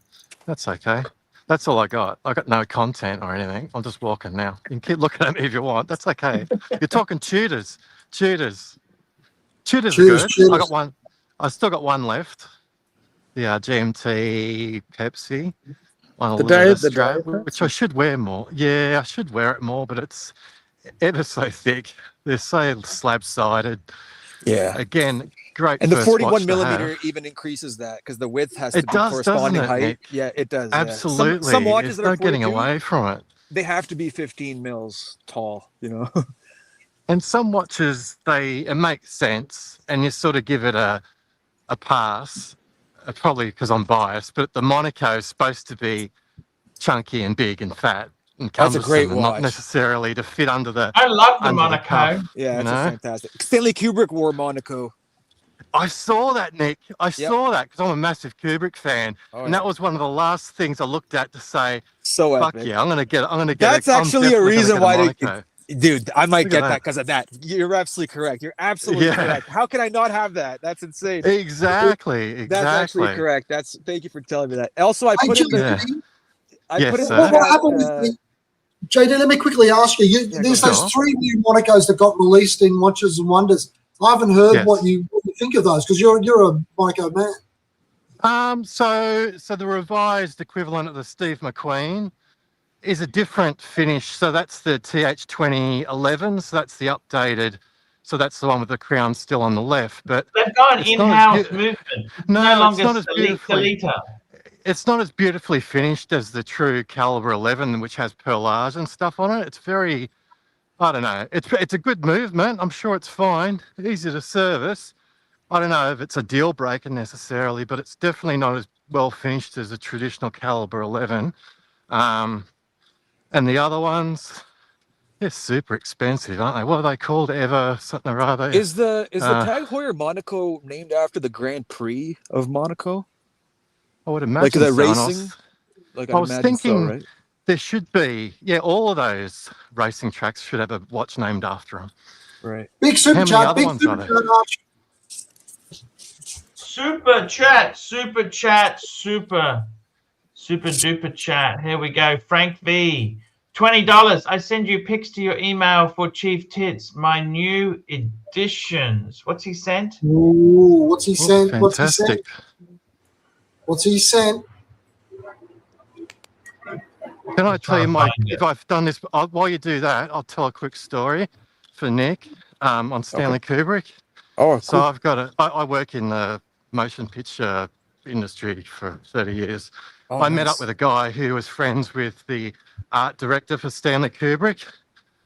D: That's okay. That's all I got. I got no content or anything. I'm just walking now. You can keep looking at me if you want. That's okay. You're talking Tudors. Tudors are good. I got one. I still got one left. The GMT Pepsi. One
B: The
D: Elizabeth
B: diet
D: strap,
B: Pepsi?
D: which I should wear more. Yeah, I should wear it more, but it's ever so thick. They're so slab-sided.
I: Yeah.
D: Again, great.
I: And the
D: first
I: 41
D: watch to
I: millimeter
D: have.
I: even increases that because the width has to
D: It
I: be
D: does,
I: corresponding
D: doesn't it,
I: height.
D: Nick?
I: Yeah, it does. yeah.
D: Absolutely.
I: Some watches
D: There's
I: that are
D: no getting
I: 42,
D: away from it.
I: they have to be 15 mils tall,
D: And some watches, it makes sense, and you sort of give it a pass, probably because I'm biased, but the Monaco is supposed to be chunky and big and fat and
I: That's a
D: cumbersome,
I: great
D: and not
I: watch.
D: necessarily to fit under the.
A: I love the
D: Under the
A: Monaco.
D: cuff.
I: Yeah,
D: You
I: that's
D: know?
I: fantastic. Stanley Kubrick wore Monaco.
D: I saw that, Nick. I saw that because I'm a massive Kubrick fan,
I: Oh,
D: and that was one of the last things I looked at to say,
I: So
D: "Fuck
I: epic.
D: yeah, I'm gonna get.
I: That's
D: I'm
I: actually a
D: definitely gonna
I: reason
D: get
I: why they-
D: Monaco."
I: Dude, I might
D: Look at
I: get that
D: that.
I: because of that. You're absolutely correct. You're absolutely
D: Yeah.
I: correct. How can I not have that? That's insane.
D: Exactly.
I: That's actually correct. Thank you for telling me that. Also, I
C: Hey,
I: put in the
C: JD,
I: I
D: Yes,
I: put in
D: sir.
I: the
C: what
I: chat,
C: happened with the JD? Let me quickly ask you. There's
D: go
C: those
D: on.
C: 3 new Monacos that got released in Watches and Wonders. I haven't heard
D: Yes.
C: what you think of those because you're a Monaco man.
D: So the revised equivalent of the Steve McQueen is a different finish. So that's the TH2011. So that's the updated. So that's the one with the crown still on the left. But
A: They've got an
D: It's not
A: in-house
D: as
A: movement.
D: no,
A: No
D: it's
A: longer
D: not as beautifully.
A: Salita.
D: It's not as beautifully finished as the true Caliber 11, which has perlage and stuff on it. It's very, I don't know. It's a good movement. I'm sure it's fine. Easy to service. I don't know if it's a deal breaker necessarily, but it's definitely not as well finished as a traditional caliber 11. And the other ones, they're super expensive, aren't they? What are they called? Ever something or other?
I: Is the Tag Heuer Monaco named after the Grand Prix of Monaco?
D: I would imagine
I: Like the
D: so,
I: racing?
D: I was thinking
I: right?
D: there should be, all of those racing tracks should have a watch named after them.
I: Right.
C: Big super
D: How many
C: chat.
D: other
C: Big
D: ones
C: super
D: are there?
C: chat, Archie.
A: Super chat, super chat, super duper chat. Here we go. Frank V. $20. I send you pics to your email for Chief Tits. My new editions. What's he sent?
C: Ooh, what's he sent? What's he sent?
D: Fantastic.
C: What's he sent?
D: Can I tell you if I've done this, while you do that, I'll tell a quick story for Nick on Stanley Kubrick.
I: Oh, cool.
D: So I've got I work in the motion picture industry for 30 years. I met up with a guy who was friends with the art director for Stanley Kubrick.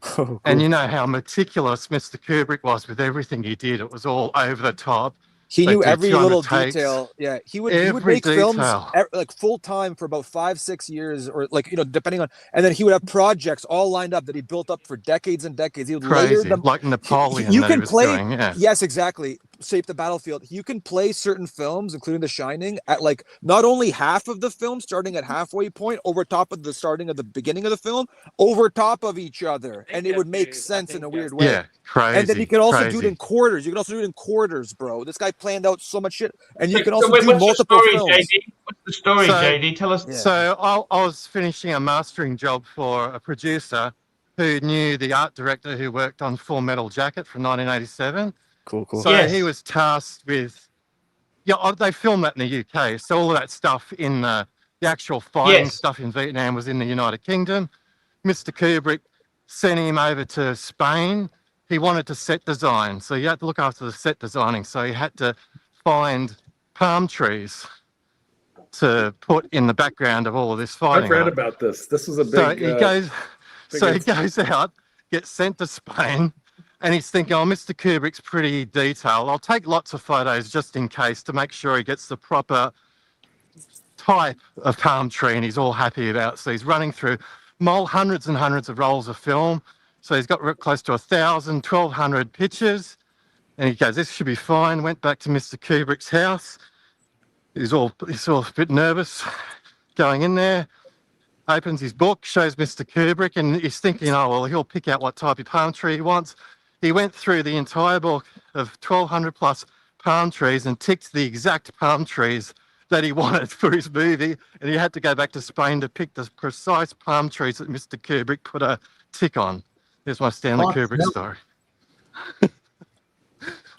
I: Oh, cool.
D: And you know how meticulous Mr. Kubrick was with everything he did. It was all over the top.
I: He
D: They
I: knew
D: did
I: every
D: 200
I: little
D: takes.
I: detail. Yeah, he would
D: Every
I: make films
D: detail.
I: like full time for about 5-6 years, or like depending on. And then he would have projects all lined up that he built up for decades and decades. He would layer
D: Crazy,
I: them.
D: like Napoleon
I: You
D: that
I: can
D: he was
I: play.
D: doing, yeah.
I: Yes, exactly. Shape the Battlefield. You can play certain films, including The Shining, at like not only half of the film, starting at halfway point, over top of the starting of the beginning of the film, over top of each other, and it would make sense in a weird way.
D: Yeah, crazy.
I: And then you can also do it
D: crazy.
I: in quarters. You can also do it in quarters, bro. This guy planned out so much shit, and you can
A: So
I: also
A: wait,
I: do
A: what's
I: multiple
A: the story,
I: films.
A: JD? What's the story,
D: So-
A: JD? Tell us.
I: Yeah.
D: So I was finishing a mastering job for a producer who knew the art director who worked on Full Metal Jacket from 1987.
I: Cool.
D: So
A: Yes.
D: he was tasked with, they filmed that in the UK. So all of that stuff in the actual fighting
A: Yes.
D: stuff in Vietnam was in the United Kingdom. Mr. Kubrick sent him over to Spain. He wanted to set design. So you had to look after the set designing. So he had to find palm trees to put in the background of all of this fighting.
B: I've read
D: art.
B: about this. This was a big.
D: So he goes,
B: big
D: so he
B: incident.
D: goes out, gets sent to Spain, and he's thinking, oh, Mr. Kubrick's pretty detailed. I'll take lots of photos just in case to make sure he gets the proper type of palm tree, and he's all happy about it. So he's running through hundreds and hundreds of rolls of film. So he's got close to 1,000, 1,200 pictures, and he goes, this should be fine. Went back to Mr. Kubrick's house. He's all a bit nervous going in there. Opens his book, shows Mr. Kubrick, and he's thinking, oh, well, he'll pick out what type of palm tree he wants. He went through the entire book of 1,200 plus palm trees and ticked the exact palm trees that he wanted for his movie, and he had to go back to Spain to pick the precise palm trees that Mr. Kubrick put a tick on. There's my Stanley Kubrick story.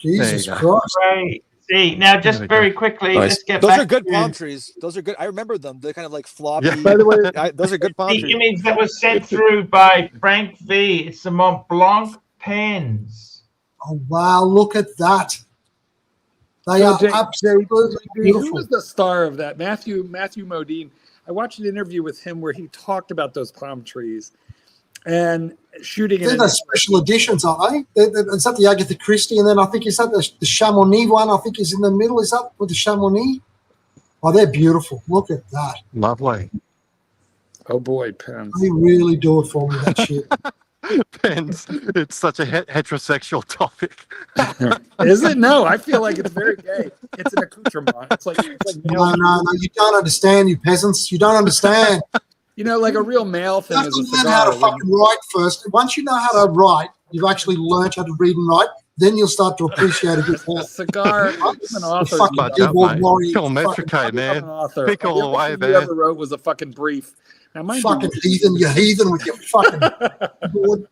C: Jesus
D: There you
C: Christ.
A: Right. See, now just
D: There we
A: very quickly,
I: Nice.
A: let's get
I: Those
A: back
I: are good
A: to-
I: palm trees. Those are good. I remember them. They're kind of like floppy.
D: Yeah.
B: By the way,
I: Those are good palm
A: See,
I: trees.
A: it means that was sent through by Frank V. It's the Mont Blanc pens.
C: Oh, wow. Look at that. They
B: So,
C: are absolutely
B: who
C: beautiful.
B: was the star of that? Matthew Modine. I watched an interview with him where he talked about those palm trees and shooting
C: They're
B: it.
C: the special editions, aren't they? Is that the Agatha Christie? And then I think is that the Chamonix one? I think is in the middle. Is that with the Chamonix? Oh, they're beautiful. Look at that.
D: Lovely.
B: Oh boy, Pens.
C: They really do it for me, that shit.
D: Pens. It's such a heterosexual topic.
B: Is it? No, I feel like it's very gay. It's an accoutrement. It's like
C: No, you don't understand, you peasants. You don't understand.
B: like a real male
C: You
B: thing
C: have
B: is
C: to
B: a
C: learn how to
B: cigar.
C: fucking write first. Once you know how to write, you've actually learned how to read and write, then you'll start to appreciate a bit
B: A
C: more.
B: cigar. I'm an author.
C: Fucking
D: Much
B: you
D: up,
C: keyboard
D: mate.
C: warrior,
D: Phil
C: fucking-
D: Metricate,
B: I'm
D: man.
B: an author.
D: Pick all the way,
B: You
D: man.
B: ever wrote was a fucking brief. Now, mind
C: Fucking
B: you,
C: heathen, you heathen with your fucking keyboard.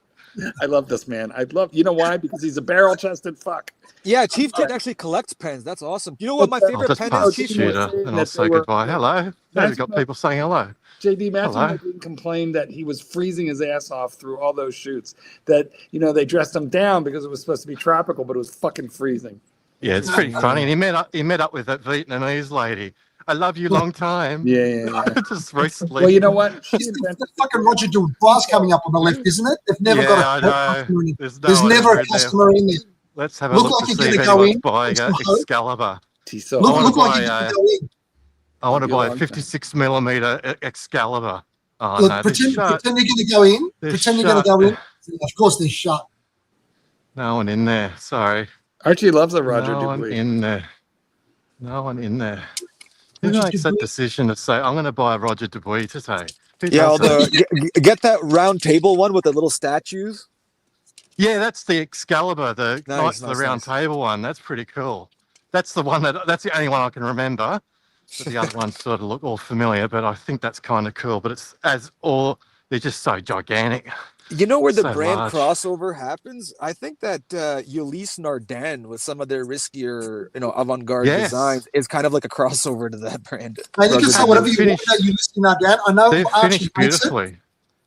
B: I love this man. You know why? Because he's a barrel-chested fuck.
I: Yeah, Chief Tit actually collects pens. That's awesome. You know what my
B: I'll
D: I'll
I: favorite
D: just
I: pen
D: pass
I: is,
D: the
I: Chief?
B: Tudor.
D: shooter
B: saying
D: and
B: that
D: I'll
B: they
D: say
B: were-
D: goodbye. Hello. Now we've got people saying hello.
B: JD, Matthew
D: Hello.
B: Modine complained that he was freezing his ass off through all those shoots. That, they dressed him down because it was supposed to be tropical, but it was fucking freezing.
D: Yeah, it's pretty funny. And he met up with that Vietnamese lady. I love you long time.
B: Yeah.
D: Just recently.
B: Well, you know what? She
C: It's
B: invented
C: the fucking Roger Dewar coming up on the left, isn't it? They've never
D: Yeah,
C: got
D: I
C: a
D: know.
C: customer in.
D: There's
C: There's
D: one
C: never
D: ever
C: a
D: in there.
C: customer in there.
D: Let's have a
C: Look
D: look
C: like
D: to
C: you're
D: see if
C: gonna go
D: anyone's
C: in.
D: buying
C: It's
D: an
C: the hope.
D: Excalibur.
B: Tissot.
C: Look,
D: wanna
C: look like
D: buy
C: you're going
D: a-
C: to go in.
D: I want to
B: Be a
D: buy a
B: long time.
D: 56mm Excalibur. Oh
C: Look,
D: no, they're
C: pretend
D: shut.
C: you're going to go in.
D: They're
C: Pretend you're going to go
D: shut.
C: in. Of course, they're shut.
D: No one in there. Sorry.
B: Archie loves a Roger
D: No one
B: Dubuis.
D: in there. No one in there. Who
C: Roger
D: makes that
C: Dubuis.
D: decision to say, I'm going to buy a Roger Dubuis today? Who
I: Yeah,
D: does that?
I: get that round table one with the little statues.
D: Yeah, that's the Excalibur, the
I: Nice,
D: Knights of the
I: nice,
D: Round
I: nice.
D: Table one. That's pretty cool. That's the one that's the only one I can remember. But the other ones sort of look all familiar, but I think that's kind of cool. But they're just so gigantic.
I: You know where the
D: So
I: brand
D: large.
I: crossover happens? I think that Ulysse Nardin with some of their riskier, avant-garde
D: Yes.
I: designs is kind of like a crossover to that brand.
C: Mate, you can
I: Roger
C: say whatever you
D: finished-
C: want that you listen to that. I know
D: They're
C: Archie
D: finished
C: makes it,
D: beautifully.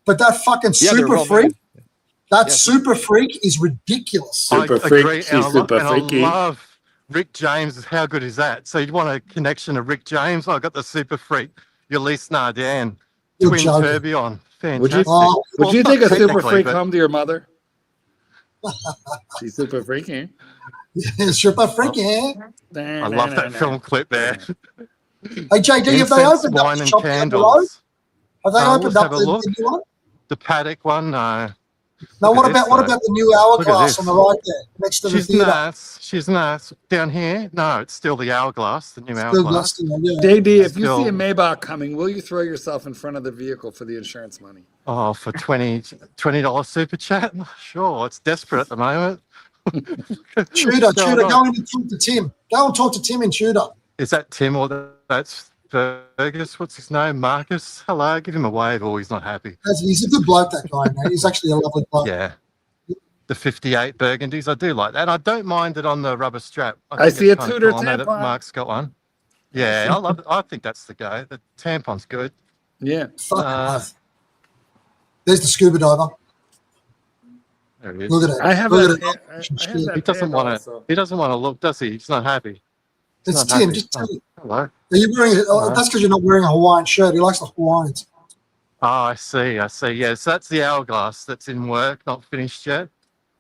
C: but that fucking
I: Yeah, they're
C: super
I: well
C: freak,
I: made.
C: that
I: Yeah.
C: super freak is ridiculous.
B: Super
D: I
B: freak,
D: agree,
B: she's
D: and I
B: super
D: and
B: freaky.
D: I love Rick James. How good is that? So you want a connection to Rick James? I got the super freak, Ulysse Nardin,
C: You're
D: twin
C: joking.
D: tourbillon.
B: Would you-
D: Fantastic.
C: Oh,
B: Would you
D: not
B: take a super
D: technically,
B: freak
D: but-
B: home to your mother? She's super freaky.
C: super freaky. Eh?
D: I love that film clip there.
C: Hey, JD, have they
D: Incense,
C: opened up
D: wine,
C: the
D: and
C: shop down the road?
D: candles.
C: Have they
D: Let's
C: opened up
D: have a
C: the
D: look.
C: new one?
D: The Paddock one, no.
C: No,
D: Look
C: what
D: at this,
C: about
D: though.
C: the new
D: at
C: hourglass on
D: this.
C: the right there, next to the
D: She's
C: theatre?
D: nice. She's nice. Down here, no, it's still the hourglass, the new
C: Still
D: hourglass.
C: lusting, yeah.
B: JD, if you
D: Still-
B: see a Maybach coming, will you throw yourself in front of the vehicle for the insurance money?
D: Oh, for $20 super chat? Sure, it's desperate at the moment.
C: Tudor,
D: Going on.
C: go in and talk to Tim. Go and talk to Tim in Tudor.
D: Is that Tim or that's Fergus? What's his name? Marcus? Hello, give him a wave. Oh, he's not happy.
C: He's a good bloke, that guy, man. He's actually a lovely bloke.
D: Yeah. The 58 Burgundies, I do like that. I don't mind it on the rubber strap.
B: I
D: think
B: see
D: it's
B: a
D: kind of
B: Tudor
D: cool. I know that
B: tampon.
D: Mark's got one. Yeah, I love it. I think that's the go. The tampon's good.
B: Yeah.
C: Fuck
D: Uh,
C: oath. There's the scuba diver.
D: There he is.
C: Look at it.
B: I have
C: Look
B: that.
C: at
B: I
C: it.
B: have that
D: He doesn't
B: pair
D: want
B: also.
D: to. He doesn't want to look, does he? He's not happy. He's
C: It's
D: not
C: Tim.
D: happy.
C: Just tell me.
D: Hello.
C: Are you wearing?
D: Hello.
C: That's because you're not wearing a Hawaiian shirt. He likes the Hawaiians.
D: Oh, I see. I see. Yeah, so that's the hourglass that's in work, not finished yet.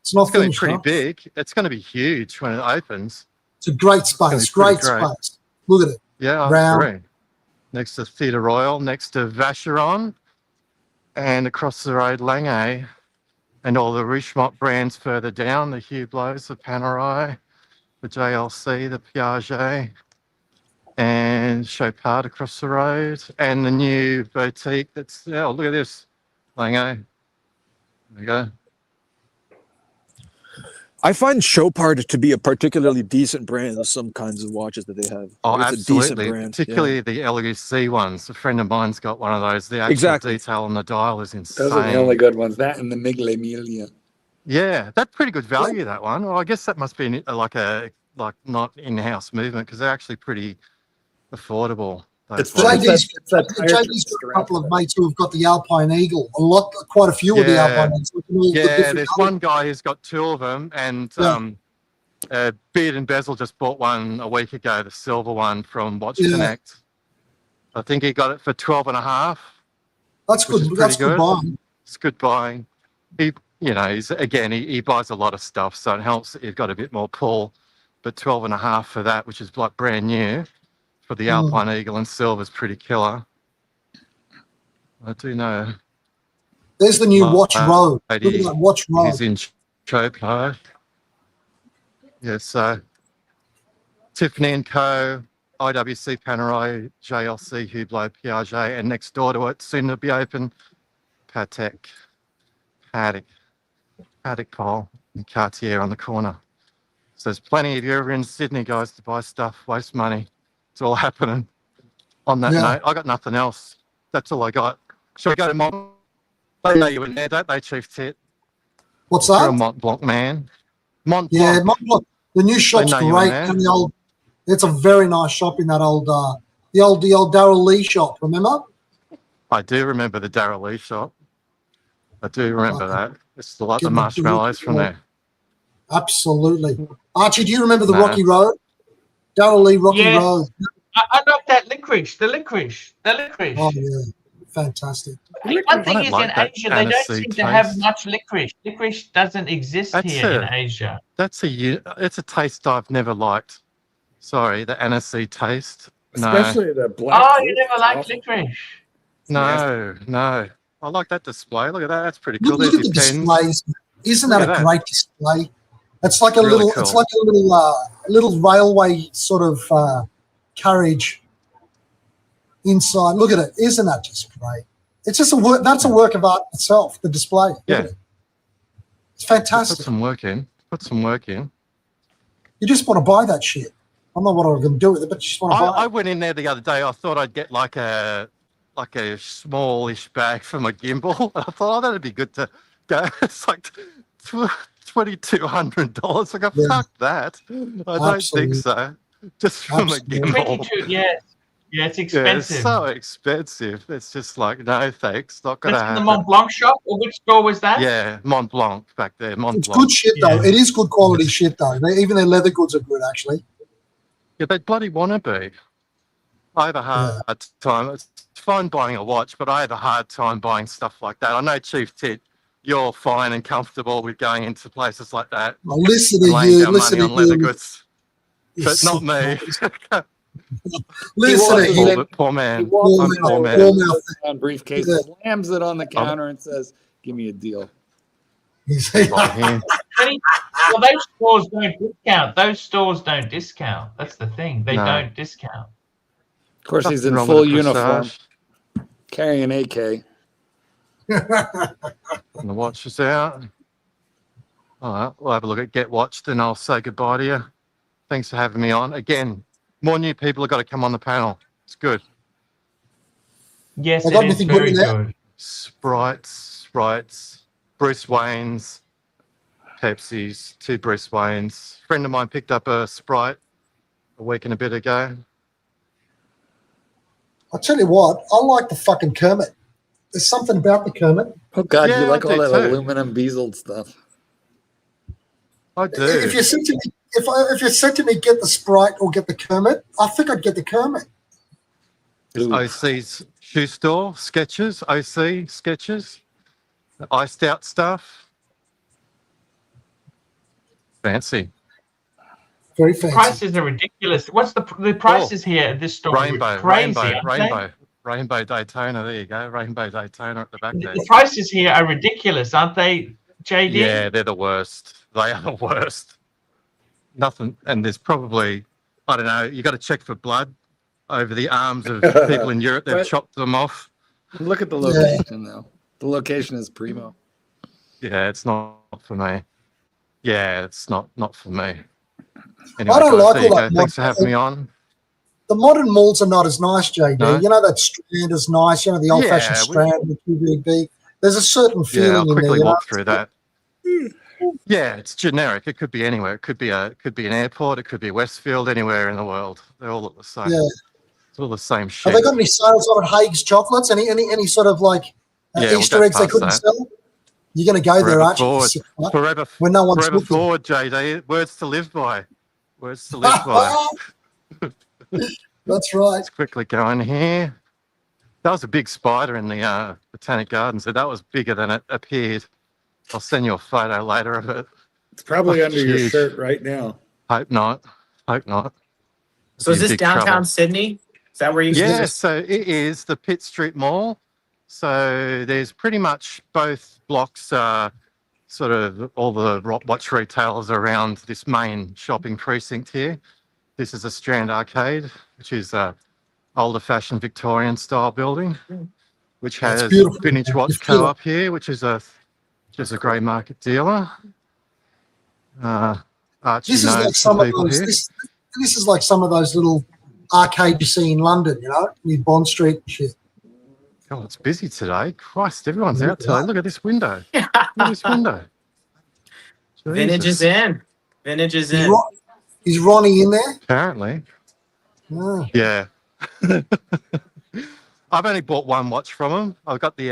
C: It's not
D: It's going to be
C: finished.
D: pretty
C: Huh?
D: big. It's going to be huge when it opens.
C: It's a great
D: gonna be
C: space.
D: pretty
C: Great
D: great.
C: space. Look at it.
D: Yeah, I
C: Round.
D: agree. Next to Tudor Royal, next to Vacheron, and across the road, Lange, and all the Richemont brands further down, the Hublots, the Panerai, the JLC, the Piaget, and Chopard across the road, and the new boutique that's, oh, look at this, Lange. There you go.
I: I find Chopard to be a particularly decent brand of some kinds of watches that they have.
D: Oh,
I: It's a decent
D: absolutely.
I: brand,
D: Particularly the LUC ones. A friend of mine's got one of those. The actual
I: Exactly.
D: detail on the dial is insane.
B: Those are the only good ones. That and the Miglia Emilia.
D: Yeah, that's pretty good value, that one. Well, I guess that must be like not in-house movement because they're actually pretty affordable. those
B: It's
D: ones.
C: JD's
B: that tire
C: JD's got a couple of mates who have got the Alpine Eagle. Quite a few of the
D: Yeah.
C: Alpine Eagles. Look at all the
D: Yeah,
C: different
D: there's
C: colours.
D: one guy who's got two of them, and
C: Yeah.
D: Beard and Bezel just bought one a week ago, the silver one from Watch
C: Yeah.
D: Connect. I think he got it for 12 and a half.
C: That's
D: which
C: good.
D: is
C: That's
D: pretty
C: good
D: good.
C: buying.
D: It's good buying. He buys a lot of stuff, so it helps that you've got a bit more pull. But 12 and a half for that, which is like brand new for the Alpine Eagle and silver, is pretty killer. I do know.
C: There's the new
D: My
C: Watch Road. Look
D: lady
C: at that Watch Road.
D: He's in Chopard. Yeah, so Tiffany and Co., IWC Panerai, JLC, Hublot, Piaget, and next door to it, soon to be open, Paddock Pole, and Cartier on the corner. So there's plenty of you ever in Sydney, guys, to buy stuff, waste money. It's all happening. On that
C: Yeah.
D: note, I got nothing else. That's all I got. Shall we go to Mont? They know you in there, don't they, Chief Tit?
C: What's
D: You're a
C: that?
D: Mont Blanc man. Mont
C: Yeah,
D: Blanc.
C: Mont Blanc. The new shop's
D: know you in
C: great,
D: there.
C: and the old. It's a very nice shop in that old, the old Darryl Lee shop. Remember?
D: I do remember the Darryl Lee shop. I do remember that. It's like the
C: Give me-
D: marshmallows from there.
C: Absolutely. Archie, do you remember the
D: No.
C: Rocky Road? Darryl Lee Rocky
A: Yes.
C: Road.
A: I like that licorice, the licorice.
C: Oh yeah, fantastic.
A: One thing
D: don't
A: is,
D: like
A: in
D: that
A: Asia, they don't
D: Annecy
A: seem to have
D: taste.
A: much licorice. Licorice doesn't exist
D: That's
A: here in
D: a-
A: Asia.
D: It's a taste I've never liked. Sorry, the Annecy taste. No,
B: Especially the black.
A: Oh, you never liked
B: awful.
A: licorice?
D: no. I like that display. Look at that. That's pretty cool.
C: Look
D: There's
C: at the
D: your pens.
C: displays. Isn't
D: Look
C: that
D: at
C: a
D: that.
C: great display? It's like a
D: Really
C: little.
D: cool.
C: It's like a little railway sort of carriage inside. Look at it. Isn't that just great? It's just a work. That's a work of art itself. The display. Look
D: Yeah.
C: at it. It's
D: Put
C: fantastic.
D: some work in. Put some work in.
C: You just want to buy that shit. I don't know what I'm going to do with it, but you just want to buy
D: I
C: it.
D: went in there the other day. I thought I'd get like a smallish bag for my gimbal. I thought, that'd be good to go. It's like $2,200. I go,
C: Yeah.
D: fuck that. I don't
C: Absolutely.
D: think so. Just for my
C: Absolutely.
D: gimbal.
A: 22, yes. Yeah, it's
D: Yeah,
A: expensive.
D: it's so expensive. It's just like, no thanks. Not gonna
A: That's in the
D: happen.
A: Mont Blanc shop, or which store was that?
D: Yeah, Mont Blanc back there. Mont
C: It's
D: Blanc.
C: good shit though.
A: Yeah.
C: It is good quality shit though. Even their leather goods are good actually.
D: Yeah, they bloody want to be. I have a hard time. It's fine buying a watch, but I have a hard time buying stuff like that. I know, Chief Tit, you're fine and comfortable with going into places like that
C: Well, listen
D: and
C: to
D: laying
C: you.
D: down
C: Listen
D: money
C: to
D: on leather
C: you.
D: goods, but not me.
C: Listen to
B: He
C: you.
D: Poor man.
B: He walks in
C: Poor
B: there
C: man.
B: with a briefcase,
C: Yeah.
B: slams it on the counter, and says, "Give me a deal."
C: He's-
D: Right here.
A: Well, those stores don't discount. Those stores don't discount. That's the thing. They
D: No.
A: don't discount.
B: Of course, he's in
D: Nothing wrong
B: full
D: with a
B: uniform,
D: Prestige.
B: carrying an AK.
D: And the watch is out. All right, we'll have a look at Get Watched and I'll say goodbye to you. Thanks for having me on. Again, more new people have got to come on the panel. It's good.
A: Yes,
C: I got
A: it is
C: anything good
A: very
C: in there?
A: good.
D: Sprites, Bruce Waynes, Pepsi's, 2 Bruce Waynes. A friend of mine picked up a Sprite a week and a bit ago.
C: I'll tell you what, I like the fucking Kermit. There's something about the Kermit.
B: Oh God,
D: Yeah,
B: you like
D: I
B: all
D: do
B: that
D: too.
B: aluminum bezeled stuff.
D: I do.
C: If you said to me, if you said to me, get the Sprite or get the Kermit, I think I'd get the Kermit.
B: Ooh.
D: OC's shoe store, Skechers, OC, Skechers, iced out stuff. Fancy.
C: Very fancy.
A: Prices are ridiculous. What's the prices here at this store?
D: Rainbow,
A: Crazy, aren't they?
D: Rainbow Daytona. There you go. Rainbow Daytona at the back there.
A: The prices here are ridiculous, aren't they, JD?
D: Yeah, they're the worst. They are the worst. Nothing. And there's probably, I don't know, you got to check for blood over the arms of people in Europe. They've
B: Right.
D: chopped them off.
B: Look at the location, though. The location is primo.
D: Yeah, it's not for me. Yeah, it's not for me. Anyway,
C: I don't
D: guys,
C: like
D: there you
C: all
D: go.
C: that
D: Thanks for
C: mod-
D: having me on.
C: The modern malls are not as nice, JD.
D: No?
C: You know that Strand is nice. You know the old-fashioned
D: Yeah,
C: Strand with QVB. There's a certain
D: Yeah,
C: feeling
D: I'll
C: in there.
D: quickly
C: You know?
D: walk through that. Yeah, it's generic. It could be anywhere. It could be an airport. It could be Westfield. Anywhere in the world, they all look the same.
C: Yeah.
D: It's all the same
C: Have
D: shit.
C: they got any sales on at Haig's Chocolates? Any sort of like
D: Yeah, we'll
C: Easter
D: go
C: eggs they
D: past
C: couldn't
D: that.
C: sell? You're going to go there,
D: Forever
C: Archie?
D: forward.
C: Sick, right?
D: Forever,
C: When no one's
D: forever
C: looking.
D: forward, JD. Words to live by. Words to live by.
C: That's right.
D: Let's quickly go in here. That was a big spider in the Botanic Gardens. So that was bigger than it appeared. I'll send you a photo later of it.
B: It's probably
D: Oh,
B: under your
D: huge.
B: shirt right now.
D: Hope not. Hope not.
F: So is
D: Be in
F: this
D: big
F: downtown
D: trouble.
F: Sydney? Is that where you
D: Yeah, so it is the Pitt Street Mall. So there's pretty much both blocks, sort of all the watch retailers around this main shopping precinct here. This is a Strand Arcade, which is a older fashioned Victorian style building, which
C: That's
D: has
C: beautiful.
D: Vintage Watch
C: It's beautiful.
D: Co-op here, which is a grey market dealer. Archie
C: This is
D: knows
C: like some
D: the
C: of
D: people
C: those.
D: here.
C: This is like some of those little arcades you see in London, you know, near Bond Street and shit.
D: Oh, it's busy today. Christ, everyone's out today. Look at this window. Look at this window.
F: Vintage
D: Jesus.
F: is in. Vintage is in.
C: Is Ronnie in there?
D: Apparently.
C: Oh.
D: Yeah. I've only bought one watch from him. I've got the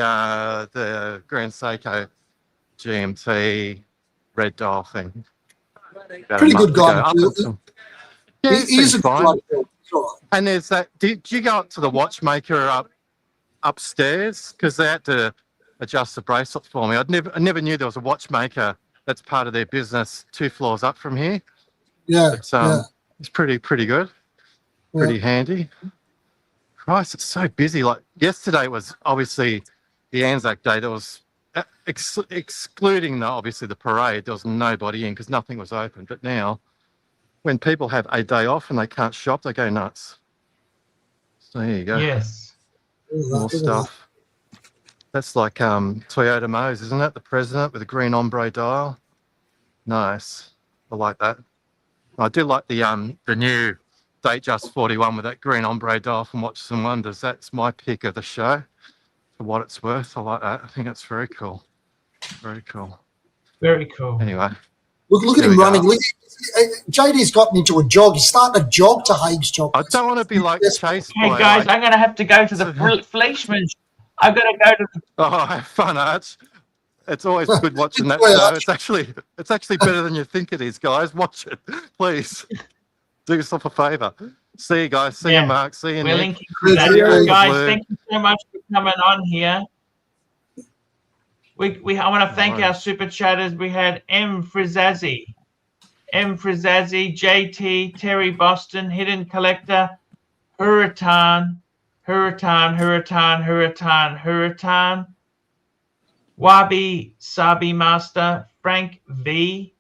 D: Grand Seiko GMT red dial thing. About a
C: Pretty
D: month
C: good guy,
D: ago. Up
C: too.
D: until- Yeah,
C: He-
D: it
C: he's
D: seems
C: a good
D: fine.
C: bloke. That's right.
D: And there's that. Did you go up to the watchmaker up upstairs because they had to adjust the bracelet for me. I never knew there was a watchmaker that's part of their business 2 floors up from here.
C: Yeah,
D: It's pretty good, pretty handy. Christ, it's so busy. Like yesterday was obviously the Anzac Day. There was excluding obviously the parade. There was nobody in because nothing was open. But now, when people have a day off and they can't shop, they go nuts. So there you go.
A: Yes.
D: More stuff. That's like Toyota Mose, isn't it? The president with the green ombre dial. Nice. I like that. I do like the new Datejust 41 with that green ombre dial from Watches and Wonders. That's my pick of the show. For what it's worth, I like that. I think it's very cool. Very cool.
A: Very cool.
D: Anyway.
C: Look at him running. Look, JD's gotten into a jog. He's starting to jog to Hague's jog.
D: I don't want to be like chased by...
A: Hey, guys, I'm going to have to go to the Fleischmann. I've got to go to the...
D: Oh, have fun, Arch. It's always good watching that show. It's actually better than you think it is, guys. Watch it, please. Do yourself a favour. See you guys. See you, Mark. See you, Nick.
A: Guys, thank you so much for coming on here. I want to thank our super chatters. We had M. Frizazzi, JT, Terry Boston, Hidden Collector, Huratan, Wabi Sabi Master, Frank V.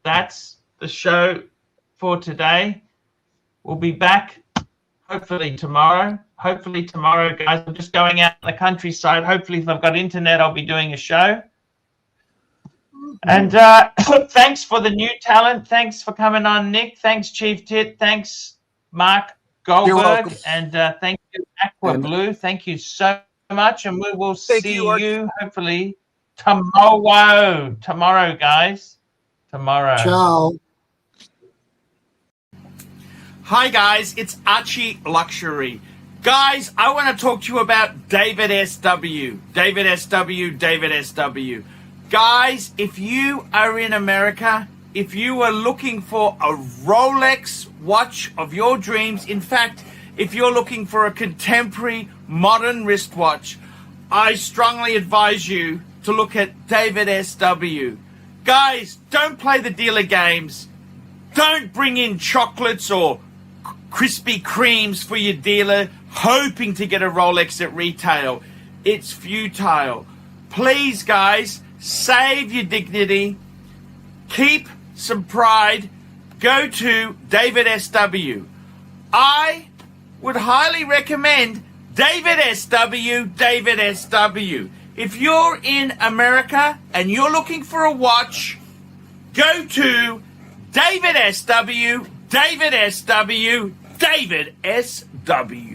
A: That's the show for today. We'll be back hopefully tomorrow. Guys. I'm just going out in the countryside. Hopefully, if I've got internet, I'll be doing a show. And thanks for the new talent. Thanks for coming on, Nick. Thanks, Chief Tit. Thanks, Mark Goldberg. And thank you, Aqua Blue. Thank you so much. And we will see you hopefully tomorrow, guys. Tomorrow.
C: Ciao.
H: Hi guys, it's Archie Luxury. Guys, I want to talk to you about David SW. Guys, if you are in America, if you are looking for a Rolex watch of your dreams, in fact, if you're looking for a contemporary modern wristwatch, I strongly advise you to look at David SW. Guys, don't play the dealer games. Don't bring in chocolates or Krispy Kremes for your dealer hoping to get a Rolex at retail. It's futile. Please, guys, save your dignity. Keep some pride. Go to David SW. I would highly recommend David SW. If you're in America and you're looking for a watch, go to David SW. David SW.